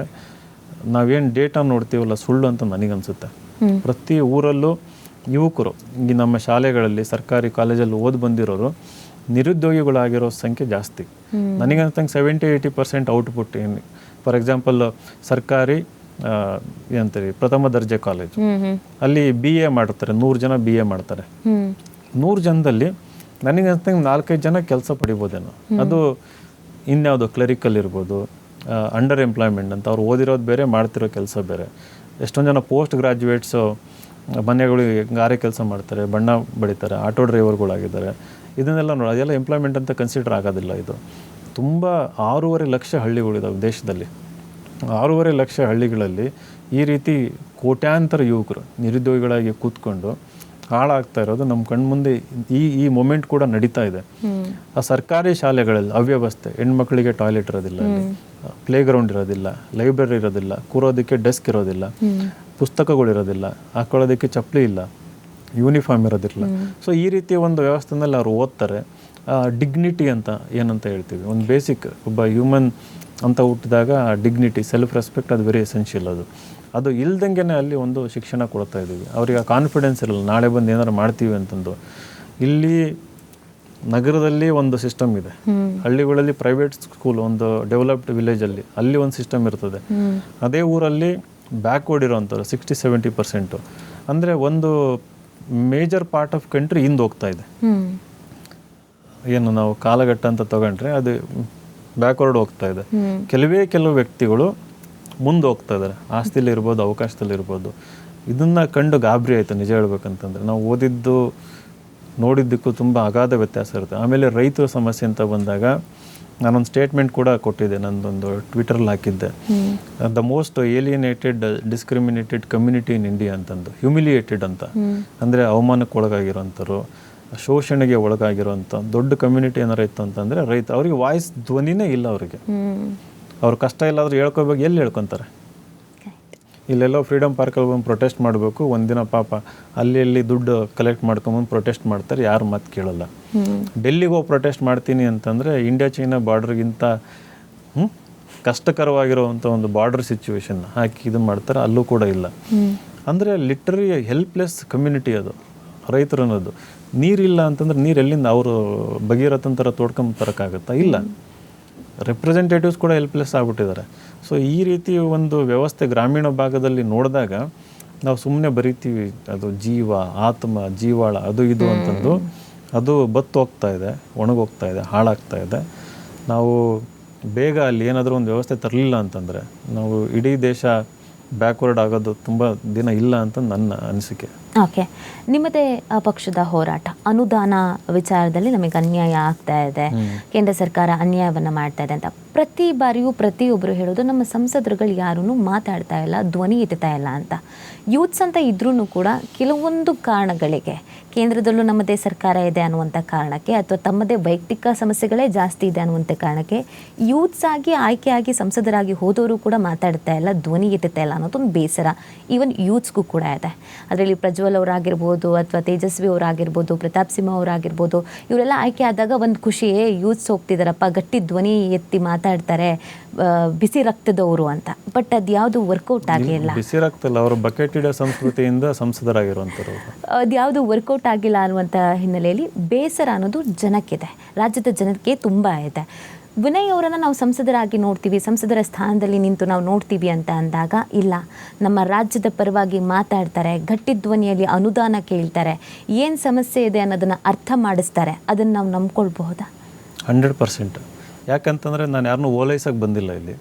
ನಾವೇನು ಡೇಟಾ ನೋಡ್ತೀವಲ್ಲ ಸುಳ್ಳು ಅಂತ ನನಗನ್ಸುತ್ತೆ. ಪ್ರತಿ ಊರಲ್ಲೂ ಯುವಕರು ಈ ನಮ್ಮ ಶಾಲೆಗಳಲ್ಲಿ ಸರ್ಕಾರಿ ಕಾಲೇಜಲ್ಲಿ ಓದಿ ಬಂದಿರೋರು ನಿರುದ್ಯೋಗಿಗಳಾಗಿರೋ ಸಂಖ್ಯೆ ಜಾಸ್ತಿ. ನನಗನ್ಸಂಗೆ 70-80% ಔಟ್ಪುಟ್. ಏನು ಫಾರ್ ಎಕ್ಸಾಂಪಲ್ ಸರ್ಕಾರಿ ಏನಂತೀರಿ ಪ್ರಥಮ ದರ್ಜೆ ಕಾಲೇಜು, ಅಲ್ಲಿ BA ಮಾಡ್ತಾರೆ, 100 ಜನ BA ಮಾಡ್ತಾರೆ. 100 ಜನದಲ್ಲಿ ನನಗೆ ಅನ್ಸ್ತಂಗೆ 4-5 ಜನ ಕೆಲಸ ಪಡಿಬೋದೇನೋ. ಅದು ಇನ್ಯಾವುದೋ ಕ್ಲರಿಕಲ್ ಇರ್ಬೋದು, ಅಂಡರ್ ಎಂಪ್ಲಾಯ್ಮೆಂಟ್ ಅಂತ, ಅವ್ರು ಓದಿರೋದು ಬೇರೆ, ಮಾಡ್ತಿರೋ ಕೆಲಸ ಬೇರೆ. ಎಷ್ಟೊಂದು ಜನ ಪೋಸ್ಟ್ ಗ್ರಾಜ್ಯುಯೇಟ್ಸು ಮನೆಗಳಿಗೆ ಗಾರೆ ಕೆಲಸ ಮಾಡ್ತಾರೆ, ಬಣ್ಣ ಬಡಿತಾರೆ, ಆಟೋ ಡ್ರೈವರ್ಗಳಾಗಿದ್ದಾರೆ. ಇದನ್ನೆಲ್ಲ ನೋಡಿ, ಅದೆಲ್ಲ ಎಂಪ್ಲಾಯ್ಮೆಂಟ್ ಅಂತ ಕನ್ಸಿಡರ್ ಆಗೋದಿಲ್ಲ. ಇದು ತುಂಬ 6.5 ಲಕ್ಷ ಹಳ್ಳಿಗಳಿದಾವೆ ದೇಶದಲ್ಲಿ. 6.5 ಲಕ್ಷ ಹಳ್ಳಿಗಳಲ್ಲಿ ಈ ರೀತಿ ಕೋಟ್ಯಾಂತರ ಯುವಕರು ನಿರುದ್ಯೋಗಿಗಳಾಗಿ ಕೂತ್ಕೊಂಡು ಹಾಳಾಗ್ತಾ ಇರೋದು ನಮ್ಮ ಕಣ್ಮುಂದೆ ಈ ಮೊಮೆಂಟ್ ಕೂಡ ನಡೀತಾ ಇದೆ. ಆ ಸರ್ಕಾರಿ ಶಾಲೆಗಳಲ್ಲಿ ಅವ್ಯವಸ್ಥೆ, ಹೆಣ್ಮಕ್ಳಿಗೆ ಟಾಯ್ಲೆಟ್ ಇರೋದಿಲ್ಲ, ಪ್ಲೇ ಗ್ರೌಂಡ್ ಇರೋದಿಲ್ಲ, ಲೈಬ್ರರಿ ಇರೋದಿಲ್ಲ, ಕೂರೋದಕ್ಕೆ ಡೆಸ್ಕ್ ಇರೋದಿಲ್ಲ, ಪುಸ್ತಕಗಳಿರೋದಿಲ್ಲ, ಹಾಕೊಳ್ಳೋದಕ್ಕೆ ಚಪ್ಪಲಿ ಇಲ್ಲ, ಯೂನಿಫಾರ್ಮ್ ಇರೋದಿಲ್ಲ. ಸೊ ಈ ರೀತಿಯ ಒಂದು ವ್ಯವಸ್ಥೆನಲ್ಲಿ ಅವ್ರು ಓದ್ತಾರೆ. ಡಿಗ್ನಿಟಿ ಅಂತ ಏನಂತ ಹೇಳ್ತೀವಿ, ಒಂದು ಬೇಸಿಕ್, ಒಬ್ಬ ಹ್ಯೂಮನ್ ಅಂತ ಹುಟ್ಟಿದಾಗ ಡಿಗ್ನಿಟಿ, ಸೆಲ್ಫ್ ರೆಸ್ಪೆಕ್ಟ್, ಅದು ವೆರಿ ಎಸೆನ್ಷಿಯಲ್. ಅದು ಇಲ್ದಂಗೆ ಅಲ್ಲಿ ಒಂದು ಶಿಕ್ಷಣ ಕೊಡ್ತಾ ಇದ್ದೀವಿ. ಅವ್ರಿಗೆ ಕಾನ್ಫಿಡೆನ್ಸ್ ಇರಲ್ಲ, ನಾಳೆ ಬಂದು ಏನಾರು ಮಾಡ್ತೀವಿ ಅಂತಂದು. ಇಲ್ಲಿ ನಗರದಲ್ಲಿ ಒಂದು ಸಿಸ್ಟಮ್ ಇದೆ, ಹಳ್ಳಿಗಳಲ್ಲಿ ಪ್ರೈವೇಟ್ ಸ್ಕೂಲ್, ಒಂದು ಡೆವಲಪ್ಡ್ ವಿಲೇಜಲ್ಲಿ ಅಲ್ಲಿ ಒಂದು ಸಿಸ್ಟಮ್ ಇರ್ತದೆ. ಅದೇ ಊರಲ್ಲಿ ಬ್ಯಾಕ್ವರ್ಡ್ ಇರೋವಂಥವ್ರು 60-70%. ಅಂದರೆ ಒಂದು ಮೇಜರ್ ಪಾರ್ಟ್ ಆಫ್ ಕಂಟ್ರಿ ಹಿಂದೆ ಹೋಗ್ತಾ ಇದೆ. ಏನು ನಾವು ಕಾಲಘಟ್ಟ ಅಂತ ತಗೊಂಡ್ರೆ ಅದು ಬ್ಯಾಕ್ವರ್ಡ್ ಹೋಗ್ತಾ ಇದೆ. ಕೆಲವು ವ್ಯಕ್ತಿಗಳು ಮುಂದೆ ಹೋಗ್ತಾ ಇದ್ದಾರೆ, ಆಸ್ತಿಲಿ ಇರ್ಬೋದು, ಅವಕಾಶದಲ್ಲಿ ಇರ್ಬೋದು. ಇದನ್ನು ಕಂಡು ಗಾಬರಿ ಆಯಿತು ನಿಜ ಹೇಳ್ಬೇಕಂತಂದರೆ. ನಾವು ಓದಿದ್ದು ನೋಡಿದ್ದಕ್ಕೂ ತುಂಬ ಅಗಾಧ ವ್ಯತ್ಯಾಸ ಇರುತ್ತೆ. ಆಮೇಲೆ ರೈತರ ಸಮಸ್ಯೆ ಅಂತ ಬಂದಾಗ ನಾನೊಂದು ಸ್ಟೇಟ್ಮೆಂಟ್ ಕೂಡ ಕೊಟ್ಟಿದ್ದೆ, ನಂದೊಂದು ಟ್ವಿಟರಲ್ಲಿ ಹಾಕಿದ್ದೆ. The most alienated discriminated community in India ಅಂತಂದು, ಹ್ಯುಮಿಲಿಯೇಟೆಡ್ ಅಂತ, ಅಂದರೆ ಅವಮಾನಕ್ಕೆ ಒಳಗಾಗಿರೋಂಥವ್ರು, ಶೋಷಣೆಗೆ ಒಳಗಾಗಿರೋಂಥ ದೊಡ್ಡ ಕಮ್ಯುನಿಟಿ ಏನಾರು ಇತ್ತು ಅಂತಂದರೆ ರೈತ. ಅವ್ರಿಗೆ ವಾಯ್ಸ್ ಧ್ವನಿನೇ ಇಲ್ಲ. ಅವರಿಗೆ ಅವ್ರ ಕಷ್ಟ ಇಲ್ಲಾದರೂ ಹೇಳ್ಕೋಬೇಕು, ಎಲ್ಲಿ ಹೇಳ್ಕೊತಾರೆ? ಇಲ್ಲೆಲ್ಲೋ ಫ್ರೀಡಮ್ ಪಾರ್ಕಲ್ಲಿ ಬಂದು ಪ್ರೊಟೆಸ್ಟ್ ಮಾಡಬೇಕು, ಒಂದಿನ ಪಾಪ ಅಲ್ಲಿ ದುಡ್ಡು ಕಲೆಕ್ಟ್ ಮಾಡ್ಕೊಂಬಂದು ಪ್ರೊಟೆಸ್ಟ್ ಮಾಡ್ತಾರೆ, ಯಾರು ಮಾತು ಕೇಳಲ್ಲ. ಡೆಲ್ಲಿಗೆ ಹೋಗಿ ಪ್ರೊಟೆಸ್ಟ್ ಮಾಡ್ತೀನಿ ಅಂತಂದರೆ ಇಂಡಿಯಾ ಚೈನಾ ಬಾರ್ಡ್ರಿಗಿಂತ ಕಷ್ಟಕರವಾಗಿರುವಂಥ ಒಂದು ಬಾರ್ಡರ್ ಸಿಚುವೇಶನ್ ಹಾಕಿ ಇದು ಮಾಡ್ತಾರೆ, ಅಲ್ಲೂ ಕೂಡ ಇಲ್ಲ. ಅಂದರೆ ಲಿಟ್ರರಿ ಹೆಲ್ಪ್ಲೆಸ್ ಕಮ್ಯುನಿಟಿ ಅದು ರೈತರು ಅನ್ನೋದು. ನೀರಿಲ್ಲ ಅಂತಂದ್ರೆ ನೀರು ಎಲ್ಲಿಂದ ಅವರು ಭಗೀರಥನ ಥರ ತೋಡ್ಕೊಂಬರಕ್ಕಾಗತ್ತಾ? ಇಲ್ಲ. ರೆಪ್ರೆಸೆಂಟೇಟಿವ್ಸ್ ಕೂಡ ಹೆಲ್ಪ್ಲೆಸ್ ಆಗಿಬಿಟ್ಟಿದ್ದಾರೆ. ಸೊ ಈ ರೀತಿ ಒಂದು ವ್ಯವಸ್ಥೆ ಗ್ರಾಮೀಣ ಭಾಗದಲ್ಲಿ ನೋಡಿದಾಗ ನಾವು ಸುಮ್ಮನೆ ಬರಿತೀವಿ, ಅದು ಜೀವ, ಆತ್ಮ, ಜೀವಾಳ, ಅದು ಇದು ಅಂತಂದು. ಅದು ಬತ್ತು ಹೋಗ್ತಾ ಇದೆ, ಒಣಗೋಗ್ತಾ ಇದೆ, ಹಾಳಾಗ್ತಾ ಇದೆ. ನಾವು ಬೇಗ ಅಲ್ಲಿ ಏನಾದರೂ ಒಂದು ವ್ಯವಸ್ಥೆ ತರಲಿಲ್ಲ ಅಂತಂದರೆ ನಾವು ಇಡೀ ದೇಶ ಬ್ಯಾಕ್ವರ್ಡ್ ಆಗೋದು ತುಂಬ ದಿನ ಇಲ್ಲ ಅಂತ ನನ್ನ ಅನಿಸಿಕೆ. ಓಕೆ, ನಿಮ್ಮದೇ ಪಕ್ಷದ ಹೋರಾಟ ಅನುದಾನ ವಿಚಾರದಲ್ಲಿ ನಮಗೆ ಅನ್ಯಾಯ ಆಗ್ತಾ ಇದೆ, ಕೇಂದ್ರ ಸರ್ಕಾರ ಅನ್ಯಾಯವನ್ನು ಮಾಡ್ತಾ ಇದೆ ಅಂತ ಪ್ರತಿ ಬಾರಿಯೂ ಪ್ರತಿಯೊಬ್ಬರು ಹೇಳೋದು, ನಮ್ಮ ಸಂಸದರುಗಳು ಯಾರೂ ಮಾತಾಡ್ತಾ ಇಲ್ಲ, ಧ್ವನಿ ಎತ್ತುತ್ತಾ ಇಲ್ಲ ಅಂತ. ಯೂತ್ಸ್ ಅಂತ ಇದ್ರೂ ಕೂಡ ಕೆಲವೊಂದು ಕಾರಣಗಳಿಗೆ, ಕೇಂದ್ರದಲ್ಲೂ ನಮ್ಮದೇ ಸರ್ಕಾರ ಇದೆ ಅನ್ನುವಂಥ ಕಾರಣಕ್ಕೆ, ಅಥವಾ ತಮ್ಮದೇ ವೈಯಕ್ತಿಕ ಸಮಸ್ಯೆಗಳೇ ಜಾಸ್ತಿ ಇದೆ ಅನ್ನುವಂಥ ಕಾರಣಕ್ಕೆ ಯೂತ್ಸ್ ಆಗಿ ಆಯ್ಕೆಯಾಗಿ ಸಂಸದರಾಗಿ ಹೋದವರು ಕೂಡ ಮಾತಾಡ್ತಾ ಇಲ್ಲ, ಧ್ವನಿ ಎತ್ತುತ್ತಾ ಇಲ್ಲ ಅನ್ನೋದೊಂದು ಬೇಸರ ಈವನ್ ಯೂತ್ಸ್ಗೂ ಕೂಡ ಇದೆ. ಅದರಲ್ಲಿ ಪ್ರಜ್ವಲ್ ಅವರಾಗಿರ್ಬೋದು, ಅಥವಾ ತೇಜಸ್ವಿ ಅವರಾಗಿರ್ಬೋದು, ಪ್ರತಾಪ್ ಸಿಂಹ ಅವರಾಗಿರ್ಬೋದು, ಇವರೆಲ್ಲ ಆಯ್ಕೆ ಆದಾಗ ಒಂದು ಖುಷಿಯೇ, ಯೂತ್ಸ್ ಹೋಗ್ತಿದ್ದಾರಪ್ಪ, ಗಟ್ಟಿ ಧ್ವನಿ ಎತ್ತಿ ಮಾತಾಡ್ತಾರೆ, ಬಿಸಿ ರಕ್ತದವರು ಅಂತ. ಬಟ್ ಅದ್ಯಾವುದು ವರ್ಕೌಟ್ ಆಗಿಲ್ಲ. ಬಿಸಿ ರಕ್ತ ಅಲ್ಲ, ಅವರು ಬಕೆಟ್ ಇಡೋ ಸಂಸ್ಕೃತಿಯಿಂದ ಸಂಸದರಾಗಿರುವಂಥವ್ರು. ಅದ್ಯಾವುದು ವರ್ಕೌಟ್ ಆಗಿಲ್ಲ ಅನ್ನುವಂಥ ಹಿನ್ನೆಲೆಯಲ್ಲಿ ಬೇಸರ ಅನ್ನೋದು ಜನಕ್ಕಿದೆ, ರಾಜ್ಯದ ಜನಕ್ಕೆ ತುಂಬ ಇದೆ. ವಿನಯ್ ಅವರನ್ನು ನಾವು ಸಂಸದರಾಗಿ ನೋಡ್ತೀವಿ, ಸಂಸದರ ಸ್ಥಾನದಲ್ಲಿ ನಿಂತು ನಾವು ನೋಡ್ತೀವಿ ಅಂತ ಅಂದಾಗ, ಇಲ್ಲ, ನಮ್ಮ ರಾಜ್ಯದ ಪರವಾಗಿ ಮಾತಾಡ್ತಾರೆ, ಗಟ್ಟಿ ಧ್ವನಿಯಲ್ಲಿ ಅನುದಾನ ಕೇಳ್ತಾರೆ, ಏನು ಸಮಸ್ಯೆ ಇದೆ ಅನ್ನೋದನ್ನು ಅರ್ಥ ಮಾಡಿಸ್ತಾರೆ, ಅದನ್ನು ನಾವು ನಂಬ್ಕೊಳ್ಬಹುದಾ? 100%. ಯಾಕಂತಂದರೆ ನಾನು ಯಾರನ್ನೂ ಓಲೈಸಕ್ಕೆ ಬಂದಿಲ್ಲ ಇಲ್ಲಿ,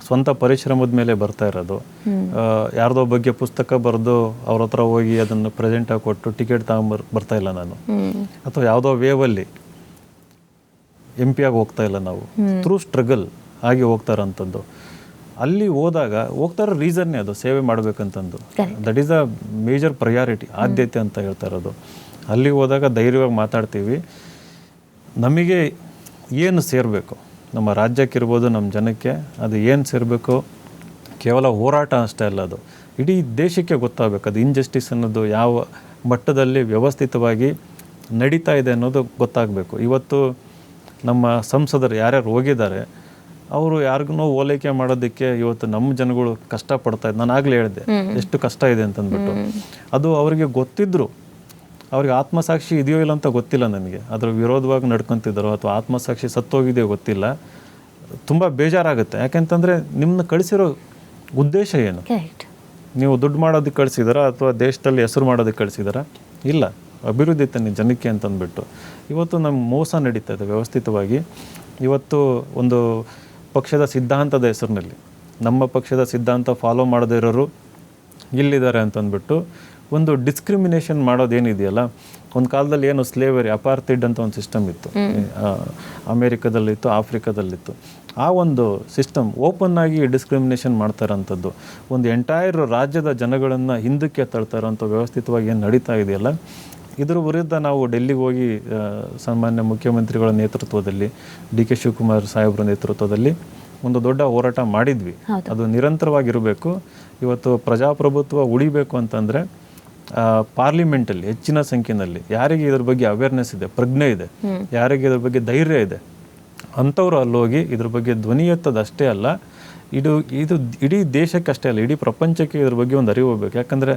ಸ್ವಂತ ಪರಿಶ್ರಮದ ಮೇಲೆ ಬರ್ತಾ ಇರೋದು. ಯಾರ್ದೋ ಬಗ್ಗೆ ಪುಸ್ತಕ ಬರೆದು ಅವ್ರ ಹತ್ರ ಹೋಗಿ ಅದನ್ನು ಪ್ರೆಸೆಂಟಾಗಿ ಕೊಟ್ಟು ಟಿಕೆಟ್ ಬರ್ತಾ ಇಲ್ಲ ನಾನು, ಅಥವಾ ಯಾವುದೋ ವೇವಲ್ಲಿ MP ಆಗಿ ಹೋಗ್ತಾ ಇಲ್ಲ ನಾವು. ಥ್ರೂ ಸ್ಟ್ರಗಲ್ ಆಗಿ ಹೋಗ್ತಾ ಇರೋಂಥದ್ದು. ಅಲ್ಲಿ ಹೋಗ್ತಾ ಇರೋ ರೀಸನ್ನೇ ಅದು, ಸೇವೆ ಮಾಡಬೇಕಂತಂದು. That is a major priority, ಆದ್ಯತೆ ಅಂತ ಹೇಳ್ತಾ ಇರೋದು. ಅಲ್ಲಿ ಹೋದಾಗ ಧೈರ್ಯವಾಗಿ ಮಾತಾಡ್ತೀವಿ. ನಮಗೆ ಏನು ಸೇರಬೇಕು, ನಮ್ಮ ರಾಜ್ಯಕ್ಕಿರ್ಬೋದು, ನಮ್ಮ ಜನಕ್ಕೆ ಅದು ಏನು ಸೇರಬೇಕು, ಕೇವಲ ಹೋರಾಟ ಅಷ್ಟೇ ಅಲ್ಲ, ಅದು ಇಡೀ ದೇಶಕ್ಕೆ ಗೊತ್ತಾಗಬೇಕು. ಅದು ಇನ್ಜಸ್ಟಿಸ್ ಅನ್ನೋದು ಯಾವ ಮಟ್ಟದಲ್ಲಿ ವ್ಯವಸ್ಥಿತವಾಗಿ ನಡೀತಾ ಇದೆ ಅನ್ನೋದು ಗೊತ್ತಾಗಬೇಕು. ಇವತ್ತು ನಮ್ಮ ಸಂಸದರು ಯಾರ್ಯಾರು ಹೋಗಿದ್ದಾರೆ, ಅವರು ಯಾರಿಗೂ ಓಲೈಕೆ ಮಾಡೋದಕ್ಕೆ ಇವತ್ತು ನಮ್ಮ ಜನಗಳು ಕಷ್ಟಪಡ್ತಾ ಇದ್ದಾರೆ. ನಾನು ಆಗಲೇ ಹೇಳಿದೆ ಎಷ್ಟು ಕಷ್ಟ ಇದೆ ಅಂತಂದ್ಬಿಟ್ಟು. ಅದು ಅವರಿಗೆ ಗೊತ್ತಿದ್ರು, ಅವ್ರಿಗೆ ಆತ್ಮಸಾಕ್ಷಿ ಇದೆಯೋ ಇಲ್ಲ ಅಂತ ಗೊತ್ತಿಲ್ಲ ನನಗೆ. ಅದ್ರ ವಿರೋಧವಾಗಿ ನಡ್ಕೊತಿದ್ದಾರೋ ಅಥವಾ ಆತ್ಮಸಾಕ್ಷಿ ಸತ್ತೋಗಿದೆಯೋ ಗೊತ್ತಿಲ್ಲ. ತುಂಬ ಬೇಜಾರಾಗುತ್ತೆ. ಯಾಕೆಂತಂದರೆ ನಿಮ್ಮನ್ನ ಕಳಿಸಿರೋ ಉದ್ದೇಶ ಏನು? ನೀವು ದುಡ್ಡು ಮಾಡೋದಕ್ಕೆ ಕಳಿಸಿದಾರಾ ಅಥವಾ ದೇಶದಲ್ಲಿ ಹೆಸರು ಮಾಡೋದಕ್ಕೆ ಕಳಿಸಿದಾರಾ? ಇಲ್ಲ, ಅಭಿವೃದ್ಧಿ ತನ್ನಿ ಜನಕ್ಕೆ ಅಂತಂದ್ಬಿಟ್ಟು. ಇವತ್ತು ನಮ್ಮ ಮೋಸ ನಡೀತಾ ಇದೆ ವ್ಯವಸ್ಥಿತವಾಗಿ. ಇವತ್ತು ಒಂದು ಪಕ್ಷದ ಸಿದ್ಧಾಂತದ ಹೆಸರಿನಲ್ಲಿ, ನಮ್ಮ ಪಕ್ಷದ ಸಿದ್ಧಾಂತ ಫಾಲೋ ಮಾಡದೇ ಇರೋರು ಇಲ್ಲಿದ್ದಾರೆ ಅಂತಂದ್ಬಿಟ್ಟು ಒಂದು ಡಿಸ್ಕ್ರಿಮಿನೇಷನ್ ಮಾಡೋದೇನಿದೆಯಲ್ಲ. ಒಂದು ಕಾಲದಲ್ಲಿ ಏನು ಸ್ಲೇವರಿ, ಅಪಾರ್ಥೈಡ್ ಅಂತ ಒಂದು ಸಿಸ್ಟಮ್ ಇತ್ತು, ಅಮೇರಿಕಾದಲ್ಲಿತ್ತು, ಆಫ್ರಿಕಾದಲ್ಲಿತ್ತು. ಆ ಒಂದು ಸಿಸ್ಟಮ್ ಓಪನ್ ಆಗಿ ಡಿಸ್ಕ್ರಿಮಿನೇಷನ್ ಮಾಡ್ತಾ ಇರೋಂಥದ್ದು, ಒಂದು ಎಂಟೈರ್ ರಾಜ್ಯದ ಜನಗಳನ್ನು ಹಿಂದಕ್ಕೆ ತಳ್ತಾ ಇರೋಂಥ ವ್ಯವಸ್ಥಿತವಾಗಿ ಏನು ನಡೀತಾ ಇದೆಯಲ್ಲ, ಇದ್ರ ವಿರುದ್ಧ ನಾವು ಡೆಲ್ಲಿಗೆ ಹೋಗಿ ಸಾಮಾನ್ಯ ಮುಖ್ಯಮಂತ್ರಿಗಳ ನೇತೃತ್ವದಲ್ಲಿ, DK ಶಿವಕುಮಾರ್ ಸಾಹೇಬ್ರ ನೇತೃತ್ವದಲ್ಲಿ ಒಂದು ದೊಡ್ಡ ಹೋರಾಟ ಮಾಡಿದ್ವಿ. ಅದು ನಿರಂತರವಾಗಿರಬೇಕು. ಇವತ್ತು ಪ್ರಜಾಪ್ರಭುತ್ವ ಉಳಿಬೇಕು ಅಂತಂದರೆ ಪಾರ್ಲಿಮೆಂಟಲ್ಲಿ ಹೆಚ್ಚಿನ ಸಂಖ್ಯೆಯಲ್ಲಿ ಯಾರಿಗೆ ಇದ್ರ ಬಗ್ಗೆ ಅವೇರ್ನೆಸ್ ಇದೆ, ಪ್ರಜ್ಞೆ ಇದೆ, ಯಾರಿಗೆ ಇದ್ರ ಬಗ್ಗೆ ಧೈರ್ಯ ಇದೆ, ಅಂಥವ್ರು ಅಲ್ಲೋಗಿ ಇದ್ರ ಬಗ್ಗೆ ಧ್ವನಿ ಎತ್ತದಷ್ಟೇ ಅಲ್ಲ, ಇದು ಇಡೀ ದೇಶಕ್ಕೆ ಅಷ್ಟೇ ಅಲ್ಲ, ಇಡೀ ಪ್ರಪಂಚಕ್ಕೆ ಇದ್ರ ಬಗ್ಗೆ ಒಂದು ಅರಿವು ಹೋಗ್ಬೇಕು. ಯಾಕಂದರೆ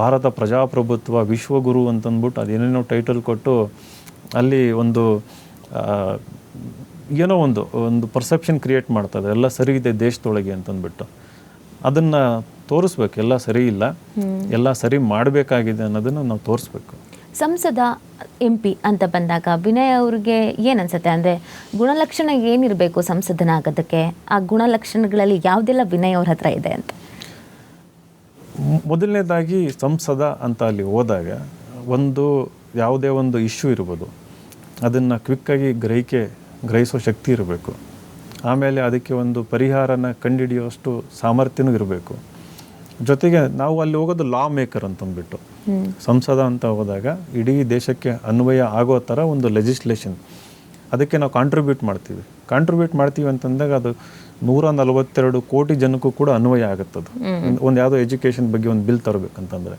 ಭಾರತ ಪ್ರಜಾಪ್ರಭುತ್ವ ವಿಶ್ವಗುರು ಅಂತಂದ್ಬಿಟ್ಟು ಅದೇನೇನೋ ಟೈಟಲ್ ಕೊಟ್ಟು ಅಲ್ಲಿ ಒಂದು ಏನೋ ಒಂದು ಪರ್ಸೆಪ್ಷನ್ ಕ್ರಿಯೇಟ್ ಮಾಡ್ತದೆ, ಎಲ್ಲ ಸರಿ ಇದೆ ದೇಶದೊಳಗೆ ಅಂತಂದ್ಬಿಟ್ಟು. ಅದನ್ನು ತೋರಿಸ್ಬೇಕು, ಎಲ್ಲ ಸರಿ ಇಲ್ಲ, ಎಲ್ಲ ಸರಿ ಮಾಡಬೇಕಾಗಿದೆ ಅನ್ನೋದನ್ನು ನಾವು ತೋರಿಸ್ಬೇಕು. ಸಂಸದ MP ಅಂತ ಬಂದಾಗ ವಿನಯ್ ಅವ್ರಿಗೆ ಏನನ್ಸುತ್ತೆ, ಅಂದರೆ ಗುಣಲಕ್ಷಣ ಏನಿರಬೇಕು ಸಂಸದನಾಗೋದಕ್ಕೆ? ಆ ಗುಣಲಕ್ಷಣಗಳಲ್ಲಿ ಯಾವುದೆಲ್ಲ ವಿನಯ್ ಅವ್ರ ಹತ್ರ ಇದೆ ಅಂತ? ಮೊದಲನೇದಾಗಿ ಸಂಸದ ಅಂತ ಅಲ್ಲಿ ಹೋದಾಗ ಯಾವುದೇ ಒಂದು ಇಶ್ಯೂ ಇರ್ಬೋದು, ಅದನ್ನು ಕ್ವಿಕ್ಕಾಗಿ ಗ್ರಹಿಸೋ ಶಕ್ತಿ ಇರಬೇಕು. ಆಮೇಲೆ ಅದಕ್ಕೆ ಒಂದು ಪರಿಹಾರನ ಕಂಡುಹಿಡಿಯುವಷ್ಟು ಸಾಮರ್ಥ್ಯನೂ ಇರಬೇಕು. ಜೊತೆಗೆ ನಾವು ಅಲ್ಲಿ ಹೋಗೋದು ಲಾ ಮೇಕರ್ ಅಂತಂದ್ಬಿಟ್ಟು, ಸಂಸದ ಅಂತ ಹೋದಾಗ ಇಡೀ ದೇಶಕ್ಕೆ ಅನ್ವಯ ಆಗೋ ಥರ ಒಂದು ಲೆಜಿಸ್ಲೇಷನ್, ಅದಕ್ಕೆ ನಾವು ಕಾಂಟ್ರಿಬ್ಯೂಟ್ ಮಾಡ್ತೀವಿ ಅಂತಂದಾಗ ಅದು 142 ಕೋಟಿ ಜನಕ್ಕೂ ಕೂಡ ಅನ್ವಯ ಆಗುತ್ತದು. ಒಂದು ಯಾವುದೋ ಎಜುಕೇಷನ್ ಬಗ್ಗೆ ಒಂದು ಬಿಲ್ ತರಬೇಕಂತಂದರೆ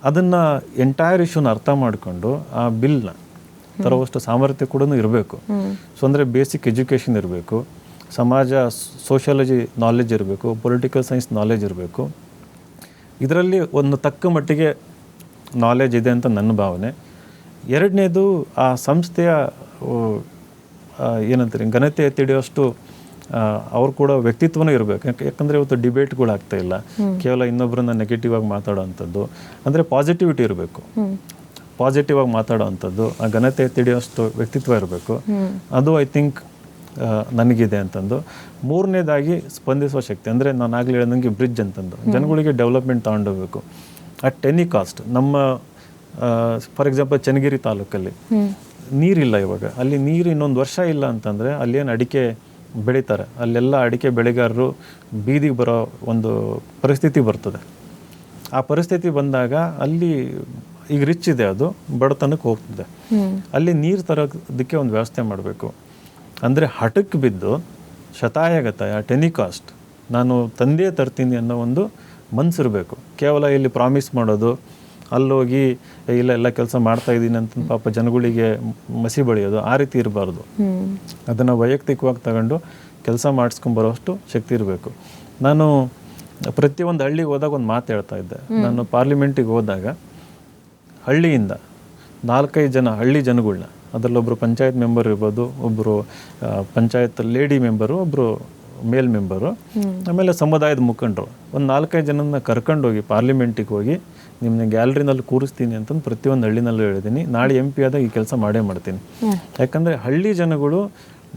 ಅದನ್ನು ಎಂಟೈರ್ ಇಶ್ಯೂನ ಅರ್ಥ ಮಾಡಿಕೊಂಡು ಆ ಬಿಲ್ನ ತರುವಷ್ಟು ಸಾಮರ್ಥ್ಯ ಕೂಡ ಇರಬೇಕು. ಸೊ ಅಂದರೆ ಬೇಸಿಕ್ ಎಜುಕೇಷನ್ ಇರಬೇಕು, ಸಮಾಜ ಸೋಷಿಯಾಲಜಿ ನಾಲೆಜ್ ಇರಬೇಕು, ಪೊಲಿಟಿಕಲ್ ಸೈನ್ಸ್ ನಾಲೆಜ್ ಇರಬೇಕು. ಇದರಲ್ಲಿ ಒಂದು ತಕ್ಕ ಮಟ್ಟಿಗೆ ನಾಲೆಜ್ ಇದೆ ಅಂತ ನನ್ನ ಭಾವನೆ. ಎರಡನೇದು ಆ ಸಂಸ್ಥೆಯ ಏನಂತಾರೆ ಘನತೆ ಎತ್ತಿಡಿಯೋಷ್ಟು ಅವ್ರು ಕೂಡ ವ್ಯಕ್ತಿತ್ವನೂ ಇರಬೇಕು. ಯಾಕಂದರೆ ಇವತ್ತು ಡಿಬೇಟ್ಗಳು ಆಗ್ತಾ ಇಲ್ಲ, ಕೇವಲ ಇನ್ನೊಬ್ಬರನ್ನ ನೆಗೆಟಿವ್ ಆಗಿ ಮಾತಾಡೋ ಅಂಥದ್ದು. ಅಂದರೆ ಪಾಸಿಟಿವಿಟಿ ಇರಬೇಕು, ಪಾಸಿಟಿವ್ ಆಗಿ ಮಾತಾಡೋ ಅಂಥದ್ದು, ಆ ಘನತೆ ಎತ್ತಿಡಿಯೋಷ್ಟು ವ್ಯಕ್ತಿತ್ವ ಇರಬೇಕು. ಅದು ಐ ಥಿಂಕ್ ನನಗಿದೆ ಅಂತಂದು. ಮೂರನೇದಾಗಿ ಸ್ಪಂದಿಸುವ ಶಕ್ತಿ, ಅಂದರೆ ನಾನು ಆಗಲಿ ಹೇಳಿದಂಗೆ ಬ್ರಿಡ್ಜ್ ಅಂತಂದು ಜನಗಳಿಗೆ ಡೆವಲಪ್ಮೆಂಟ್ ತಗೊಂಡೋಗ್ಬೇಕು ಅಟ್ ಎನಿ ಕಾಸ್ಟ್. ನಮ್ಮ ಫಾರ್ ಎಕ್ಸಾಂಪಲ್ ಚನ್ನಗಿರಿ ತಾಲೂಕಲ್ಲಿ ನೀರಿಲ್ಲ ಇವಾಗ, ಅಲ್ಲಿ ನೀರು ಇನ್ನೊಂದು ವರ್ಷ ಇಲ್ಲ ಅಂತಂದರೆ ಅಲ್ಲೇನು ಅಡಿಕೆ ಬೆಳೀತಾರೆ, ಅಲ್ಲೆಲ್ಲ ಅಡಿಕೆ ಬೆಳೆಗಾರರು ಬೀದಿಗೆ ಬರೋ ಒಂದು ಪರಿಸ್ಥಿತಿ ಬರ್ತದೆ. ಆ ಪರಿಸ್ಥಿತಿ ಬಂದಾಗ ಅಲ್ಲಿ ಈಗ ರಿಚ್ ಇದೆ, ಅದು ಬಡತನಕ್ಕೆ ಹೋಗ್ತದೆ. ಅಲ್ಲಿ ನೀರು ತರೋದಕ್ಕೆ ಒಂದು ವ್ಯವಸ್ಥೆ ಮಾಡಬೇಕು. ಅಂದರೆ ಹಠಕ್ಕೆ ಬಿದ್ದು ಶತಾಯಗತ ಅಟ್ ಎನಿ ಕಾಸ್ಟ್ ನಾನು ತಂದೇ ತರ್ತೀನಿ ಅನ್ನೋ ಒಂದು ಮನಸ್ಸಿರಬೇಕು. ಕೇವಲ ಇಲ್ಲಿ ಪ್ರಾಮಿಸ್ ಮಾಡೋದು, ಅಲ್ಲೋಗಿ ಎಲ್ಲ ಕೆಲಸ ಮಾಡ್ತಾ ಇದ್ದೀನಿ ಅಂತ ಪಾಪ ಜನಗಳಿಗೆ ಮಸಿ ಬಳಿಯೋದು, ಆ ರೀತಿ ಇರಬಾರ್ದು. ಅದನ್ನು ವೈಯಕ್ತಿಕವಾಗಿ ತಗೊಂಡು ಕೆಲಸ ಮಾಡಿಸ್ಕೊಂಬರೋಷ್ಟು ಶಕ್ತಿ ಇರಬೇಕು. ನಾನು ಪ್ರತಿಯೊಂದು ಹಳ್ಳಿಗೆ ಹೋದಾಗ ಒಂದು ಮಾತು ಹೇಳ್ತಾ ಇದ್ದೆ. ನಾನು ಪಾರ್ಲಿಮೆಂಟಿಗೆ ಹೋದಾಗ ಹಳ್ಳಿಯಿಂದ 4-5 ಜನ ಹಳ್ಳಿ ಜನಗಳನ್ನ, ಅದರಲ್ಲೊಬ್ಬರು ಪಂಚಾಯತ್ ಮೆಂಬರ್ ಇರ್ಬೋದು, ಒಬ್ಬರು ಪಂಚಾಯತ್ ಲೇಡಿ ಮೆಂಬರು, ಒಬ್ಬರು ಮೇಲ್ ಮೆಂಬರು, ಆಮೇಲೆ ಸಮುದಾಯದ ಮುಖಂಡರು, ಒಂದು 4-5 ಜನನ ಕರ್ಕೊಂಡೋಗಿ ಪಾರ್ಲಿಮೆಂಟಿಗೆ ಹೋಗಿ ನಿಮ್ಮನ್ನ ಗ್ಯಾಲರಿನಲ್ಲಿ ಕೂರಿಸ್ತೀನಿ ಅಂತಂದು ಪ್ರತಿಯೊಂದು ಹಳ್ಳಿನಲ್ಲೂ ಹೇಳಿದ್ದೀನಿ. ನಾಳೆ MP ಆದಾಗ ಈ ಕೆಲಸ ಮಾಡೇ ಮಾಡ್ತೀನಿ. ಯಾಕಂದರೆ ಹಳ್ಳಿ ಜನಗಳು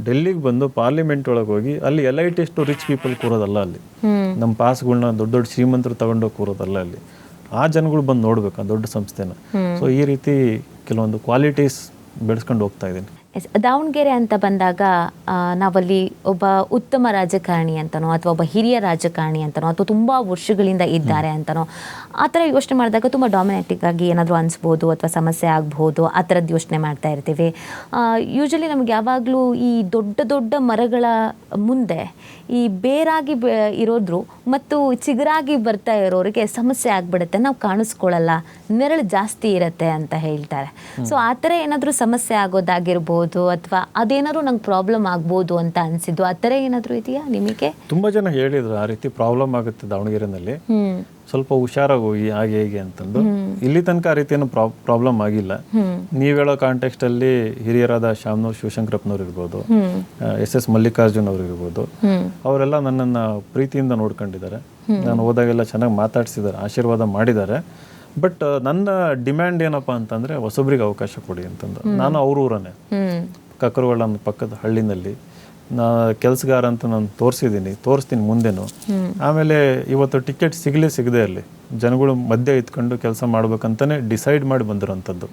ಡೆಲ್ಲಿಗೆ ಬಂದು ಪಾರ್ಲಿಮೆಂಟ್ ಒಳಗೆ ಹೋಗಿ ಅಲ್ಲಿ ಎಲೈಟೆಷ್ಟು ರಿಚ್ ಪೀಪಲ್ ಕೂರೋದಲ್ಲ, ಅಲ್ಲಿ ನಮ್ಮ ಪಾಸ್ಗಳನ್ನ ದೊಡ್ಡ ದೊಡ್ಡ ಶ್ರೀಮಂತರು ತಗೊಂಡೋಗಿ ಕೂರೋದಲ್ಲ, ಅಲ್ಲಿ ಆ ಜನಗಳು ಬಂದು ನೋಡ್ಬೇಕು ಆ ದೊಡ್ಡ ಸಂಸ್ಥೆನ. ಸೊ ಈ ರೀತಿ ಕೆಲವೊಂದು ಕ್ವಾಲಿಟೀಸ್ ಬೆಳೆಸ್ಕೊಂಡು ಹೋಗ್ತಾ ಇದ್ದೀನಿ. ದಾವಣಗೆರೆ ಅಂತ ಬಂದಾಗ ನಾವಲ್ಲಿ ಒಬ್ಬ ಉತ್ತಮ ರಾಜಕಾರಣಿ ಅಂತನೋ ಅಥವಾ ಒಬ್ಬ ಹಿರಿಯ ರಾಜಕಾರಣಿ ಅಂತನೋ ಅಥವಾ ತುಂಬ ವರ್ಷಗಳಿಂದ ಇದ್ದಾರೆ ಅಂತನೋ ಆ ಥರ ಯೋಚನೆ ಮಾಡಿದಾಗ ತುಂಬ ಡಾಮಿನೇಟಿಕ್ ಆಗಿ ಏನಾದರೂ ಅನಿಸ್ಬೋದು ಅಥವಾ ಸಮಸ್ಯೆ ಆಗ್ಬೋದು, ಆ ಥರದ್ದು ಯೋಚನೆ ಮಾಡ್ತಾ ಇರ್ತೀವಿ. ಯೂಶಲಿ ನಮ್ಗೆ ಯಾವಾಗಲೂ ಈ ದೊಡ್ಡ ದೊಡ್ಡ ಮರಗಳ ಮುಂದೆ ಈ ಬೇರಾಗಿ ಇರೋದ್ರು ಮತ್ತು ಚಿಗುರಾಗಿ ಬರ್ತಾ ಇರೋರಿಗೆ ಸಮಸ್ಯೆ ಆಗ್ಬಿಡುತ್ತೆ, ನಾವು ಕಾಣಿಸ್ಕೊಳ್ಳಲ್ಲ, ನೆರಳು ಜಾಸ್ತಿ ಇರುತ್ತೆ ಅಂತ ಹೇಳ್ತಾರೆ. ಸೊ ಆ ಥರ ಏನಾದರೂ ಸಮಸ್ಯೆ ಆಗೋದಾಗಿರ್ಬೋದು ಅಥವಾ ಅದೇನಾದ್ರು ನಂಗೆ ಪ್ರಾಬ್ಲಮ್ ಆಗ್ಬೋದು ಅಂತ ಅನಿಸಿದ್ದು, ಆ ಥರ ಏನಾದರೂ ಇದೆಯಾ ನಿಮಗೆ? ತುಂಬ ಜನ ಹೇಳಿದ್ರು ಆ ರೀತಿ ಪ್ರಾಬ್ಲಮ್ ಆಗುತ್ತೆ ದಾವಣಗೆರೆನಲ್ಲಿ, ಸ್ವಲ್ಪ ಹುಷಾರಾಗಿ ಹೋಗಿ ಹಾಗೆ ಹೇಗೆ ಅಂತಂದು. ಇಲ್ಲಿ ತನಕ ಆ ರೀತಿ ಏನು ಪ್ರಾಬ್ಲಮ್ ಆಗಿಲ್ಲ. ನೀವು ಹೇಳೋ ಕಾಂಟೆಕ್ಸ್ಟ್ ಅಲ್ಲಿ ಹಿರಿಯರಾದ ಶಾಮನೂರ್ ಶಿವಶಂಕರಪ್ಪನವ್ರು ಇರ್ಬೋದು, SS ಮಲ್ಲಿಕಾರ್ಜುನ್ ಅವ್ರು ಇರ್ಬೋದು, ಅವರೆಲ್ಲ ನನ್ನನ್ನು ಪ್ರೀತಿಯಿಂದ ನೋಡ್ಕೊಂಡಿದ್ದಾರೆ. ನಾನು ಹೋದಾಗೆಲ್ಲ ಚೆನ್ನಾಗಿ ಮಾತಾಡ್ಸಿದ್ದಾರೆ, ಆಶೀರ್ವಾದ ಮಾಡಿದ್ದಾರೆ. ಬಟ್ ನನ್ನ ಡಿಮ್ಯಾಂಡ್ ಏನಪ್ಪ ಅಂತಂದರೆ ಹೊಸಬ್ರಿಗೆ ಅವಕಾಶ ಕೊಡಿ ಅಂತಂದು. ನಾನು ಅವ್ರ ಊರನ್ನೇ, ಕಕ್ಕರಗೊಳ್ಳ ಪಕ್ಕದ ಹಳ್ಳಿನಲ್ಲಿ ಕೆಲಸಗಾರ ಅಂತ ನಾನು ತೋರಿಸ್ತೀನಿ ಮುಂದೆನೂ. ಆಮೇಲೆ ಇವತ್ತು ಟಿಕೆಟ್ ಸಿಗದೆ ಇರಲಿ, ಜನಗಳು ಮಧ್ಯೆ ಇತ್ಕೊಂಡು ಕೆಲಸ ಮಾಡ್ಬೇಕಂತಾನೆ ಡಿಸೈಡ್ ಮಾಡಿ ಬಂದಿರೋಂಥದ್ದು.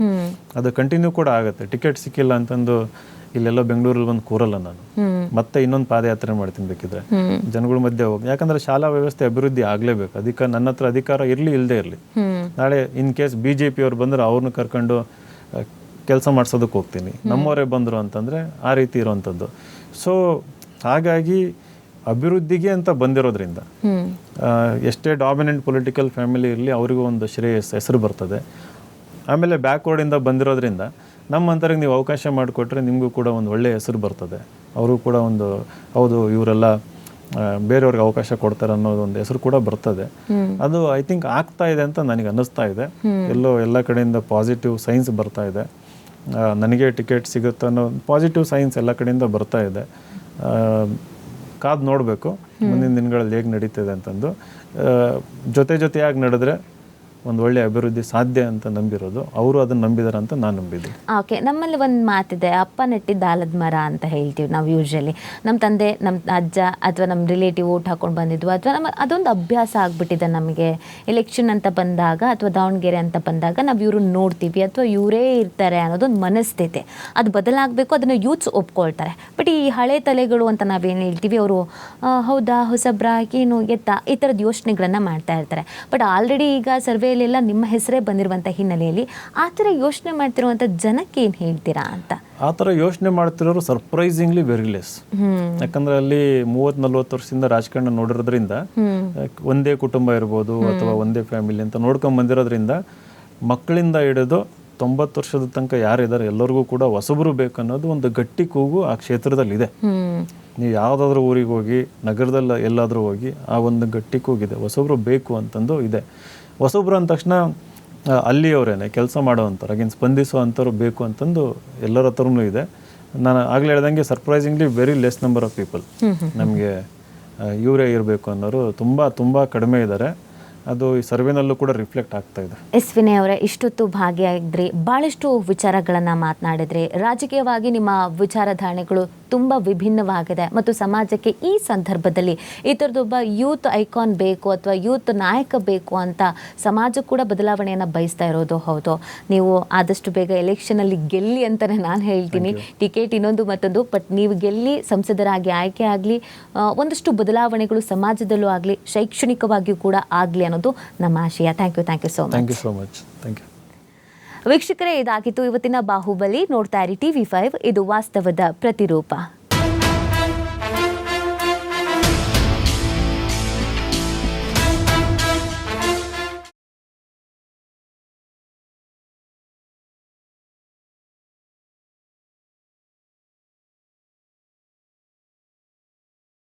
ಅದು ಕಂಟಿನ್ಯೂ ಕೂಡ ಆಗುತ್ತೆ. ಟಿಕೆಟ್ ಸಿಕ್ಕಿಲ್ಲ ಅಂತಂದು ಇಲ್ಲೆಲ್ಲ ಬೆಂಗಳೂರಲ್ಲಿ ಬಂದು ಕೂರಲ್ಲ ನಾನು, ಮತ್ತೆ ಇನ್ನೊಂದು ಪಾದಯಾತ್ರೆ ಮಾಡ್ತೀನಿ ಬೇಕಿದ್ರೆ ಜನಗಳ ಮಧ್ಯೆ ಹೋಗಿ. ಯಾಕಂದ್ರೆ ಶಾಲಾ ವ್ಯವಸ್ಥೆ ಅಭಿವೃದ್ಧಿ ಆಗಲೇಬೇಕು. ಅದಕ್ಕೆ ನನ್ನ ಹತ್ರ ಅಧಿಕಾರ ಇರಲಿ ಇಲ್ಲದೆ ಇರಲಿ, ನಾಳೆ ಇನ್ ಕೇಸ್ BJP ಅವ್ರು ಬಂದ್ರೆ ಅವ್ರನ್ನ ಕರ್ಕೊಂಡು ಕೆಲಸ ಮಾಡ್ಸೋದಕ್ಕೆ ಹೋಗ್ತೀನಿ, ನಮ್ಮವರೇ ಬಂದರು ಅಂತಂದರೆ ಆ ರೀತಿ ಇರೋವಂಥದ್ದು. ಸೊ ಹಾಗಾಗಿ ಅಭಿವೃದ್ಧಿಗೆ ಅಂತ ಬಂದಿರೋದ್ರಿಂದ ಎಷ್ಟೇ ಡಾಮಿನೆಂಟ್ ಪೊಲಿಟಿಕಲ್ ಫ್ಯಾಮಿಲಿ ಇರಲಿ, ಅವರಿಗೂ ಒಂದು ಹೆಸರು ಬರ್ತದೆ. ಆಮೇಲೆ ಬ್ಯಾಕ್ವರ್ಡಿಂದ ಬಂದಿರೋದ್ರಿಂದ ನಮ್ಮಂಥವ್ರಿಗೆ ನೀವು ಅವಕಾಶ ಮಾಡಿಕೊಟ್ರೆ ನಿಮಗೂ ಕೂಡ ಒಂದು ಒಳ್ಳೆಯ ಹೆಸರು ಬರ್ತದೆ. ಅವರು ಕೂಡ ಒಂದು ಹೌದು ಇವರೆಲ್ಲ ಬೇರೆಯವ್ರಿಗೆ ಅವಕಾಶ ಕೊಡ್ತಾರೆ ಅನ್ನೋದು ಒಂದು ಹೆಸರು ಕೂಡ ಬರ್ತದೆ. ಅದು ಐ ಥಿಂಕ್ ಆಗ್ತಾ ಇದೆ ಅಂತ ನನಗೆ ಅನ್ನಿಸ್ತಾ ಇದೆ. ಎಲ್ಲ ಕಡೆಯಿಂದ ಪಾಸಿಟಿವ್ ಸೈನ್ಸ್ ಬರ್ತಾ ಇದೆ. ನನಗೆ ಟಿಕೆಟ್ ಸಿಗುತ್ತೆ ಅನ್ನೋ ಪಾಸಿಟಿವ್ ಸೈನ್ಸ್ ಎಲ್ಲ ಕಡೆಯಿಂದ ಬರ್ತಾ ಇದೆ. ಕಾದು ನೋಡಬೇಕು ಮುಂದಿನ ದಿನಗಳಲ್ಲಿ ಹೇಗೆ ನಡೀತದೆ ಅಂತಂದು. ಜೊತೆಯಾಗಿ ನಡೆದ್ರೆ ಒಂದು ಒಳ್ಳೆಯ ಅಭಿವೃದ್ಧಿ ಸಾಧ್ಯ ಅಂತ ನಂಬಿರೋದು. ಅವರು ಅದನ್ನು ನಂಬಿದಾರೆ ಅಂತ ನಾನು ನಂಬಿದ್ದೀನಿ. ಓಕೆ, ನಮ್ಮಲ್ಲಿ ಒಂದು ಮಾತಿದೆ, ಅಪ್ಪ ನೆಟ್ಟಿದ್ದ ಆಲದ ಮರ ಅಂತ ಹೇಳ್ತೀವಿ ನಾವು ಯೂಶ್ವಲಿ. ನಮ್ಮ ತಂದೆ, ನಮ್ಮ ಅಜ್ಜ ಅಥವಾ ನಮ್ಮ ರಿಲೇಟಿವ್ ಓಟ್ ಹಾಕೊಂಡು ಬಂದಿದ್ವು, ಅಥವಾ ನಮ್ಮ ಅದೊಂದು ಅಭ್ಯಾಸ ಆಗಿಬಿಟ್ಟಿದೆ ನಮಗೆ. ಎಲೆಕ್ಷನ್ ಅಂತ ಬಂದಾಗ ಅಥವಾ ದಾವಣಗೆರೆ ಅಂತ ಬಂದಾಗ ನಾವು ಇವ್ರನ್ನ ನೋಡ್ತೀವಿ ಅಥವಾ ಇವರೇ ಇರ್ತಾರೆ ಅನ್ನೋದೊಂದು ಮನಸ್ಥಿತಿ. ಅದು ಬದಲಾಗಬೇಕು, ಅದನ್ನು ಯೂತ್ಸ್ ಒಪ್ಕೊಳ್ತಾರೆ. ಬಟ್ ಈ ಹಳೆ ತಲೆಗಳು ಅಂತ ನಾವೇನು ಹೇಳ್ತೀವಿ, ಅವರು ಹೌದಾ ಹೊಸಬ್ರ ಏನು ಎತ್ತ ಈ ಥರದ ಯೋಚನೆಗಳನ್ನು ಮಾಡ್ತಾ ಇರ್ತಾರೆ. ಬಟ್ ಆಲ್ರೆಡಿ ಈಗ ಸರ್ವೆಯಲ್ಲೆಲ್ಲ ನಿಮ್ಮ ಹೆಸರೇ ಬಂದಿರುವಂಥ ಹಿನ್ನೆಲೆಯಲ್ಲಿ ಆ ಥರ ಯೋಚನೆ ಮಾಡ್ತಿರುವಂಥ ಜನಕ್ಕೆ ಏನು ಹೇಳ್ತೀರಾ ಅಂತ? ಆ ಥರ ಯೋಚನೆ ಮಾಡ್ತಿರೋರು ಸರ್ಪ್ರೈಸಿಂಗ್ಲಿ ವೆರಿ ಲೆಸ್. ಯಾಕಂದ್ರೆ ಅಲ್ಲಿ 30-40 ವರ್ಷದಿಂದ ರಾಜಕಾರಣ ನೋಡಿರೋದ್ರಿಂದ, ಒಂದೇ ಕುಟುಂಬ ಇರ್ಬೋದು ಅಥವಾ ಒಂದೇ ಫ್ಯಾಮಿಲಿ ಅಂತ ನೋಡ್ಕೊಂಡ್ ಬಂದಿರೋದ್ರಿಂದ, ಮಕ್ಕಳಿಂದ ಹಿಡಿದು 90 ವರ್ಷದ ತನಕ ಯಾರಿದ್ದಾರೆ ಎಲ್ಲರಿಗೂ ಕೂಡ ಹೊಸಬರು ಬೇಕನ್ನೋದು ಒಂದು ಗಟ್ಟಿ ಕೂಗು ಆ ಕ್ಷೇತ್ರದಲ್ಲಿದೆ. ನೀವು ಯಾವುದಾದ್ರೂ ಊರಿಗೆ ಹೋಗಿ, ನಗರದಲ್ಲಿ ಎಲ್ಲಾದರೂ ಹೋಗಿ, ಆ ಒಂದು ಗಟ್ಟಿ ಕೂಗಿದೆ, ಹೊಸಬ್ರು ಬೇಕು ಅಂತಂದು ಇದೆ. ಹೊಸಬ್ರು ಅಂದ ತಕ್ಷಣ ಅಲ್ಲಿಯವರೇನೆ ಕೆಲಸ ಮಾಡೋವಂಥವ್ರು, ಹಾಗೇನು ಸ್ಪಂದಿಸೋ ಅಂಥವ್ರು ಬೇಕು ಅಂತಂದು ಎಲ್ಲರ ಹತ್ರನೂ ಇದೆ. ನಾನು ಆಗಲೇ ಹೇಳ್ದಂಗೆ surprisingly very less number of people ನಮಗೆ ಇವರೇ ಇರಬೇಕು ಅನ್ನೋರು ತುಂಬ ಕಡಿಮೆ ಇದ್ದಾರೆ. ಅದು ಈ ಸರ್ವೆನಲ್ಲೂ ಕೂಡ ರಿಫ್ಲೆಕ್ಟ್ ಆಗ್ತಾ ಇದೆ. ಎಸ್ ವಿನಯ್ ಅವರೇ, ಇಷ್ಟೊತ್ತು ಭಾಗಿಯಾಗಿದ್ರಿ, ಭಾಳಷ್ಟು ವಿಚಾರಗಳನ್ನು ಮಾತನಾಡಿದ್ರಿ. ರಾಜಕೀಯವಾಗಿ ನಿಮ್ಮ ವಿಚಾರಧಾರಣೆಗಳು ತುಂಬ ವಿಭಿನ್ನವಾಗಿದೆ ಮತ್ತು ಸಮಾಜಕ್ಕೆ ಈ ಸಂದರ್ಭದಲ್ಲಿ ಈ ಥರದೊಬ್ಬ ಯೂತ್ ಐಕಾನ್ ಬೇಕು ಅಥವಾ ಯೂತ್ ನಾಯಕ ಬೇಕು ಅಂತ ಸಮಾಜ ಕೂಡ ಬದಲಾವಣೆಯನ್ನು ಬಯಸ್ತಾ ಇರೋದು ಹೌದು. ನೀವು ಆದಷ್ಟು ಬೇಗ ಎಲೆಕ್ಷನಲ್ಲಿ ಗೆಲ್ಲಿ ಅಂತಲೇ ನಾನು ಹೇಳ್ತೀನಿ. ಟಿಕೆಟ್ ಇನ್ನೊಂದು ಮತ್ತೊಂದು, ಬಟ್ ನೀವು ಗೆಲ್ಲಿ, ಸಂಸದರಾಗಿ ಆಯ್ಕೆ ಆಗಲಿ, ಒಂದಷ್ಟು ಬದಲಾವಣೆಗಳು ಸಮಾಜದಲ್ಲೂ ಆಗಲಿ, ಶೈಕ್ಷಣಿಕವಾಗಿಯೂ ಕೂಡ ಆಗಲಿ ಅನ್ನೋದು ನಮ್ಮ ಆಶಯ. Thank you so much. Thank you so much. Thank you. ವೀಕ್ಷಕರೇ, ಇದಾಗಿತ್ತು ಇವತ್ತಿನ ಬಾಹುಬಲಿ. ನೋಡ್ತಾ ಇರಿ TV5, ಇದು ವಾಸ್ತವದ ಪ್ರತಿರೂಪ.